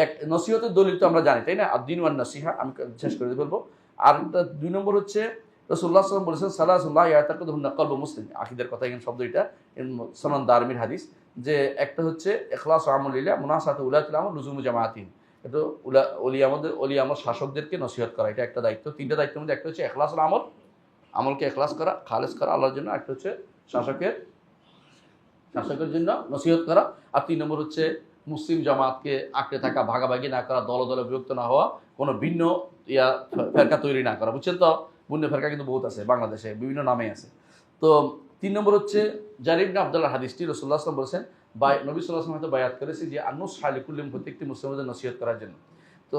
এক নসিহতের দলিল তো আমরা জানি, তাই না? আদ-দীন ওয়ান নাসিহা, আমি শেষ করে বলবো। আর 2 নম্বর হচ্ছে রাসূলুল্লাহ সাল্লাল্লাহু আলাইহি ওয়াসাল্লাম বলেছেন সালাসুল্লাহ ইয়াতাকাদুহুন্না কলবু মুসলিম, আকীদার কথা, এখানে শব্দ এটা সুনান দারমির হাদিস, যে একটা হচ্ছে ইখলাস আমলিল্লাহ, মুনাসাহাতু উলাতুল আমর, লুজুমু জামাআতিন। এটা ওলি আমর শাসকদেরকে নসিহত করা, এটা একটা দায়িত্ব। 3টা দায়িত্বের মধ্যে একটা হচ্ছে ইখলাসুল আমল, আমলকে ইখলাস করা, খালেস করা আল্লাহর জন্য। একটা হচ্ছে শাসকের জন্য নসিহত করা। আর 3 নম্বর হচ্ছে মুসলিম জামাতকে আঁকড়ে থাকা, ভাগাভাগি না করা, দলে দলে বিভক্ত না হওয়া, কোনো ভিন্ন ফেরকা তৈরি না করা। বুঝছেন তো? ভিন্ন ফেরকা কিন্তু বহুত আছে বাংলাদেশে, বিভিন্ন নামে আছে। তো 3 নম্বর হচ্ছে জারির ইবনে আব্দুল্লাহ হাদিসটি, রাসূলুল্লাহ সাল্লাল্লাহু আলাইহি ওয়াসাল্লাম বলেছেন, নবী সাল্লাল্লাহু আলাইহি ওয়াসাল্লাম হয়তো বায়াত করেছে যে আনুস হালিকুল্লিম, প্রত্যেকটি মুসলিমদের নসিহত করার জন্য। তো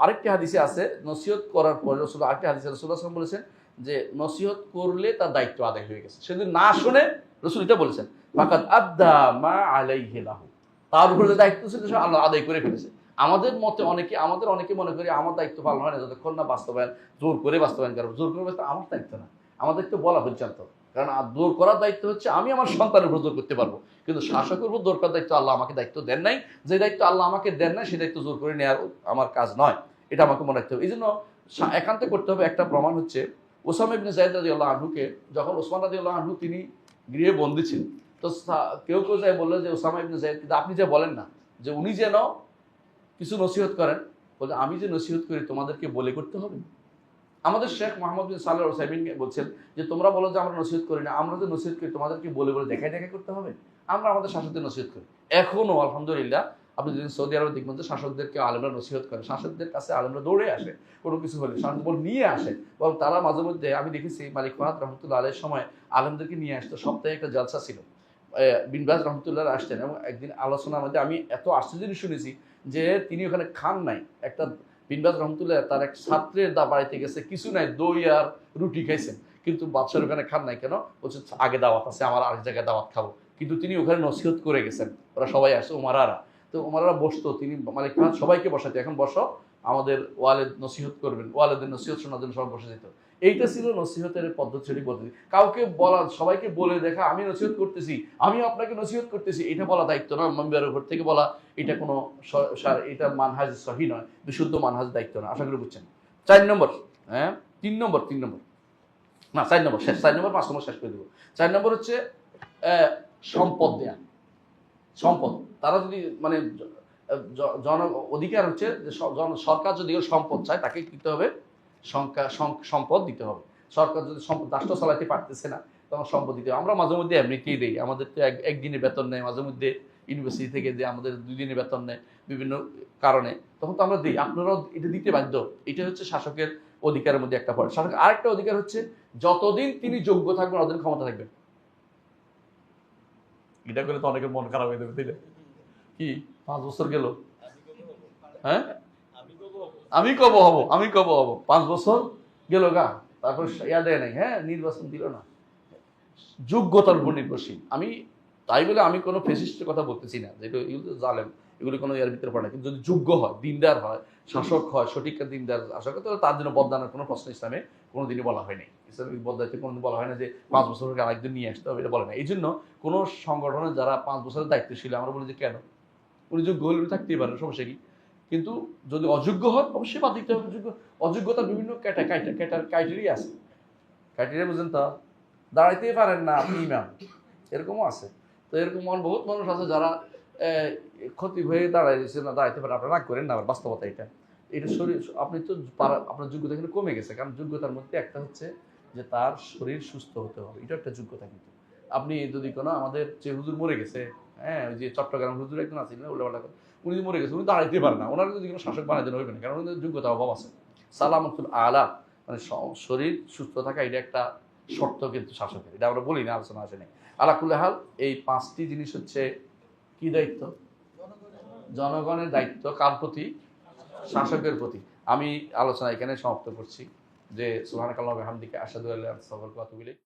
আরেকটি হাদিসে আছে নসিহত করার পরে রাসূলুল্লাহ, আরেকটি হাদিসে রাসূলুল্লাহ সাল্লাল্লাহু আলাইহি ওয়াসাল্লাম বলেছেন যে নসিহত করলে তার দায়িত্ব আদায় হয়ে গেছে। সে যদি না শুনে, রাসূল এটা বলেছেন, ফাকাদ আদ্দা মা আলাইহি লাহু, তার উপরে দায়িত্ব ছিল সে আল্লাহ আদায় করে ফেলেছে। আমাদের অনেকে মনে করি আমার দায়িত্ব পালন হয় না যতক্ষণ না বাস্তবায়ন, জোর করে বাস্তবায়ন করবো। জোর করে বাস্তবায়ন আমার দায়িত্ব না, আমাদের তো বলা পর্যন্ত। কারণ জোর করার দায়িত্ব হচ্ছে আমি আমার সন্তানের উপর জোর করতে পারবো, কিন্তু শাসকের উপর জোর করার দায়িত্ব আল্লাহ আমাকে দায়িত্ব দেন নাই। যে দায়িত্ব আল্লাহ আমাকে দেন নাই, সেই দায়িত্ব জোর করে নেওয়ার আমার কাজ নয়, এটা আমাকে মনে রাখতে হবে। এই জন্য একান্তে করতে হবে। একটা প্রমাণ হচ্ছে ওসামা ইবনে যায়েদ রাদিয়াল্লাহু আনহুকে, যখন ওসমান রাদিয়াল্লাহু আনহু তিনি গৃহে বন্দী ছিলেন, তো কেউ যায় বললো যে ওসামা ইবনে যায়েদ, কিন্তু আপনি যে বলেন না যে উনি যেন কিছু নসিহত করেন, বলছে আমি যে নসিহত করি তোমাদেরকে বলে করতে হবে? আমাদের শেখ মোহাম্মদ বিন সালেহ আল উসাইমিন বলছেন যে তোমরা বলো যে আমরা নসিহত করি না, আমরা যে নসিহত করি তোমাদেরকে বলে বলে দেখাই দেখাই করতে হবে? আমরা আমাদের শাসকদের নসিহত করি। এখনো আলহামদুলিল্লাহ আপনি যদি সৌদি আরবে দেখবেন যে শাসকদেরকে আলেমরা নসিহত করে, শাসকদের কাছে আলেমরা দৌড়ে আসে, কোনো কিছু হলে শাসক বল নিয়ে আসে। বল তারা মাঝে মধ্যে আমি দেখেছি মালিক ফাহাদ রহমতুল্লাহ আলের সময় আলেমদেরকে নিয়ে আসতো, সপ্তাহে একটা জলসা ছিল, বিন বাজ রহমতুল্লাহ আসতেন, এবং একদিন আলোচনার মধ্যে আমি এত আশ্চর্য শুনেছি যে তিনি ওখানে খান নাই। একটা বিন বাজ রহমতুল্লাহ তার এক ছাত্রের বাড়িতে গেছে, কিছু নাই, দই আর রুটি খাইছেন, কিন্তু বাদশার ওখানে খান নাই কেন? বলছে আগে দাওয়াত আছে, আমার আরেক জায়গায় দাওয়াত খাবো। কিন্তু তিনি ওখানে নসিহত করে গেছেন, ওরা সবাই আসে, ওমারারা। তো ওমারারা বসতো, তিনি মালিক ফাহাদ সবাইকে বসাতে, এখন বসো আমাদের ওয়ালেদ নসিহত করবেন, ওয়ালেদের নসিহত শোনার জন্য সবাই বসে যেত। এইটা ছিল নসিহতের পদ্ধতি পদ্ধতি। কাউকে বলা, সবাইকে বলে দেখা আমি নসিহত করতেছি, আমি আপনাকে নসিহত করতেছি, এটা বলা দায়িত্ব না। মেম্বারের উপর থেকে বলা এটা কোনো এটা মানহাজ সহি নয়, বিশুদ্ধ মানহাজ দায়িত্ব না। আশা করি বুঝছেন। 4 নম্বর, হ্যাঁ 3 নম্বর না 4 নম্বর শেষ, 4 নম্বর 5 নম্বর শেষ করে দেবো। 4 নম্বর হচ্ছে সম্পদ দেয়া। সম্পদ তারা যদি মানে জন অধিকার হচ্ছে যে সরকার যদি সম্পদ চায় তাকে দিতে হবে, সম্পদ দিতে হবে। সরকার যদি সম্পদ রাষ্ট্র চালাইতে পারতেছে না তখন সম্পদ দিতে হবে। আমরা মাঝে মধ্যে এমনিতেই দিই, আমাদের তো একদিনের বেতন নেয়, মাঝে মধ্যে ইউনিভার্সিটি থেকে যে আমাদের 2 দিনের বেতন নেয় বিভিন্ন কারণে, তখন তো আমরা দিই। আপনারাও এটা দিতে বাধ্য। এটা হচ্ছে শাসকের অধিকারের মধ্যে একটা পড়ে। শাসকের আরেকটা অধিকার হচ্ছে যতদিন তিনি যোগ্য থাকবেন ততদিন ক্ষমতা থাকবেন। এটা করে তো অনেকের মন খারাপ হয়ে যাবে, তাই না? কি 5 বছর গেল, হ্যাঁ আমি কব হব 5 বছর গেল গা, তারপর ইয়া দেয় নাই, হ্যাঁ নির্বাচন দিল না। যোগ্যতার উপর নির্ভরশীল। আমি তাই বলে আমি কোনো ফেসিস্টের কথা বলতেছি না, যেটা এগুলো তো জালেম, এগুলো কোনো ইয়ার ভিতরে পড়ে না। কিন্তু যদি যোগ্য হয়, দিনদার হয়, শাসক হয়, সঠিক দিনদার শাসক, তাহলে তার জন্য বদলানোর কোনো প্রশ্ন ইসলামে কোনোদিনই বলা হয়নি। ইসলামিক বদলাইতে কোনোদিন বলা হয় না যে 5 বছর আরেকদিন নিয়ে আসতে হবে, এটা বলে না। এই জন্য কোনো সংগঠনে যারা 5 বছরের দায়িত্বশীল, আমরা বলি যে কেন উনি যোগ্য হলে থাকতেই পারেন, সমস্যা কি? কিন্তু যদি অযোগ্য হয় অবশ্যই বাদ দিতে হবে। অযোগ্যতার বিভিন্ন ক্রাইটেরিয়া আছে। ক্রাইটেরিয়া বুঝেন তো? দাঁড়াইতেই পারেন না আপনি ইমাম, এরকমও আছে। তো এরকম বহুত মানুষ আছে যারা ক্ষতি হয়ে দাঁড়াইছে না, দাঁড়াইতে পারে। আপনারা রাগ করেন না, আবার বাস্তবতা এটা। এটা শরীর, আপনি তো আপনার যোগ্যতা কিন্তু কমে গেছে, কারণ যোগ্যতার মধ্যে একটা হচ্ছে যে তার শরীর সুস্থ হতে হবে, এটা একটা যোগ্যতা। কিন্তু আপনি যদি কোনো আমাদের যে হুজুর মরে গেছে, হ্যাঁ ওই যে চট্টগ্রাম হুজুর একজন আছেন না, উল্টাপাল্টা করে, উনি মরে গেছে, উনি দাঁড়াইতে পারেন না, ওনার যদি কোনো শাসক বানাই দেন হইবে না, কারণ ওনাদের যোগ্যতা অভাব আছে। সালামতুল আলা মানে শরীর সুস্থ থাকা, এটা একটা শর্ত কিন্তু শাসকের, এটা আমরা বলি না, আলোচনা আসে নাই। আলাকুল্লাহ হাল এই 5টি জিনিস হচ্ছে কি দায়িত্ব? জনগণের দায়িত্ব। কার প্রতি? শাসকের প্রতি। আমি আলোচনা এখানে সমাপ্ত করছি। যে সুবহানাকাল্লাহি ওয়া বিহামদিকা আশহাদু আল্লা ইলাহা ইল্লা আনতা আস্তাগফিরুকা ওয়া আতুবু ইলাইক।